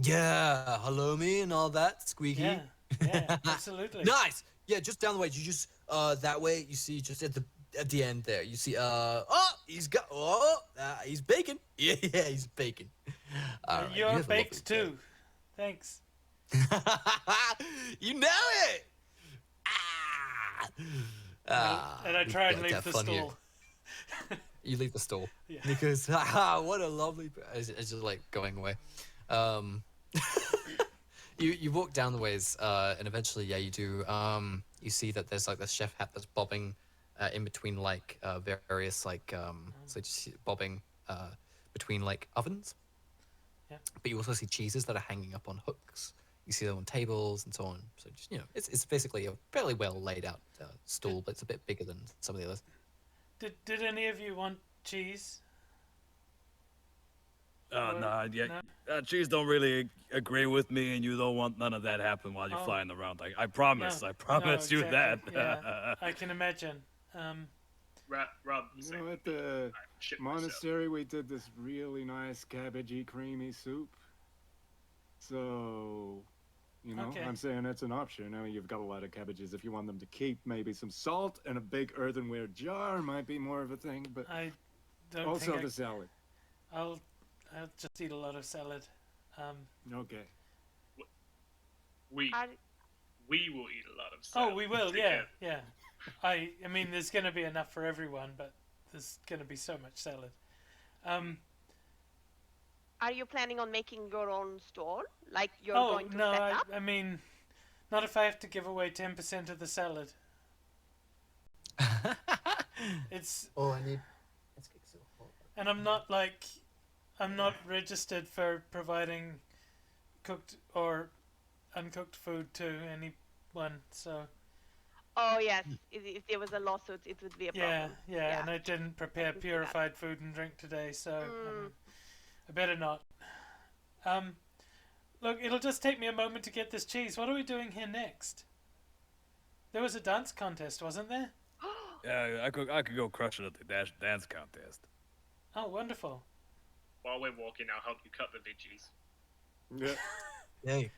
Yeah, halloumi and all that, squeaky. Yeah, absolutely. Nice. Yeah, just down the way. You just that way. You see just at the end there. You see he's baking. Yeah, he's baking. All right, you You're have a lovely baked day. too. Thanks. You know it. And I we try and like to leave have the fun here. stall. You leave the stall Yeah. because what a lovely. It's just like going away. You walk down the ways, and eventually, yeah, you do. You see that there's like this chef hat that's bobbing in between like various like so just see it bobbing between like ovens. Yeah. But you also see cheeses that are hanging up on hooks. You see them on tables and so on. So just it's basically a fairly well laid out stall, but it's a bit bigger than some of the others. Did any of you want cheese? Nah, yeah. No? Cheese don't really agree with me, and you don't want none of that happen while you're Oh. flying around. I promise. No, I promise no, you that. exactly, yeah, I can imagine. Rather than You saying know, at the shit myself. monastery, we did this really nice cabbagey, creamy soup. So, Okay. I'm saying it's an option. I mean, you've got a lot of cabbages. If you want them to keep, maybe some salt in a big earthenware jar might be more of a thing. But I don't also think the salad. I'll just eat a lot of salad. Okay. We Are, will eat a lot of salad. Oh, we will. together. Yeah. I mean, there's going to be enough for everyone, but there's going to be so much salad. are you planning on making your own stall? Like you're Oh going to no, set up? I mean, not if I have to give away 10% of the salad. It's Oh, I need. and I'm not registered for providing cooked or uncooked food to anyone. So Oh yes. If there was a lawsuit, it would be a problem. yeah, and I didn't prepare can see that. purified food and drink today, so Mm. I better not. Look, it'll just take me a moment to get this cheese. What are we doing here next? There was a dance contest, wasn't there? Yeah, I could go crush it at the dance contest. Oh, wonderful. While we're walking, I'll help you cut the veggies. Yeah. Yay.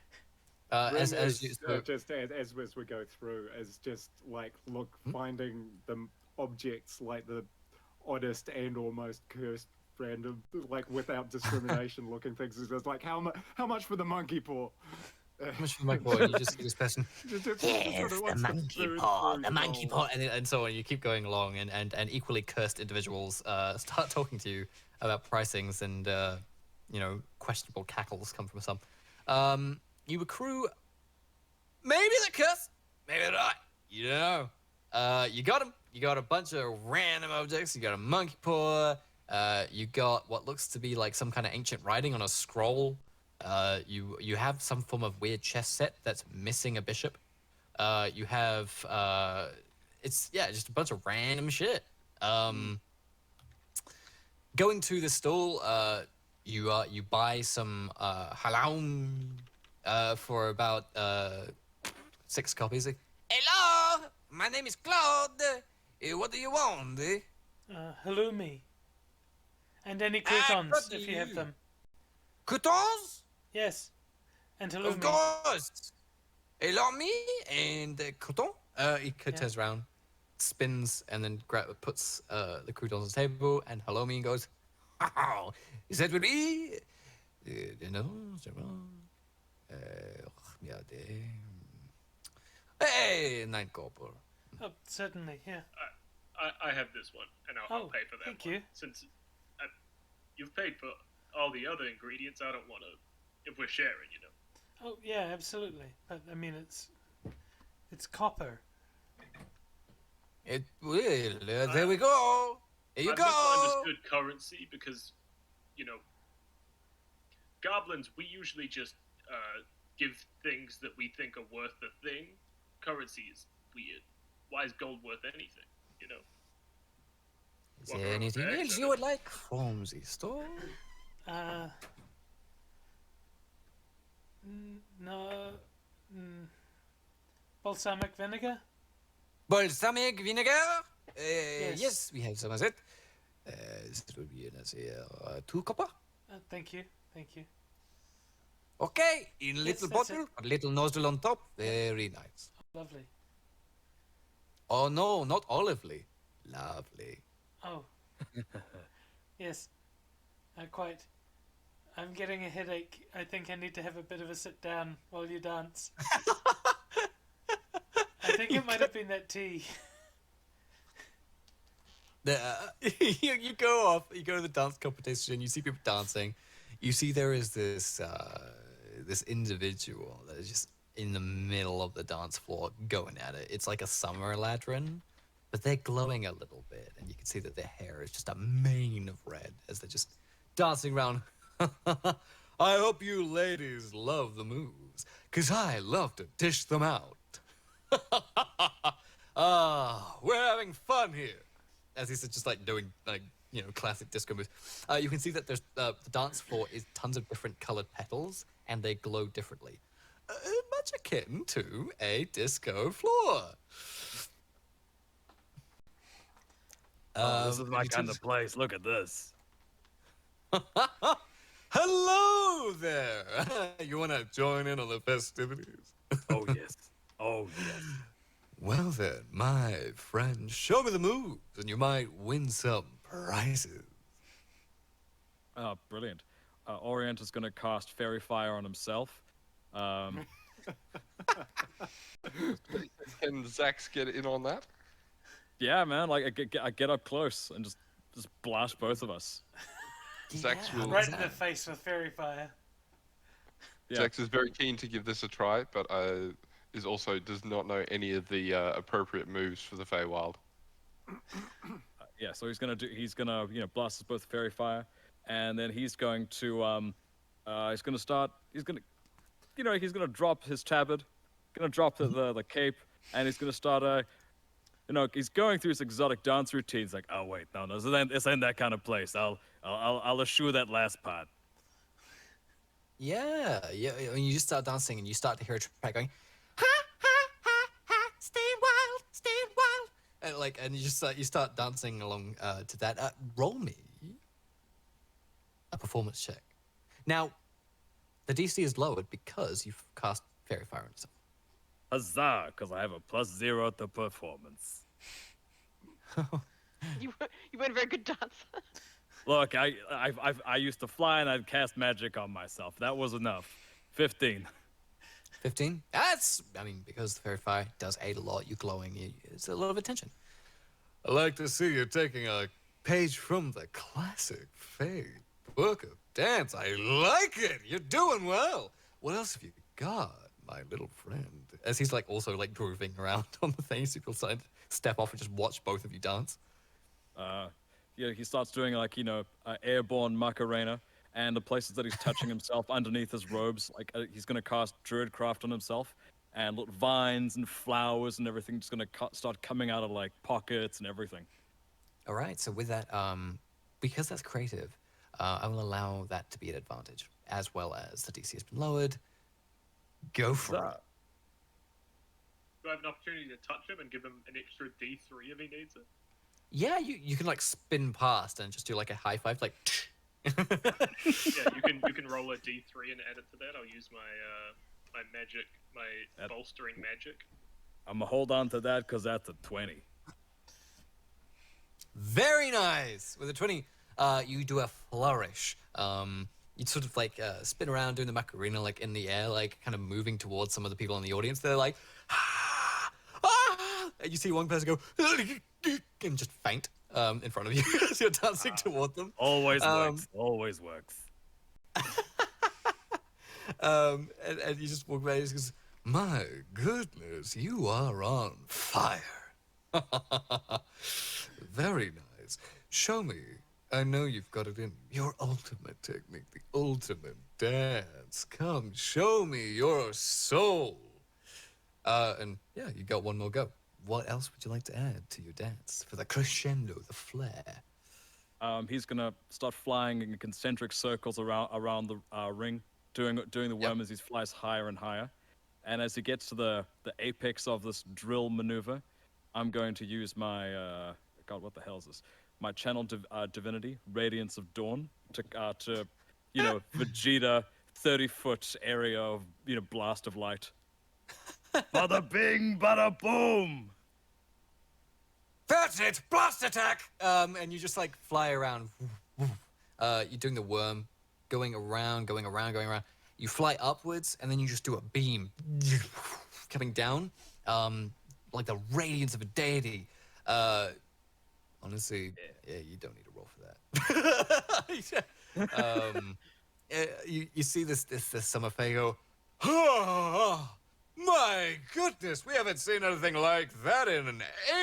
Ren As you is, spoke, just as we go through, as just like finding the objects like the oddest and almost cursed random, like without discrimination looking things. It's just like how much for the monkey paw? how much for my boy? You just see this person. Yes, The monkey paw, and so on. You keep going along, and equally cursed individuals start talking to you about pricings, and questionable cackles come from some. You accrue maybe the cursed, maybe not. You don't know. You got them. You got a bunch of random objects. You got a monkey paw. You got what looks to be like some kind of ancient writing on a scroll. You have some form of weird chess set that's missing a bishop. You have just a bunch of random shit. Going to the stall, you buy some halal for about 6 copies. Hello, my name is Claude. What do you want? Halloumi. And any croutons, if you have them. Croutons? Yes. And halloumi. Of course. Halloumi and crouton. He turns around, spins, and then puts the croutons on the table, and halloumi goes, oh, is that what we? Hey, 9 copper. Oh, certainly, yeah. I have this one, and I'll pay for that thank one. you. Since you've paid for all the other ingredients, I don't want to. If we're sharing, Oh, yeah, absolutely. But, I mean, it's copper. There we go. There you I've go. never understood currency because, goblins, we usually just give things that we think are worth the thing. Currency is weird. Why is gold worth anything? Is there anything else you would like from the store? No. Balsamic vinegar? Balsamic vinegar? Yes. Yes, we have some of it. This will be 2 copper. Thank you. Thank you. Okay, in a Yes, little that's bottle, a little nozzle on top. Very nice. Lovely. Oh no, not olively. Lovely. Oh. Yes. Quite. I'm getting a headache. I think I need to have a bit of a sit down while you dance. I think it might have been that tea. You go off, you go to the dance competition, you see people dancing, you see there is this this individual that is just in the middle of the dance floor going at it. It's like a summer ladron, but they're glowing a little bit, and you can see that their hair is just a mane of red as they're just dancing around. I hope you ladies love the moves, 'cause I love to dish them out. We're having fun here. As he's just like doing like, you know, classic disco moves. You can see that there's the dance floor is tons of different colored petals and they glow differently. Much akin to a disco floor. This is my kind of place. Look at this. Hello there. You want to join in on the festivities? Oh yes. Oh yes. Well then, my friend, show me the moves and you might win some prizes. Oh, brilliant. Orient is going to cast Fairy Fire on himself. Can Zax get in on that? Yeah, man. Like I get up close and just blast both of us. Zax will. Right in the face with fairy fire. Yeah. Zax is very keen to give this a try, but is also does not know any of the appropriate moves for the Feywild. Yeah, so he's gonna blast us both with Fairy Fire, and then he's going to drop his tabard, gonna drop the cape, and he's gonna start he's going through his exotic dance routine. He's like, oh wait, no, this ain't that kind of place. I'll eschew that last part. Yeah. When you just start dancing and you start to hear a track going, stay wild, and you just you start dancing along to that. Roll me a performance check. Now, the DC is lowered because you've cast Fairy Fire on yourself. Huzzah! Because I have a +0 to performance. You weren't a very good dancer. Look, I used to fly and I'd cast magic on myself. That was enough. 15. 15? Because the Fairy Fire does aid a lot, you glowing, it's a lot of attention. I like to see you taking a page from the classic Fey book of dance. I like it. You're doing well. What else have you got, my little friend? As he's like also like grooving around on the thing, so people step off and just watch both of you dance. He starts doing airborne Macarena, and the places that he's touching himself underneath his robes, he's gonna cast Druidcraft on himself, and little vines and flowers and everything just gonna start coming out of like pockets and everything. All right, so with that, because that's creative, I will allow that to be an advantage, as well as the DC has been lowered. Go for it. Do I have an opportunity to touch him and give him an extra D3 if he needs it? Yeah, you can like spin past and just do like a high five, like. Yeah, you can roll a D3 and add it to that. I'll use my magic, my bolstering magic. I'm gonna hold on to that because that's a 20. Very nice. With a 20, you do a flourish. You sort of like spin around doing the Macarena like in the air, like kind of moving towards some of the people in the audience. They're like, and you see one person go and just faint in front of you as you're dancing toward them. Always works. Always works. And you just walk by and he goes, my goodness, you are on fire. Very nice. Show me. I know you've got it in your ultimate technique, the ultimate dance. Come, show me your soul. And yeah, you got one more go. What else would you like to add to your dance for the crescendo, the flair? He's gonna start flying in concentric circles around the ring, doing the worm as he flies higher and higher. And as he gets to the apex of this drill maneuver, I'm going to use my God, what the hell is this? My channel divinity, Radiance of Dawn, to Vegeta 30-foot area of blast of light. Bada bing, bada boom. That's it! Blast attack! And you just like fly around. You're doing the worm, going around, going around, going around. You fly upwards, and then you just do a beam coming down, like the radiance of a deity. Honestly, yeah, you don't need to roll for that. You see this summer Fay go, oh, my goodness, we haven't seen anything like that in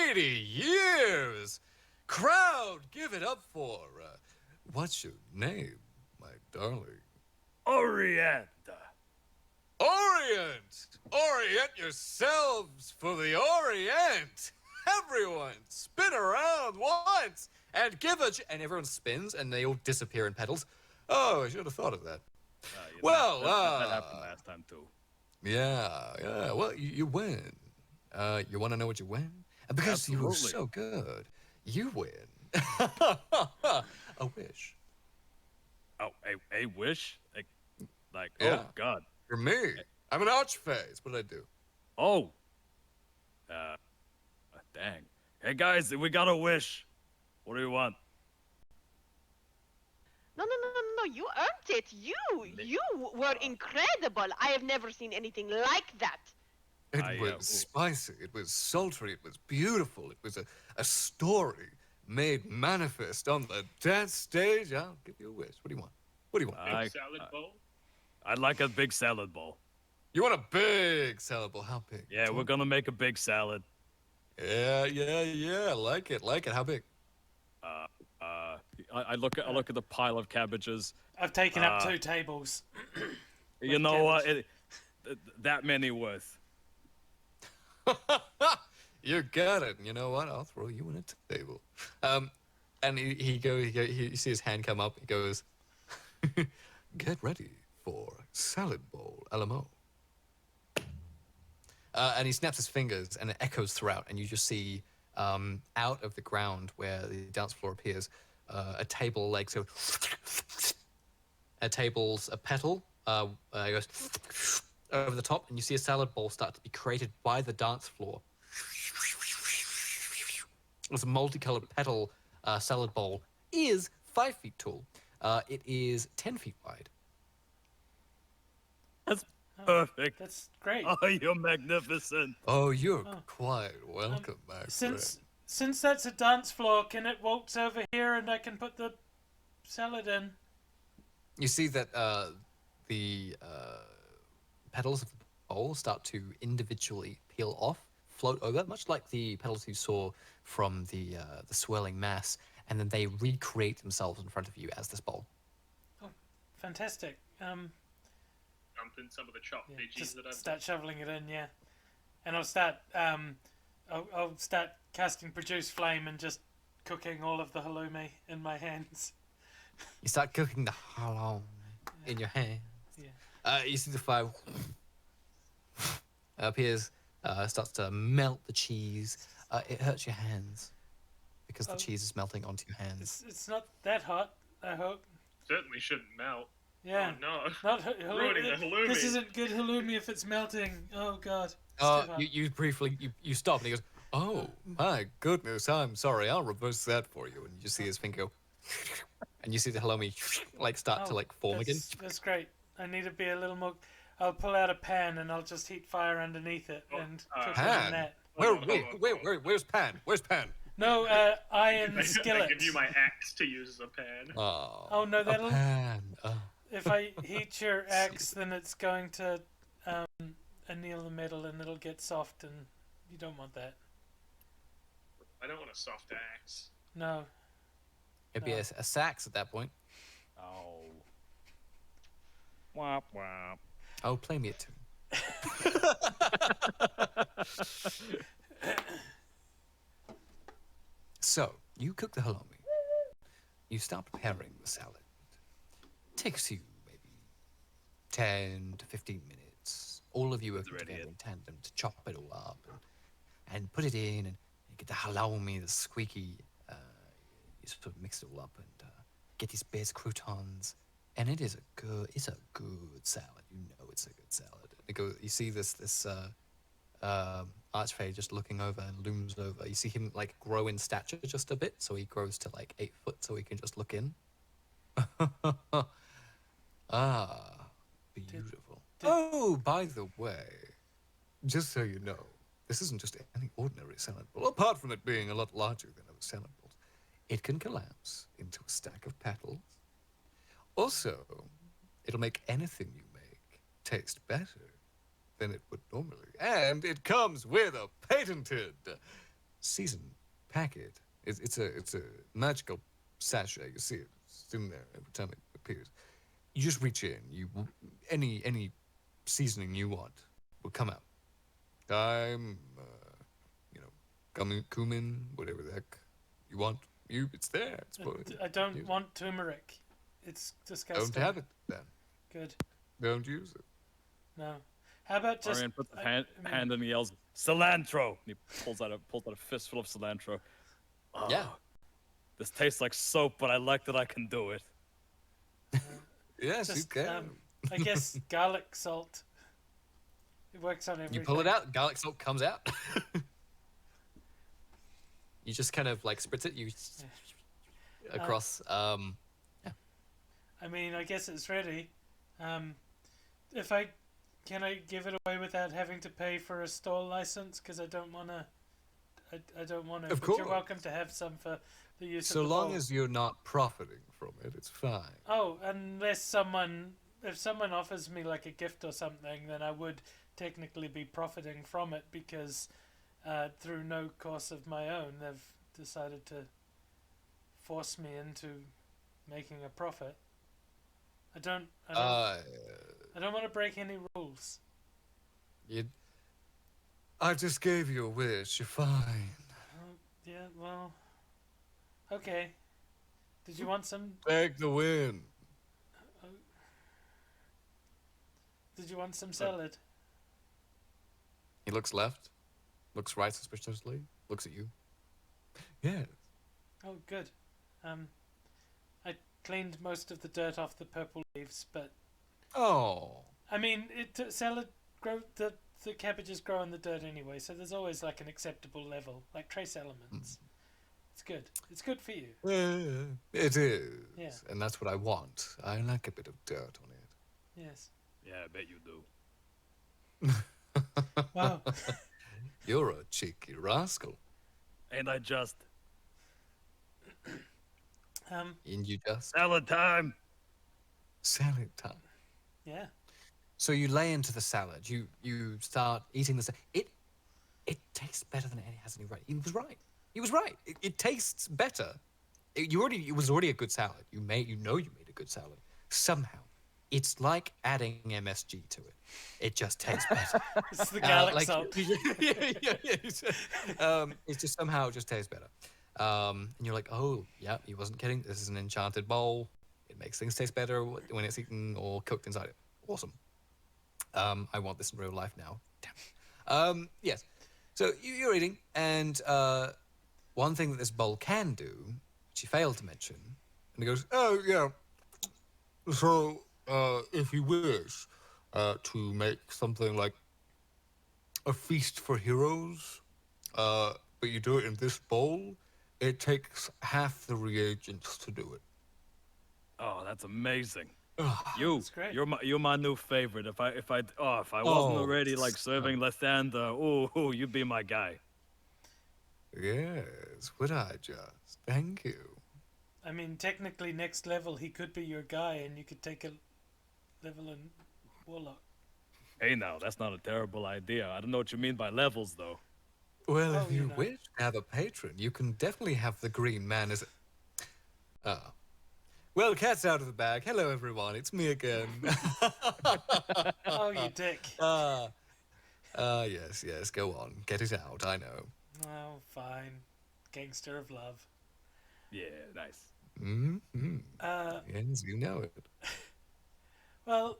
80 years. Crowd, give it up for, what's your name, my darling? Orient. Orient! Orient yourselves for the Orient! Everyone, spin around once and give a... And everyone spins and they all disappear in petals. Oh, I should have thought of that. Well, that happened last time too. Yeah. Well, you win. You want to know what you win? Because you were Absolutely. so good, you win. A wish. Oh, a wish? Like Yeah. oh god. For me. I'm an archphase. What did I do? Oh. Dang. Hey guys, we got a wish. What do you want? No. You earned it. You were incredible. I have never seen anything like that. It was spicy. It was sultry. It was beautiful. It was a story made manifest on the dance stage. I'll give you a wish. What do you want? What do you want? Big salad bowl? I'd like a big salad bowl. You want a big salad bowl? How big? Yeah, we're gonna make a big salad. Yeah. Like it. How big? I look at the pile of cabbages. I've taken up 2 tables. You know what? That many worth. You got it. You know what? I'll throw you in a table. And you see his hand come up. He goes, get ready for salad bowl LMO. And he snaps his fingers, and it echoes throughout, and you just see out of the ground where the dance floor appears, a table like so. A table's a petal goes over the top, and you see a salad bowl start to be created by the dance floor. It's a multicolored petal salad bowl. Is 5 feet tall. It is 10 feet wide. That's perfect. That's great. Oh, you're magnificent. Oh, you're quite welcome, my friend. Since that's a dance floor, can it waltz over here and I can put the salad in? You see that the petals of the bowl start to individually peel off, float over, much like the petals you saw from the swirling mass, and then they recreate themselves in front of you as this bowl. Oh, fantastic. Dump in some of the chopped veggies Just that I've start shoveling it in, yeah. And I'll start I'll start casting produce flame and just cooking all of the halloumi in my hands. You start cooking the halloumi in your hand. Yeah. You see the fire appears, starts to melt the cheese. It hurts your hands because the cheese is melting onto your hands. It's not that hot, I hope. certainly shouldn't melt. Yeah. Oh, no. Not halloumi. Ruining the halloumi. This isn't good halloumi if it's melting. Oh god. You briefly you stop and he goes, "Oh my goodness, I'm sorry. I'll reverse that for you." And you just see his finger go, and you see the halloumi like start to like form again. That's great. I need to be a little more. I'll pull out a pan and I'll just heat fire underneath it and cook it in Pan? that. Where's Pan? Where's Pan? No, iron skillet. I give you my axe to use as a pan. Oh no, that'll. Pan. If I heat your axe, then it's going to anneal the metal and it'll get soft, and you don't want that. I don't want a soft axe. No. It'd be a sax at that point. Oh. Womp womp. Oh, play me a tune. So, you cook the halloumi. You start preparing the salad. Takes you maybe 10 to 15 minutes. All of you working together in tandem to chop it all up and put it in, and you get the halloumi, the squeaky. You sort of mix it all up and get these base croutons. and it's a good salad. You know it's a good salad. You see this archfey just looking over and looms over. You see him like grow in stature just a bit, so he grows to like 8 foot, so he can just look in. Ah, beautiful. Oh, by the way, just so you know, this isn't just any ordinary salad bowl. Apart from it being a lot larger than other salad bowls, it can collapse into a stack of petals. Also, it'll make anything you make taste better than it would normally. And it comes with a patented seasoned packet. It's a magical sachet. You see it. It's in there every time it appears. You just reach in. Any seasoning you want will come out. Thyme, cumin, whatever the heck you want. It's there. I don't want turmeric. It's disgusting. Don't have it then. Good. Don't use it. No. How about just... Orion puts his hand and he yells, "Cilantro!" And he pulls out a fistful of cilantro. Oh, yeah. This tastes like soap, but I like that I can do it. Yes, you can. I guess garlic salt. It works on everything. You pull it out, garlic salt comes out. You just kind of like spritz it. Across. Yeah. I mean, I guess it's ready. Can I give it away without having to pay for a store license? Because I don't want to. I don't want to. Of but course. You're welcome to have some for the use So of the long bowl. as you're not profiting from it, it's fine. Oh, unless if someone offers me like a gift or something, then I would technically be profiting from it because through no course of my own, they've decided to force me into making a profit. I don't want to break any rules. I just gave you a wish. You're fine. Yeah, well, okay. Did you want some? Take the win. Did you want some salad? He looks left, looks right suspiciously, looks at you. Yes. Oh, good. I cleaned most of the dirt off the purple leaves, but Oh. I mean, salad grow the cabbages grow in the dirt anyway, so there's always like an acceptable level, like trace elements. It's good. It's good for you. It is. Yeah. And that's what I want. I like a bit of dirt on it. Yes. Yeah, I bet you do. Wow. You're a cheeky rascal. And I just... And you just... Salad time! Salad time. Yeah. So you lay into the salad. You start eating the salad. It tastes better than it has any right. He was right. He was right. It tastes better. It was already a good salad. You made a good salad. Somehow, it's like adding MSG to it. It just tastes better. It's the garlic salt. It just somehow just tastes better. And you're like, oh, yeah, he wasn't kidding. This is an enchanted bowl. It makes things taste better when it's eaten or cooked inside it. Awesome. I want this in real life now. Damn. Yes. So you're eating, and one thing that this bowl can do, which he failed to mention, and he goes, oh, yeah. So, if you wish to make something like a feast for heroes, but you do it in this bowl, it takes half the reagents to do it. Oh, that's amazing. That's great. You're my new favorite. If I wasn't already like serving Lysander, oh, you'd be my guy. Yes, would I just? Thank you. I mean, technically, next level, he could be your guy, and you could take a level in Warlock. Hey, now that's not a terrible idea. I don't know what you mean by levels, though. Well, Oh, if you wish to have a patron, you can definitely have the green man as a... Well, cat's out of the bag. Hello, everyone. It's me again. Oh, you dick. Yes. Go on. Get it out. I know. Oh, fine. Gangster of love. Yeah, nice. Mm-hmm. Yes, you know it. Well,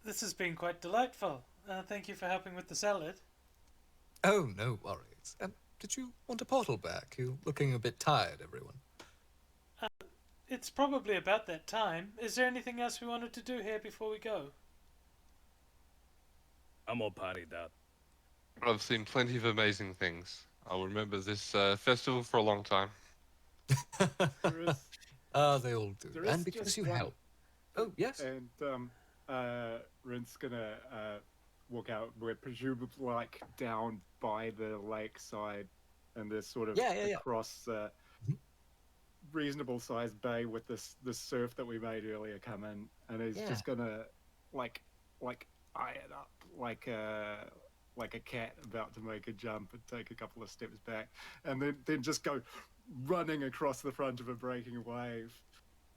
this has been quite delightful. Thank you for helping with the salad. Oh, no worries. Did you want a portal back? You're looking a bit tired, everyone. it's probably about that time. Is there anything else we wanted to do here before we go? I'm all partied out. I've seen plenty of amazing things. I'll remember this festival for a long time. There is, They all do. there is And because just you one- help. Oh, yes. And Rin's gonna walk out. We're presumably like down by the lakeside, and there's sort of Yeah. across reasonable sized bay with this surf that we made earlier come in, and he's Yeah. just gonna like eye it up like a cat about to make a jump and take a couple of steps back, and then just go running across the front of a breaking wave.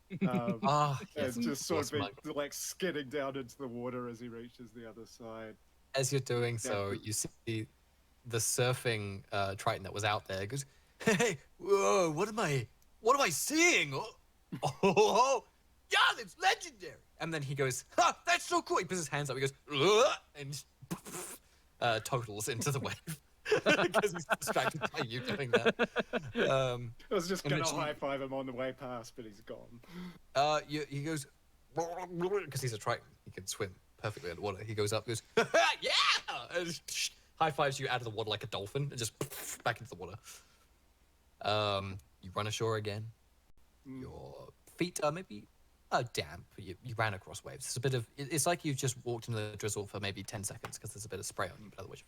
Yes, And just sort of awesome. like skidding down into the water as he reaches the other side. As you're doing so, you see the surfing Triton that was out there goes, "Hey, whoa! What am I seeing? Oh, yeah, that's legendary!" And then he goes, "Ha, that's so cool!" He puts his hands up. He goes, "Ugh," and just, totals into the wave because he's distracted by you doing that. I was just gonna literally- high five him on the way past, but he's gone. He goes, because he's a Triton, he can swim perfectly underwater. He goes up, goes, "Yeah!" And just high fives you out of the water like a dolphin, and just back into the water. You run ashore again. Your feet are maybe damp. You ran across waves. It's a bit of. It's like you just walked into the drizzle for maybe 10 seconds because there's a bit of spray on you. But otherwise,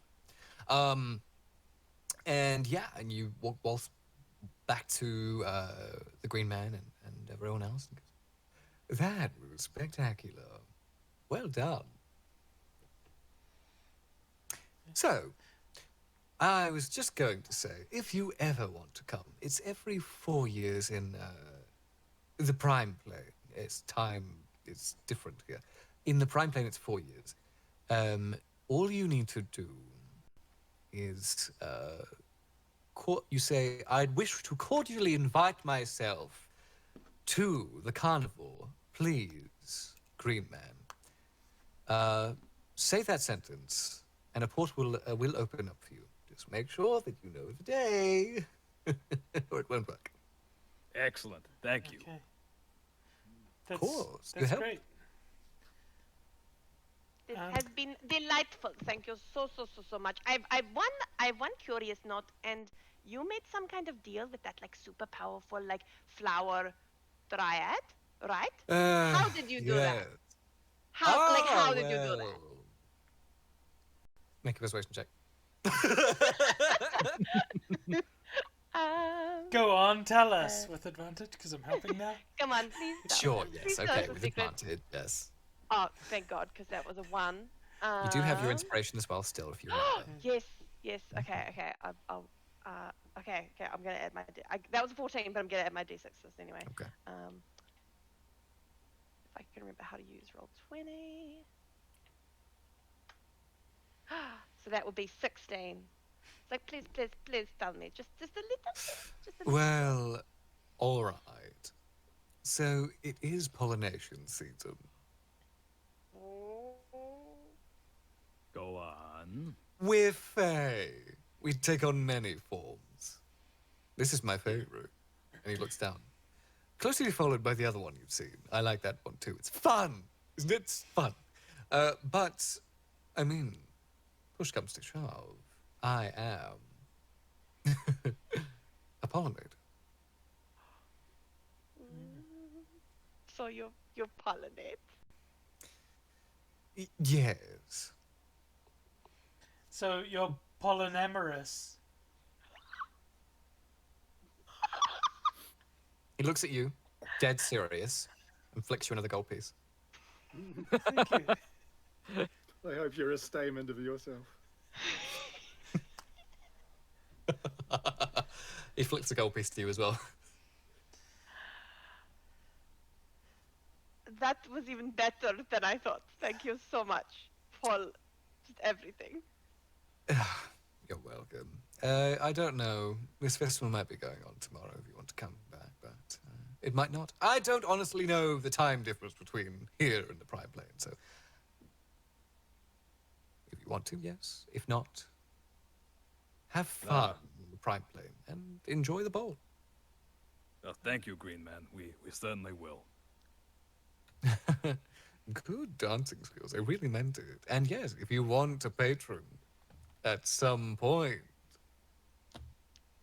and you walk back to the Green Man and everyone else. And goes, "That was spectacular. Well done." So, I was just going to say, if you ever want to come, it's every 4 years in the Prime Plane. It's time, it's different here. In the Prime Plane, it's 4 years. All you need to do is you say, "I'd wish to cordially invite myself to the carnival, please, Green Man." Say that sentence, and a port will open up for you. Just make sure that you know the day, or it won't work. Excellent. Thank you. Okay. Of course, you That's help. great. This has been delightful. Thank you so much. I've one curious note, and you made some kind of deal with that like super powerful like flower dryad, right? How did you do that? How did you do that? Make a persuasion check. Go on, tell us with advantage because I'm helping now. Come on, please. tell Sure, us. yes, Please tell okay, us the with secret. advantage, yes. Oh, thank God, because that was a 1. You do have your inspiration as well still, if you remember. Yes. Okay. I'll. Okay. I'm gonna add my. That was a 14, but I'm gonna add my d6s anyway. Okay. If I can remember how to use roll 20. So that would be 16. It's like, please tell me, just a little bit. Well, all right. So it is pollination season. Go on. We're Fay. We take on many forms. This is my favorite. And he looks down. Closely followed by the other one you've seen. I like that one too. It's fun. Isn't it? It's fun. But, I mean, push comes to shove. I am a pollinator. So you're pollinate. Yes. So you're pollinamorous. He looks at you, dead serious, and flicks you another gold piece. Thank you. I hope you're a statement of yourself. He flicks a gold piece to you as well. That was even better than I thought. Thank you so much for just everything. You're welcome. I don't know. This festival might be going on tomorrow if you want to come back, but it might not. I don't honestly know the time difference between here and the Prime Plane, so if you want to, yes. If not, have fun in the Prime Plane and enjoy the bowl. Thank you, Green Man. We certainly will. Good dancing skills. I really meant it. And yes, if you want a patron at some point,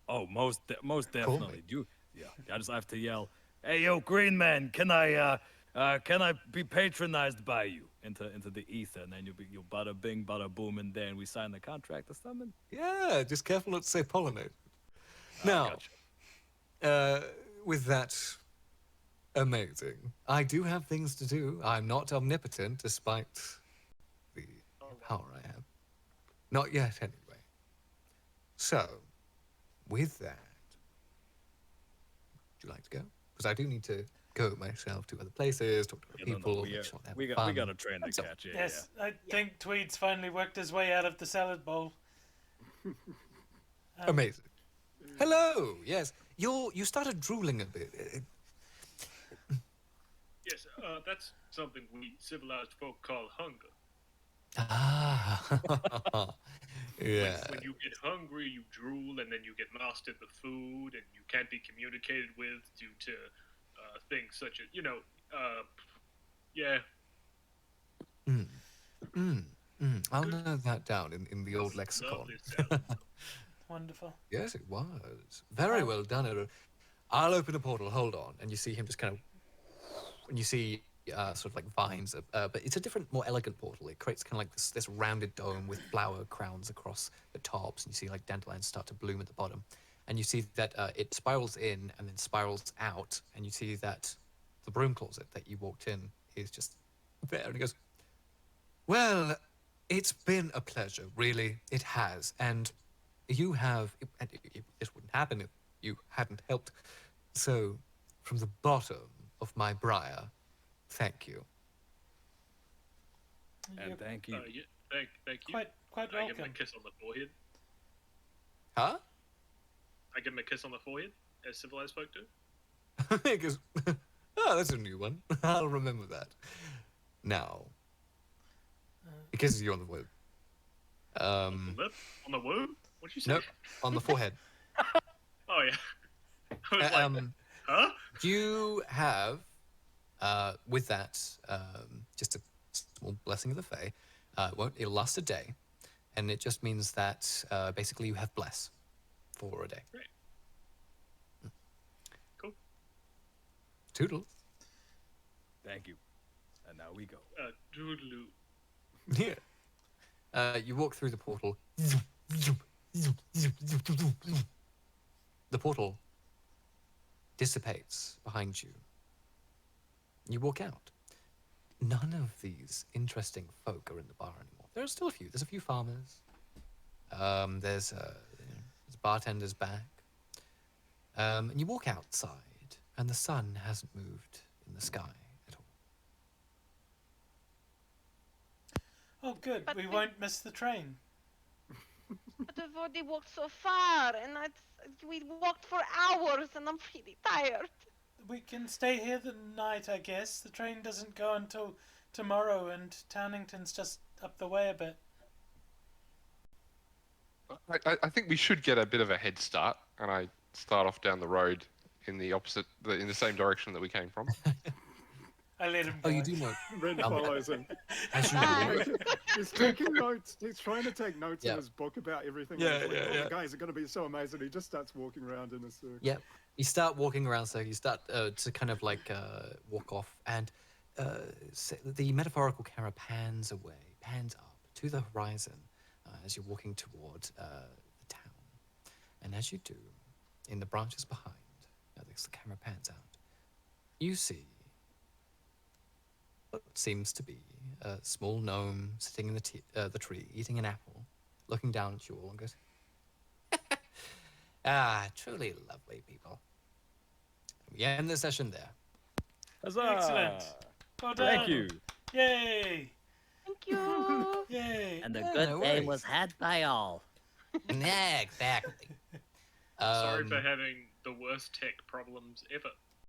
Oh, most Call definitely. me. Yeah, I just have to yell, "Hey, yo, Green Man, can I be patronized by you?" into the ether, and then you'll bada bing, bada boom, and then we sign the contract or something. Yeah, just careful not to say pollinate. I Now, gotcha. with that amazing, I do have things to do. I'm not omnipotent, despite the power I have. Not yet, anyway. So, with that, would you like to go? Because I do need to go myself to other places, talk to other people, make sure they have we fun. got a train to That's all. catch. Yeah, Yes, I think Tweed's finally worked his way out of the salad bowl. Amazing. Hello. Yes, you started drooling a bit. Yes, that's something we civilized folk call hunger. Ah. Yeah. When you get hungry, you drool, and then you get lost in the food, and you can't be communicated with due to things such as, yeah. I'll note that down in the old lexicon. Lovely salad. Wonderful. Yes, it was. Very well done, Aaron. I'll open a portal. Hold on. And you see him just kind of... And you see sort of like vines. But it's a different, more elegant portal. It creates kind of like this rounded dome with flower crowns across the tops. And you see like dandelions start to bloom at the bottom. And you see that it spirals in and then spirals out. And you see that the broom closet that you walked in is just there. And he goes, well, it's been a pleasure, really. It has. And you have... And this wouldn't happen if you hadn't helped. So, from the bottom of my briar, thank you. And thank you. Thank you. Quite I give him welcome. a kiss on the forehead. Huh? I give him a kiss on the forehead, as civilized folk do. He goes, oh, that's a new one. I'll remember that. Now, he kisses you on the word. On the lip? On the womb? What'd you say? Nope, on the forehead. Oh, yeah. I was like, huh? You have, with that, just a small blessing of the Fae. It'll last a day, and it just means that basically you have bless for a day. Great. Cool. Toodles. Thank you. And now we go. Doodaloo. Yeah. You walk through the portal. The portal dissipates behind you. You walk out. None of these interesting folk are in the bar anymore. There are still a few. There's a few farmers. There's bartenders back. And you walk outside, and the sun hasn't moved in the sky at all. Oh, good. But We we- won't miss the train. But we've already walked so far, and we walked for hours, and I'm really tired. We can stay here the night, I guess. The train doesn't go until tomorrow, and Townington's just up the way a bit. I think we should get a bit of a head start, and I start off down the road in the same direction that we came from. I let him Oh, go. you do know. Ren follows him. As you Bye. do. He's taking notes. He's trying to take notes Yeah. in his book about everything. Yeah, He's like, yeah, "Oh, yeah. The guys are going to be so amazing. He just starts walking around in a circle. Yep. You start walking around, so you start to kind of like walk off, and the metaphorical Kara pans away, pans up to the horizon as you're walking toward the town. And as you do, in the branches behind, as the camera pans out, you see what seems to be a small gnome sitting in the tree, eating an apple, looking down at you all, and goes, ah, truly lovely people. We end the session there. Huzzah! Excellent. Well done. Thank you. Yay! Thank you. Yay! And the Yeah, good no game worries. was had by all. Yeah, exactly. Sorry for having the worst tech problems ever.